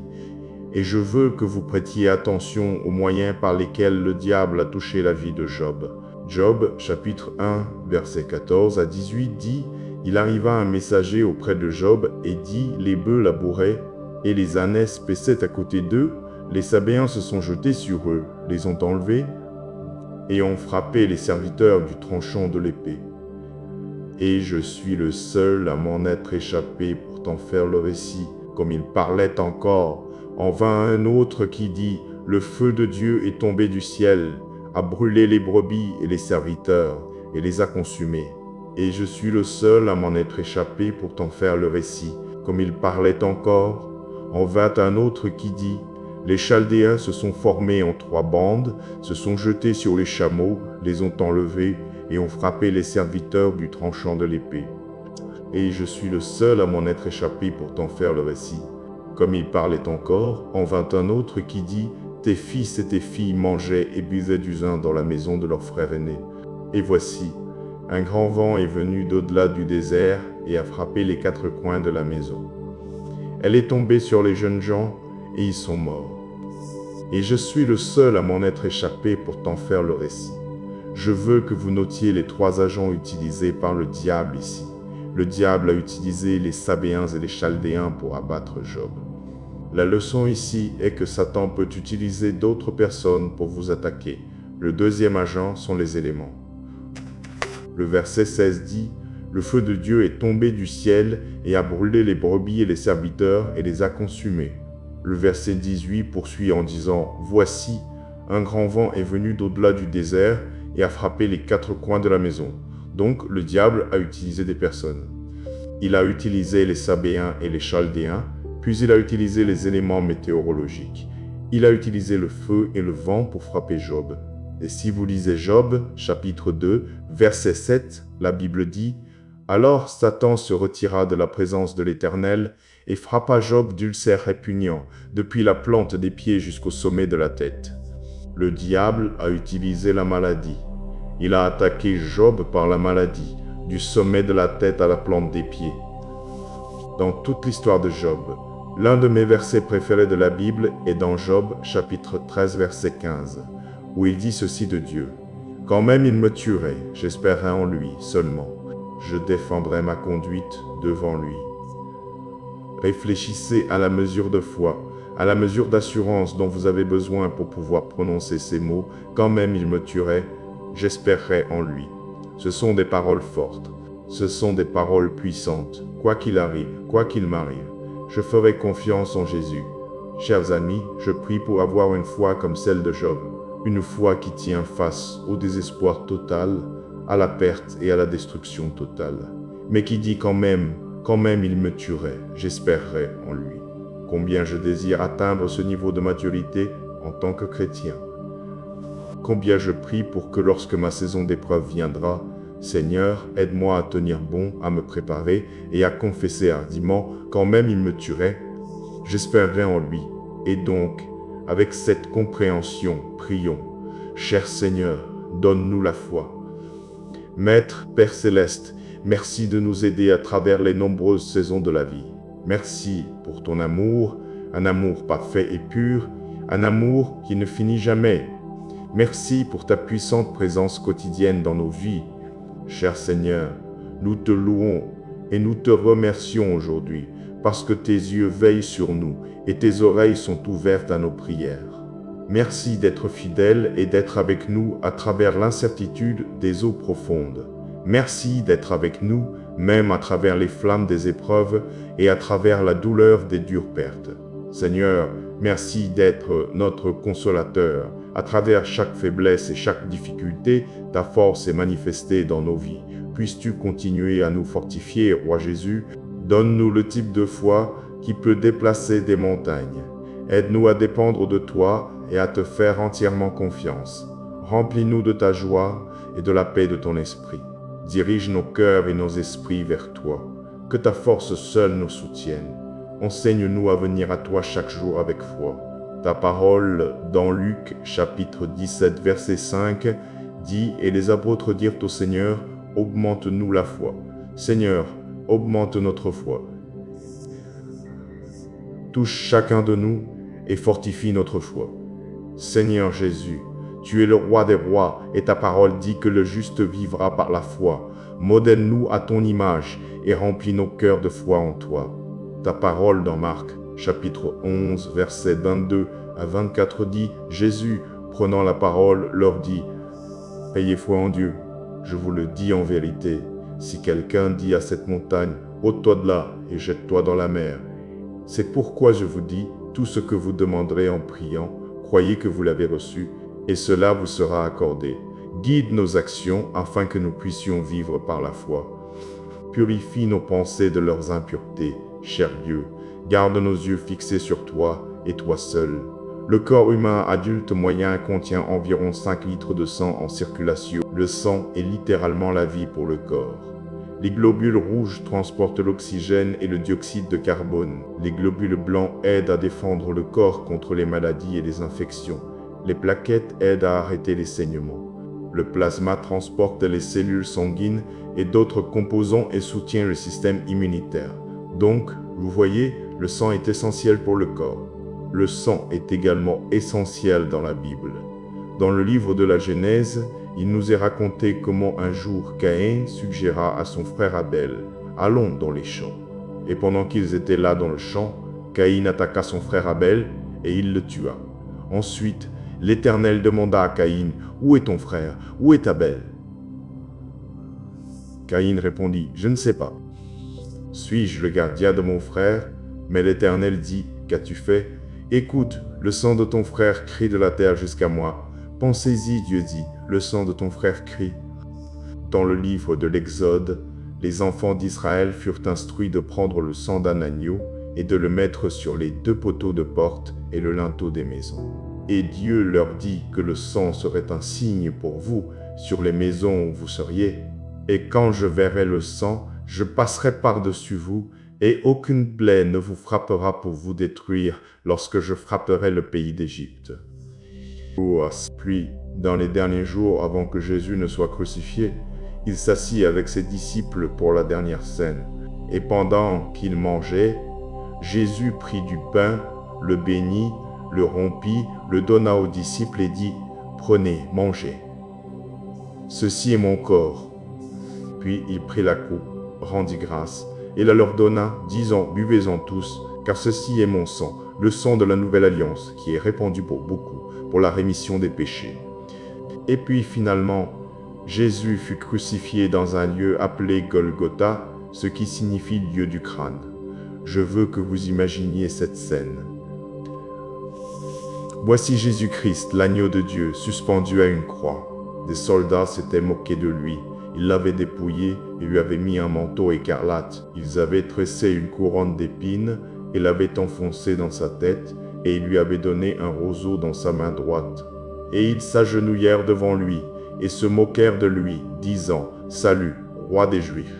Et je veux que vous prêtiez attention aux moyens par lesquels le diable a touché la vie de Job. Job, chapitre 1, versets 14 à 18 dit « Il arriva un messager auprès de Job et dit « Les bœufs labouraient et les ânesses paissaient à côté d'eux. Les Sabéens se sont jetés sur eux, les ont enlevés et ont frappé les serviteurs du tranchant de l'épée. Et je suis le seul à m'en être échappé pour t'en faire le récit. » Comme il parlait encore, en vint un autre qui dit « Le feu de Dieu est tombé du ciel, a brûlé les brebis et les serviteurs, et les a consumés. Et je suis le seul à m'en être échappé pour t'en faire le récit. » Comme il parlait encore, en vint un autre qui dit « Les Chaldéens se sont formés en 3 bandes, se sont jetés sur les chameaux, les ont enlevés, et ont frappé les serviteurs du tranchant de l'épée. Et je suis le seul à m'en être échappé pour t'en faire le récit. » Comme il parlait encore, en vint un autre qui dit « Tes fils et tes filles mangeaient et buvaient du vin dans la maison de leur frère aîné. Et voici, un grand vent est venu d'au-delà du désert et a frappé les 4 coins de la maison. Elle est tombée sur les jeunes gens et ils sont morts. Et je suis le seul à m'en être échappé pour t'en faire le récit. Je veux que vous notiez les 3 agents utilisés par le diable ici. Le diable a utilisé les Sabéens et les Chaldéens pour abattre Job. La leçon ici est que Satan peut utiliser d'autres personnes pour vous attaquer. Le 2e agent sont les éléments. Le verset 16 dit « Le feu de Dieu est tombé du ciel et a brûlé les brebis et les serviteurs et les a consumés. » Le verset 18 poursuit en disant « Voici, un grand vent est venu d'au-delà du désert et a frappé les 4 coins de la maison. » Donc le diable a utilisé des personnes. Il a utilisé les Sabéens et les Chaldéens, puis il a utilisé les éléments météorologiques. Il a utilisé le feu et le vent pour frapper Job. Et si vous lisez Job, chapitre 2, verset 7, la Bible dit « Alors Satan se retira de la présence de l'Éternel et frappa Job d'ulcères répugnants, depuis la plante des pieds jusqu'au sommet de la tête. » Le diable a utilisé la maladie. Il a attaqué Job par la maladie, du sommet de la tête à la plante des pieds. Dans toute l'histoire de Job, l'un de mes versets préférés de la Bible est dans Job, chapitre 13, verset 15, où il dit ceci de Dieu. « Quand même il me tuerait, j'espérerai en lui seulement. Je défendrai ma conduite devant lui. » Réfléchissez à la mesure de foi, à la mesure d'assurance dont vous avez besoin pour pouvoir prononcer ces mots. « Quand même il me tuerait, j'espérerai en lui. » Ce sont des paroles fortes. Ce sont des paroles puissantes. Quoi qu'il arrive, quoi qu'il m'arrive, je ferai confiance en Jésus. Chers amis, je prie pour avoir une foi comme celle de Job. Une foi qui tient face au désespoir total, à la perte et à la destruction totale. Mais qui dit quand même il me tuerait, j'espérerai en lui. Combien je désire atteindre ce niveau de maturité en tant que chrétien. Combien je prie pour que lorsque ma saison d'épreuve viendra, Seigneur, aide-moi à tenir bon, à me préparer et à confesser hardiment, quand même il me tuerait, j'espérerai en lui. Et donc, avec cette compréhension, prions. Cher Seigneur, donne-nous la foi. Maître, Père Céleste, merci de nous aider à travers les nombreuses saisons de la vie. Merci pour ton amour, un amour parfait et pur, un amour qui ne finit jamais. Merci pour ta puissante présence quotidienne dans nos vies. Cher Seigneur, nous te louons et nous te remercions aujourd'hui parce que tes yeux veillent sur nous et tes oreilles sont ouvertes à nos prières. Merci d'être fidèle et d'être avec nous à travers l'incertitude des eaux profondes. Merci d'être avec nous même à travers les flammes des épreuves et à travers la douleur des dures pertes. Seigneur, merci d'être notre consolateur. À travers chaque faiblesse et chaque difficulté, ta force est manifestée dans nos vies. Puisses-tu continuer à nous fortifier, Roi Jésus. Donne-nous le type de foi qui peut déplacer des montagnes. Aide-nous à dépendre de toi et à te faire entièrement confiance. Remplis-nous de ta joie et de la paix de ton esprit. Dirige nos cœurs et nos esprits vers toi. Que ta force seule nous soutienne. Enseigne-nous à venir à toi chaque jour avec foi. Ta parole dans Luc chapitre 17 verset 5 dit « Et les apôtres dirent au Seigneur, augmente-nous la foi. Seigneur, augmente notre foi. Touche chacun de nous et fortifie notre foi. Seigneur Jésus, tu es le roi des rois et ta parole dit que le juste vivra par la foi. Modèle-nous à ton image et remplis nos cœurs de foi en toi. » Ta parole dans Marc chapitre 11, versets 22 à 24 dit « Jésus, prenant la parole, leur dit « Ayez foi en Dieu. Je vous le dis en vérité, si quelqu'un dit à cette montagne « ôte-toi de là et jette-toi dans la mer », c'est pourquoi je vous dis, tout ce que vous demanderez en priant, croyez que vous l'avez reçu, et cela vous sera accordé. Guide nos actions afin que nous puissions vivre par la foi. Purifie nos pensées de leurs impuretés, cher Dieu. Garde nos yeux fixés sur toi et toi seul. Le corps humain adulte moyen contient environ 5 litres de sang en circulation. Le sang est littéralement la vie pour le corps. Les globules rouges transportent l'oxygène et le dioxyde de carbone. Les globules blancs aident à défendre le corps contre les maladies et les infections. Les plaquettes aident à arrêter les saignements. Le plasma transporte les cellules sanguines et d'autres composants et soutient le système immunitaire. Donc, vous voyez, Le sang est essentiel pour le corps. Le sang est également essentiel dans la Bible. Dans le livre de la Genèse, il nous est raconté comment un jour Caïn suggéra à son frère Abel « Allons dans les champs ». Et pendant qu'ils étaient là dans le champ, Caïn attaqua son frère Abel et il le tua. Ensuite, l'Éternel demanda à Caïn « Où est ton frère? Où est Abel ?» Caïn répondit « Je ne sais pas. Suis-je le gardien de mon frère ?» Mais l'Éternel dit « Qu'as-tu fait? Écoute, le sang de ton frère crie de la terre jusqu'à moi. Pensez-y, Dieu dit, le sang de ton frère crie. » Dans le livre de l'Exode, les enfants d'Israël furent instruits de prendre le sang d'un agneau et de le mettre sur les 2 poteaux de porte et le linteau des maisons. Et Dieu leur dit que le sang serait un signe pour vous sur les maisons où vous seriez. Et quand je verrai le sang, je passerai par-dessus vous, et aucune plaie ne vous frappera pour vous détruire lorsque je frapperai le pays d'Égypte. Puis, dans les derniers jours avant que Jésus ne soit crucifié, il s'assit avec ses disciples pour la dernière scène. Et pendant qu'ils mangeaient, Jésus prit du pain, le bénit, le rompit, le donna aux disciples et dit « Prenez, mangez. Ceci est mon corps. » Puis il prit la coupe, rendit grâce, et la leur donna, disant « Buvez-en tous, car ceci est mon sang, le sang de la nouvelle alliance, qui est répandu pour beaucoup, pour la rémission des péchés. » Et puis finalement, Jésus fut crucifié dans un lieu appelé Golgotha, ce qui signifie lieu du crâne. Je veux que vous imaginiez cette scène. Voici Jésus-Christ, l'agneau de Dieu, suspendu à une croix. Des soldats s'étaient moqués de lui. Ils l'avaient dépouillé et lui avaient mis un manteau écarlate. Ils avaient tressé une couronne d'épines et l'avaient enfoncé dans sa tête, et ils lui avaient donné un roseau dans sa main droite. Et ils s'agenouillèrent devant lui et se moquèrent de lui, disant « Salut, roi des Juifs !»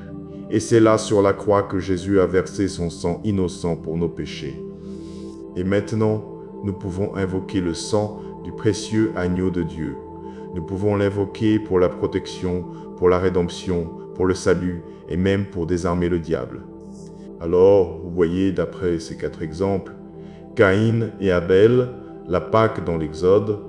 Et c'est là sur la croix que Jésus a versé son sang innocent pour nos péchés. Et maintenant, nous pouvons invoquer le sang du précieux agneau de Dieu. Nous pouvons l'invoquer pour la protection, pour la rédemption, pour le salut et même pour désarmer le diable. Alors, vous voyez, d'après ces 4 exemples, Caïn et Abel, la Pâque dans l'Exode,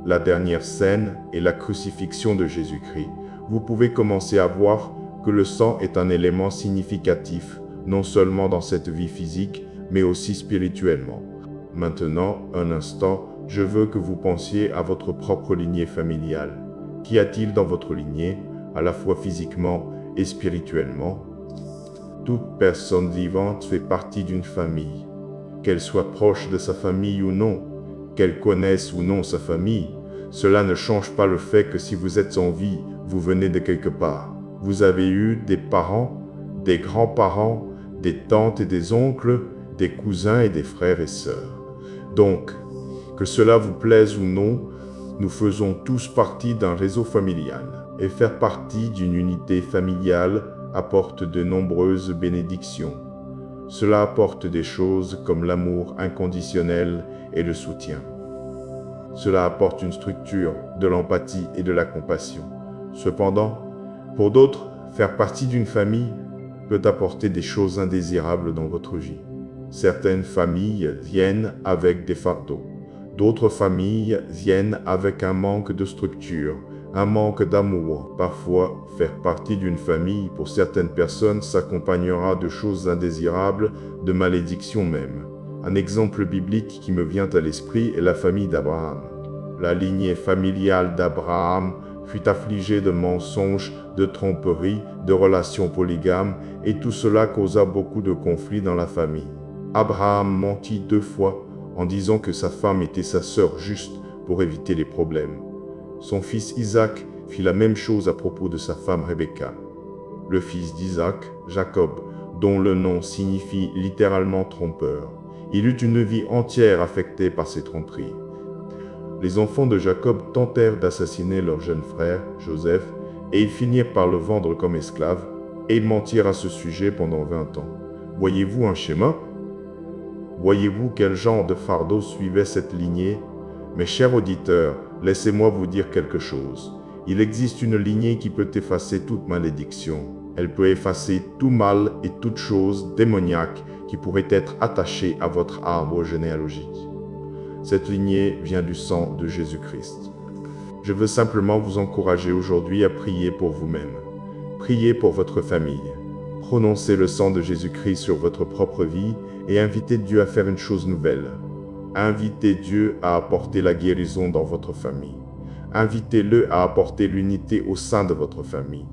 la dernière scène et la crucifixion de Jésus-Christ, vous pouvez commencer à voir que le sang est un élément significatif, non seulement dans cette vie physique, mais aussi spirituellement. Maintenant, un instant, je veux que vous pensiez à votre propre lignée familiale. Qu'y a-t-il dans votre lignée, à la fois physiquement et spirituellement? Toute personne vivante fait partie d'une famille. Qu'elle soit proche de sa famille ou non, qu'elle connaisse ou non sa famille, cela ne change pas le fait que si vous êtes en vie, vous venez de quelque part. Vous avez eu des parents, des grands-parents, des tantes et des oncles, des cousins et des frères et sœurs. Donc, que cela vous plaise ou non, nous faisons tous partie d'un réseau familial. Et faire partie d'une unité familiale apporte de nombreuses bénédictions. Cela apporte des choses comme l'amour inconditionnel et le soutien. Cela apporte une structure, de l'empathie et de la compassion. Cependant, pour d'autres, faire partie d'une famille peut apporter des choses indésirables dans votre vie. Certaines familles viennent avec des fardeaux. D'autres familles viennent avec un manque de structure, un manque d'amour. Parfois, faire partie d'une famille pour certaines personnes s'accompagnera de choses indésirables, de malédictions même. Un exemple biblique qui me vient à l'esprit est la famille d'Abraham. La lignée familiale d'Abraham fut affligée de mensonges, de tromperies, de relations polygames, et tout cela causa beaucoup de conflits dans la famille. Abraham mentit 2 fois en disant que sa femme était sa sœur juste pour éviter les problèmes. Son fils Isaac fit la même chose à propos de sa femme Rebecca. Le fils d'Isaac, Jacob, dont le nom signifie littéralement trompeur. Il eut une vie entière affectée par ces tromperies. Les enfants de Jacob tentèrent d'assassiner leur jeune frère, Joseph, et ils finirent par le vendre comme esclave, et ils mentirent à ce sujet pendant 20 ans. Voyez-vous un schéma? Voyez-vous quel genre de fardeau suivait cette lignée? Mes chers auditeurs, laissez-moi vous dire quelque chose. Il existe une lignée qui peut effacer toute malédiction. Elle peut effacer tout mal et toute chose démoniaque qui pourrait être attachée à votre arbre généalogique. Cette lignée vient du sang de Jésus-Christ. Je veux simplement vous encourager aujourd'hui à prier pour vous-même. Priez pour votre famille. Prononcez le sang de Jésus-Christ sur votre propre vie et invitez Dieu à faire une chose nouvelle. Invitez Dieu à apporter la guérison dans votre famille. Invitez-le à apporter l'unité au sein de votre famille.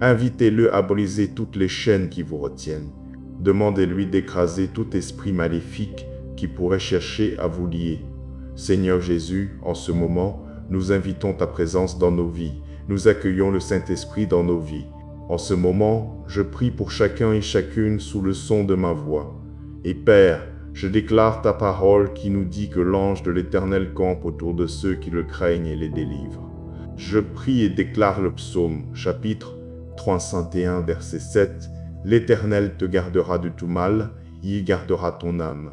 Invitez-le à briser toutes les chaînes qui vous retiennent. Demandez-lui d'écraser tout esprit maléfique qui pourrait chercher à vous lier. Seigneur Jésus, en ce moment, nous invitons ta présence dans nos vies. Nous accueillons le Saint-Esprit dans nos vies. En ce moment, je prie pour chacun et chacune sous le son de ma voix. Et Père, je déclare ta parole qui nous dit que l'ange de l'Éternel campe autour de ceux qui le craignent et les délivre. Je prie et déclare le psaume, chapitre 301, verset 7. L'Éternel te gardera de tout mal, il gardera ton âme.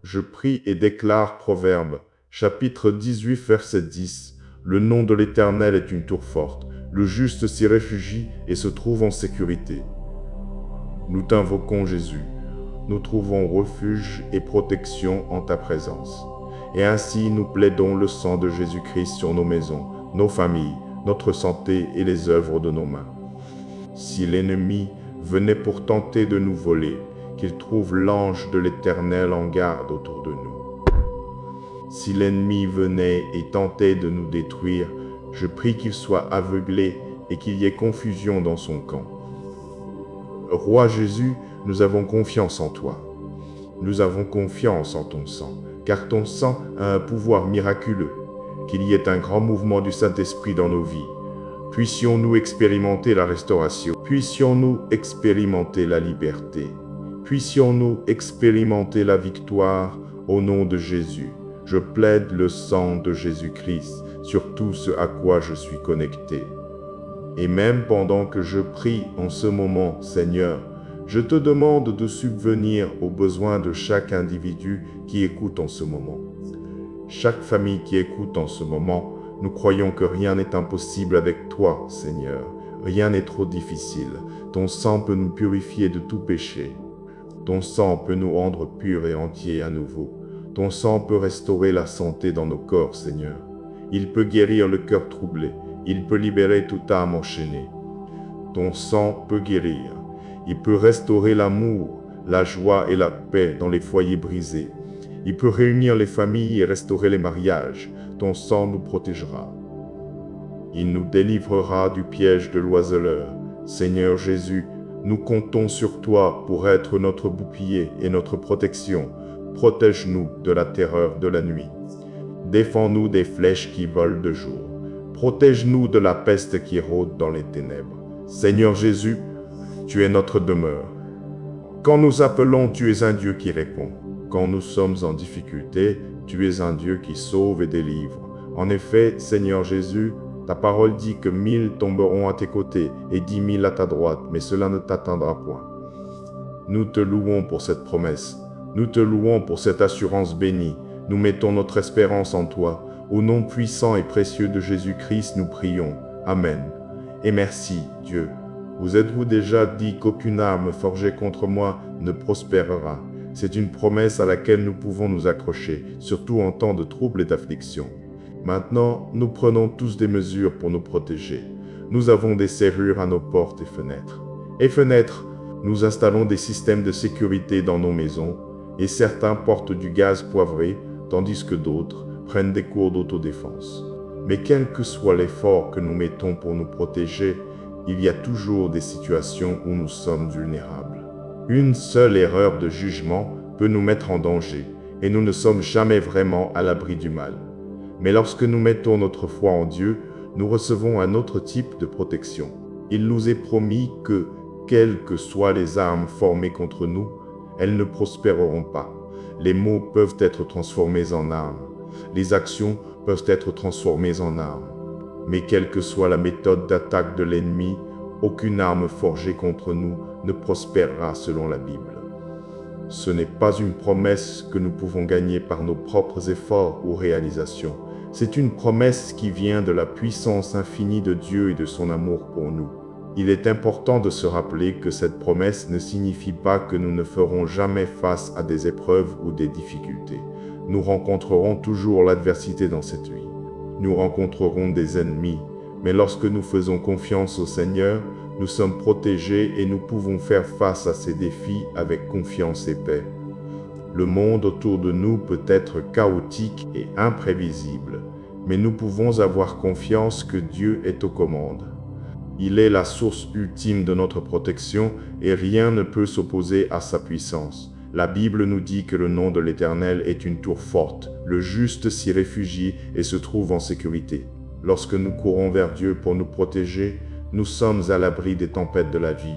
Je prie et déclare Proverbe, chapitre 18, verset 10. Le nom de l'Éternel est une tour forte. Le juste s'y réfugie et se trouve en sécurité. Nous t'invoquons Jésus. Nous trouvons refuge et protection en ta présence. Et ainsi nous plaidons le sang de Jésus-Christ sur nos maisons, nos familles, notre santé et les œuvres de nos mains. Si l'ennemi venait pour tenter de nous voler, qu'il trouve l'ange de l'Éternel en garde autour de nous. Si l'ennemi venait et tentait de nous détruire, je prie qu'il soit aveuglé et qu'il y ait confusion dans son camp. Roi Jésus, nous avons confiance en toi. Nous avons confiance en ton sang, car ton sang a un pouvoir miraculeux. Qu'il y ait un grand mouvement du Saint-Esprit dans nos vies. Puissions-nous expérimenter la restauration. Puissions-nous expérimenter la liberté. Puissions-nous expérimenter la victoire au nom de Jésus. Je plaide le sang de Jésus-Christ sur tout ce à quoi je suis connecté. Et même pendant que je prie en ce moment, Seigneur, je te demande de subvenir aux besoins de chaque individu qui écoute en ce moment. Chaque famille qui écoute en ce moment, nous croyons que rien n'est impossible avec toi, Seigneur. Rien n'est trop difficile. Ton sang peut nous purifier de tout péché. Ton sang peut nous rendre purs et entiers à nouveau. Ton sang peut restaurer la santé dans nos corps, Seigneur. Il peut guérir le cœur troublé. Il peut libérer toute âme enchaînée. Ton sang peut guérir. Il peut restaurer l'amour, la joie et la paix dans les foyers brisés. Il peut réunir les familles et restaurer les mariages. Ton sang nous protégera. Il nous délivrera du piège de l'oiseleur. Seigneur Jésus, nous comptons sur toi pour être notre bouclier et notre protection. Protège-nous de la terreur de la nuit. Défends-nous des flèches qui volent de jour. Protège-nous de la peste qui rôde dans les ténèbres. Seigneur Jésus, tu es notre demeure. Quand nous appelons, tu es un Dieu qui répond. Quand nous sommes en difficulté, tu es un Dieu qui sauve et délivre. En effet, Seigneur Jésus, ta parole dit que 1000 tomberont à tes côtés et 10 000 à ta droite, mais cela ne t'atteindra point. Nous te louons pour cette promesse. Nous te louons pour cette assurance bénie. Nous mettons notre espérance en toi. Au nom puissant et précieux de Jésus-Christ, nous prions. Amen. Et merci, Dieu. Vous êtes-vous déjà dit qu'aucune arme forgée contre moi ne prospérera? C'est une promesse à laquelle nous pouvons nous accrocher, surtout en temps de troubles et d'affliction. Maintenant, nous prenons tous des mesures pour nous protéger. Nous avons des serrures à nos portes et fenêtres. Et fenêtres, nous installons des systèmes de sécurité dans nos maisons, et certains portent du gaz poivré, tandis que d'autres prennent des cours d'autodéfense. Mais quel que soit l'effort que nous mettons pour nous protéger, il y a toujours des situations où nous sommes vulnérables. Une seule erreur de jugement peut nous mettre en danger, et nous ne sommes jamais vraiment à l'abri du mal. Mais lorsque nous mettons notre foi en Dieu, nous recevons un autre type de protection. Il nous est promis que, quelles que soient les armes formées contre nous, elles ne prospéreront pas. Les mots peuvent être transformés en armes. Les actions peuvent être transformées en armes. Mais quelle que soit la méthode d'attaque de l'ennemi, aucune arme forgée contre nous ne prospérera selon la Bible. Ce n'est pas une promesse que nous pouvons gagner par nos propres efforts ou réalisations. C'est une promesse qui vient de la puissance infinie de Dieu et de son amour pour nous. Il est important de se rappeler que cette promesse ne signifie pas que nous ne ferons jamais face à des épreuves ou des difficultés. Nous rencontrerons toujours l'adversité dans cette vie. Nous rencontrerons des ennemis, mais lorsque nous faisons confiance au Seigneur, nous sommes protégés et nous pouvons faire face à ces défis avec confiance et paix. Le monde autour de nous peut être chaotique et imprévisible, mais nous pouvons avoir confiance que Dieu est aux commandes. Il est la source ultime de notre protection et rien ne peut s'opposer à sa puissance. La Bible nous dit que le nom de l'Éternel est une tour forte. Le juste s'y réfugie et se trouve en sécurité. Lorsque nous courons vers Dieu pour nous protéger, nous sommes à l'abri des tempêtes de la vie.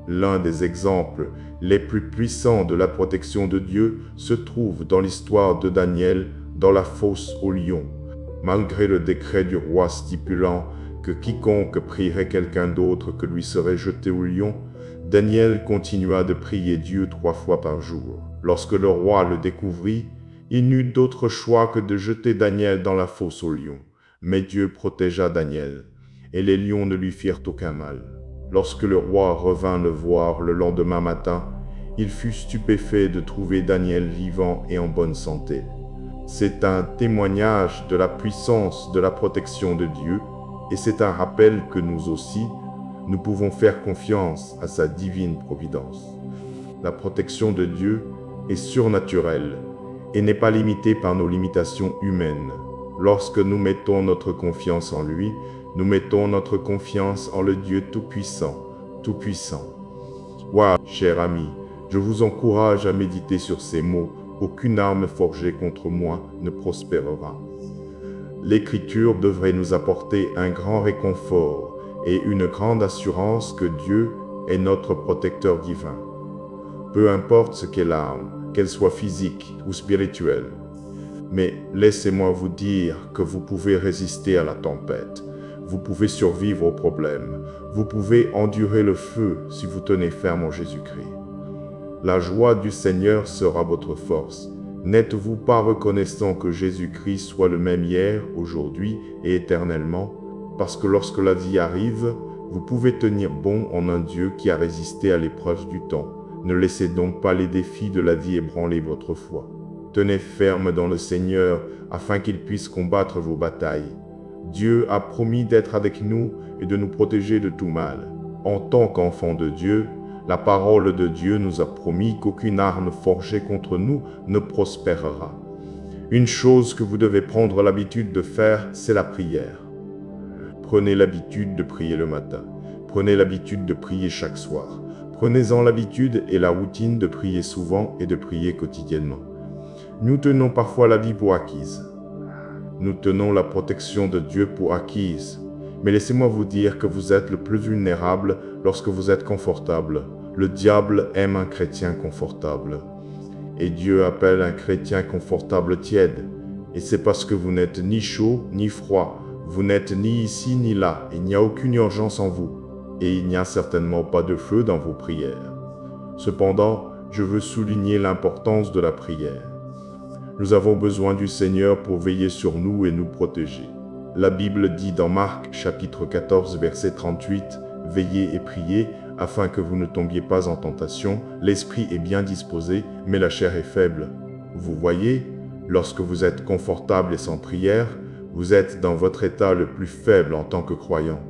L'un des exemples les plus puissants de la protection de Dieu se trouve dans l'histoire de Daniel dans la fosse aux lions. Malgré le décret du roi stipulant que quiconque prierait quelqu'un d'autre que lui serait jeté au lion, Daniel continua de prier Dieu 3 fois par jour. Lorsque le roi le découvrit, il n'eut d'autre choix que de jeter Daniel dans la fosse aux lions. Mais Dieu protégea Daniel, et les lions ne lui firent aucun mal. Lorsque le roi revint le voir le lendemain matin, il fut stupéfait de trouver Daniel vivant et en bonne santé. C'est un témoignage de la puissance de la protection de Dieu, et c'est un rappel que nous aussi, nous pouvons faire confiance à sa divine providence. La protection de Dieu est surnaturelle et n'est pas limitée par nos limitations humaines. Lorsque nous mettons notre confiance en lui, nous mettons notre confiance en le Dieu Tout-Puissant, Tout-Puissant. Waouh, cher ami, je vous encourage à méditer sur ces mots. Aucune arme forgée contre moi ne prospérera. L'Écriture devrait nous apporter un grand réconfort et une grande assurance que Dieu est notre protecteur divin. Peu importe ce qu'est l'arme, qu'elle soit physique ou spirituelle. Mais laissez-moi vous dire que vous pouvez résister à la tempête. Vous pouvez survivre aux problèmes. Vous pouvez endurer le feu si vous tenez ferme en Jésus-Christ. La joie du Seigneur sera votre force. N'êtes-vous pas reconnaissant que Jésus-Christ soit le même hier, aujourd'hui et éternellement? Parce que lorsque la vie arrive, vous pouvez tenir bon en un Dieu qui a résisté à l'épreuve du temps. Ne laissez donc pas les défis de la vie ébranler votre foi. Tenez ferme dans le Seigneur afin qu'il puisse combattre vos batailles. Dieu a promis d'être avec nous et de nous protéger de tout mal. En tant qu'enfants de Dieu, la parole de Dieu nous a promis qu'aucune arme forgée contre nous ne prospérera. Une chose que vous devez prendre l'habitude de faire, c'est la prière. Prenez l'habitude de prier le matin. Prenez l'habitude de prier chaque soir. Prenez-en l'habitude et la routine de prier souvent et de prier quotidiennement. Nous tenons parfois la vie pour acquise. Nous tenons la protection de Dieu pour acquise. Mais laissez-moi vous dire que vous êtes le plus vulnérable lorsque vous êtes confortable. Le diable aime un chrétien confortable. Et Dieu appelle un chrétien confortable tiède. Et c'est parce que vous n'êtes ni chaud ni froid. Vous n'êtes ni ici ni là. Il n'y a aucune urgence en vous. Et il n'y a certainement pas de feu dans vos prières. Cependant, je veux souligner l'importance de la prière. Nous avons besoin du Seigneur pour veiller sur nous et nous protéger. La Bible dit dans Marc chapitre 14 verset 38, « Veillez et priez, afin que vous ne tombiez pas en tentation. L'esprit est bien disposé, mais la chair est faible. » Vous voyez, lorsque vous êtes confortable et sans prière, vous êtes dans votre état le plus faible en tant que croyant.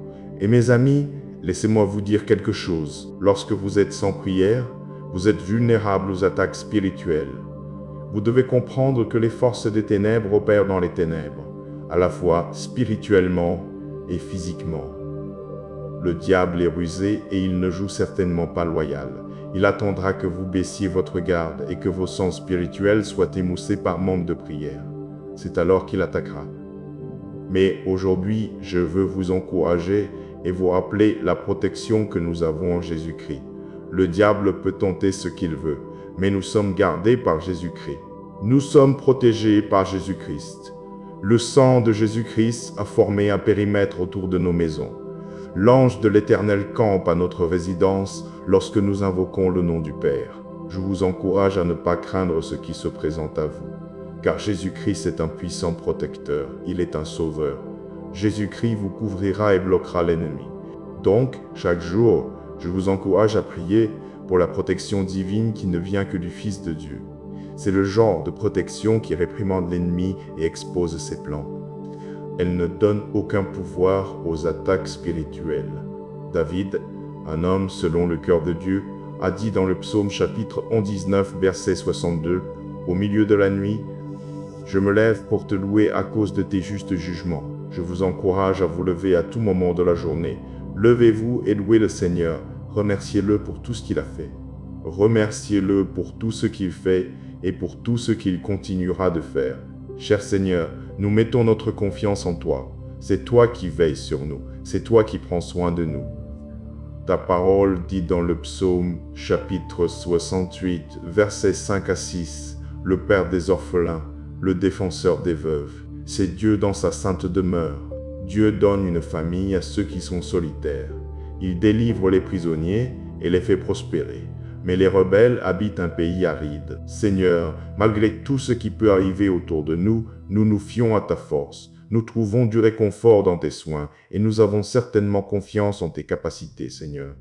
Et mes amis, laissez-moi vous dire quelque chose. Lorsque vous êtes sans prière, vous êtes vulnérable aux attaques spirituelles. Vous devez comprendre que les forces des ténèbres opèrent dans les ténèbres, à la fois spirituellement et physiquement. Le diable est rusé et il ne joue certainement pas loyal. Il attendra que vous baissiez votre garde et que vos sens spirituels soient émoussés par manque de prière. C'est alors qu'il attaquera. Mais aujourd'hui, je veux vous encourager et vous rappeler la protection que nous avons en Jésus-Christ. Le diable peut tenter ce qu'il veut, mais nous sommes gardés par Jésus-Christ. Nous sommes protégés par Jésus-Christ. Le sang de Jésus-Christ a formé un périmètre autour de nos maisons. L'ange de l'Éternel campe à notre résidence lorsque nous invoquons le nom du Père. Je vous encourage à ne pas craindre ce qui se présente à vous, car Jésus-Christ est un puissant protecteur, il est un sauveur. Jésus-Christ vous couvrira et bloquera l'ennemi. Donc, chaque jour, je vous encourage à prier pour la protection divine qui ne vient que du Fils de Dieu. C'est le genre de protection qui réprimande l'ennemi et expose ses plans. Elle ne donne aucun pouvoir aux attaques spirituelles. David, un homme selon le cœur de Dieu, a dit dans le psaume chapitre 119, verset 62, « Au milieu de la nuit, je me lève pour te louer à cause de tes justes jugements. Je vous encourage à vous lever à tout moment de la journée. Levez-vous et louez le Seigneur. Remerciez-le pour tout ce qu'il a fait. Remerciez-le pour tout ce qu'il fait et pour tout ce qu'il continuera de faire. Cher Seigneur, nous mettons notre confiance en toi. C'est toi qui veilles sur nous. C'est toi qui prends soin de nous. Ta parole dit dans le psaume chapitre 68, versets 5 à 6, « Le Père des orphelins, le défenseur des veuves, c'est Dieu dans sa sainte demeure. Dieu donne une famille à ceux qui sont solitaires. Il délivre les prisonniers et les fait prospérer. Mais les rebelles habitent un pays aride. Seigneur, malgré tout ce qui peut arriver autour de nous, nous nous fions à ta force. Nous trouvons du réconfort dans tes soins et nous avons certainement confiance en tes capacités, Seigneur.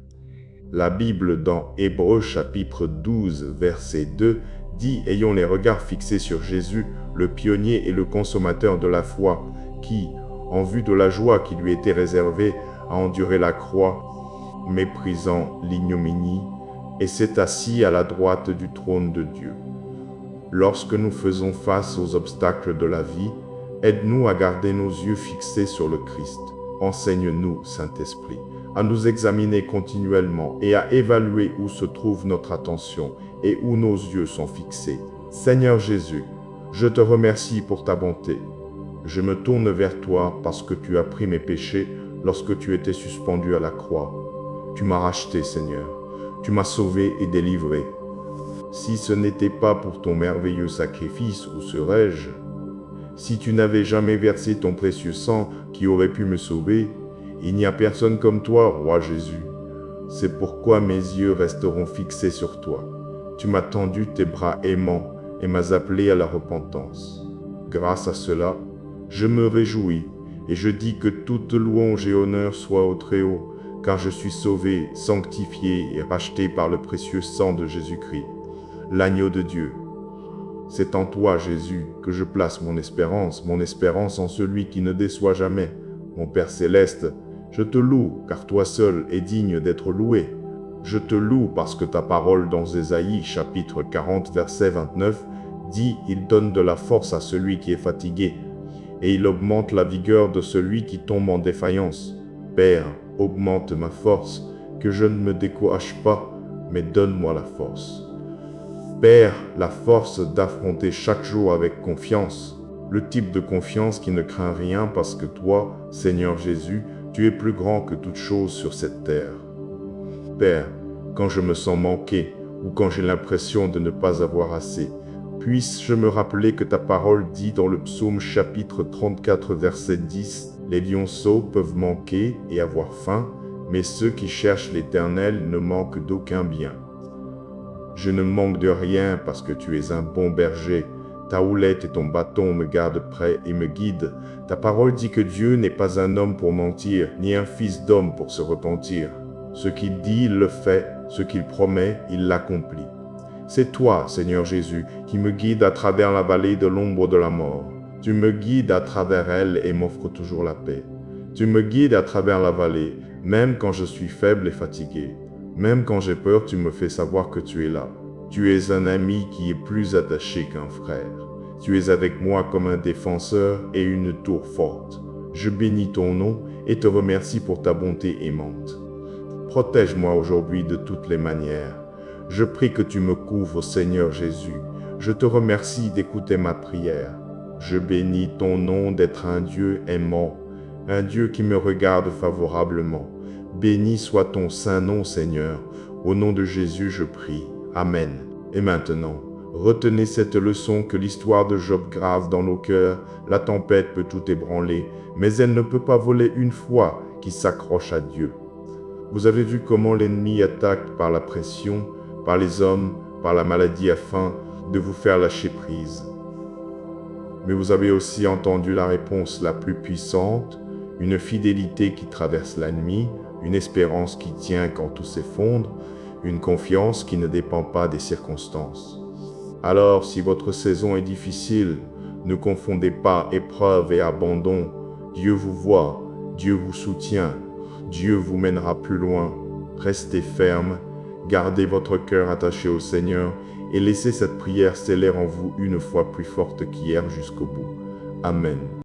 La Bible dans Hébreux chapitre 12, verset 2, dit « Ayons les regards fixés sur Jésus, le pionnier et le consommateur de la foi, qui, en vue de la joie qui lui était réservée, a enduré la croix, méprisant l'ignominie, et s'est assis à la droite du trône de Dieu. Lorsque nous faisons face aux obstacles de la vie, aide-nous à garder nos yeux fixés sur le Christ. Enseigne-nous, Saint-Esprit, à nous examiner continuellement et à évaluer où se trouve notre attention et où nos yeux sont fixés. Seigneur Jésus, je te remercie pour ta bonté. Je me tourne vers toi parce que tu as pris mes péchés lorsque tu étais suspendu à la croix. Tu m'as racheté, Seigneur. Tu m'as sauvé et délivré. Si ce n'était pas pour ton merveilleux sacrifice, où serais-je? Si tu n'avais jamais versé ton précieux sang qui aurait pu me sauver, il n'y a personne comme toi, roi Jésus. C'est pourquoi mes yeux resteront fixés sur toi. Tu m'as tendu tes bras aimants et m'as appelé à la repentance. Grâce à cela, je me réjouis et je dis que toute louange et honneur soient au Très-Haut, car je suis sauvé, sanctifié et racheté par le précieux sang de Jésus-Christ, l'agneau de Dieu. C'est en toi, Jésus, que je place mon espérance en celui qui ne déçoit jamais. Mon Père céleste, je te loue, car toi seul es digne d'être loué. Je te loue parce que ta parole dans Ésaïe, chapitre 40, verset 29, dit « Il donne de la force à celui qui est fatigué, et il augmente la vigueur de celui qui tombe en défaillance. Père, augmente ma force, que je ne me décourage pas, mais donne-moi la force. Père, la force d'affronter chaque jour avec confiance, le type de confiance qui ne craint rien parce que toi, Seigneur Jésus, tu es plus grand que toute chose sur cette terre. Père, quand je me sens manqué ou quand j'ai l'impression de ne pas avoir assez, puisse-je me rappeler que ta parole dit dans le psaume chapitre 34 verset 10, « Les lionceaux peuvent manquer et avoir faim, mais ceux qui cherchent l'Éternel ne manquent d'aucun bien. » Je ne manque de rien parce que tu es un bon berger. Ta houlette et ton bâton me gardent près et me guident. Ta parole dit que Dieu n'est pas un homme pour mentir, ni un fils d'homme pour se repentir. Ce qu'il dit, il le fait. Ce qu'il promet, il l'accomplit. C'est toi, Seigneur Jésus, qui me guide à travers la vallée de l'ombre de la mort. Tu me guides à travers elle et m'offres toujours la paix. Tu me guides à travers la vallée, même quand je suis faible et fatigué. Même quand j'ai peur, tu me fais savoir que tu es là. Tu es un ami qui est plus attaché qu'un frère. Tu es avec moi comme un défenseur et une tour forte. Je bénis ton nom et te remercie pour ta bonté aimante. Protège-moi aujourd'hui de toutes les manières. Je prie que tu me couvres, Seigneur Jésus. Je te remercie d'écouter ma prière. Je bénis ton nom d'être un Dieu aimant, un Dieu qui me regarde favorablement. Béni soit ton saint nom, Seigneur. Au nom de Jésus, je prie. Amen. Et maintenant, retenez cette leçon que l'histoire de Job grave dans nos cœurs. La tempête peut tout ébranler, mais elle ne peut pas voler une foi qui s'accroche à Dieu. Vous avez vu comment l'ennemi attaque par la pression, par les hommes, par la maladie afin de vous faire lâcher prise. Mais vous avez aussi entendu la réponse la plus puissante, une fidélité qui traverse la nuit, une espérance qui tient quand tout s'effondre, une confiance qui ne dépend pas des circonstances. Alors, si votre saison est difficile, ne confondez pas épreuve et abandon. Dieu vous voit, Dieu vous soutient, Dieu vous mènera plus loin. Restez ferme, gardez votre cœur attaché au Seigneur et laissez cette prière sceller en vous une foi plus forte qu'hier jusqu'au bout. Amen.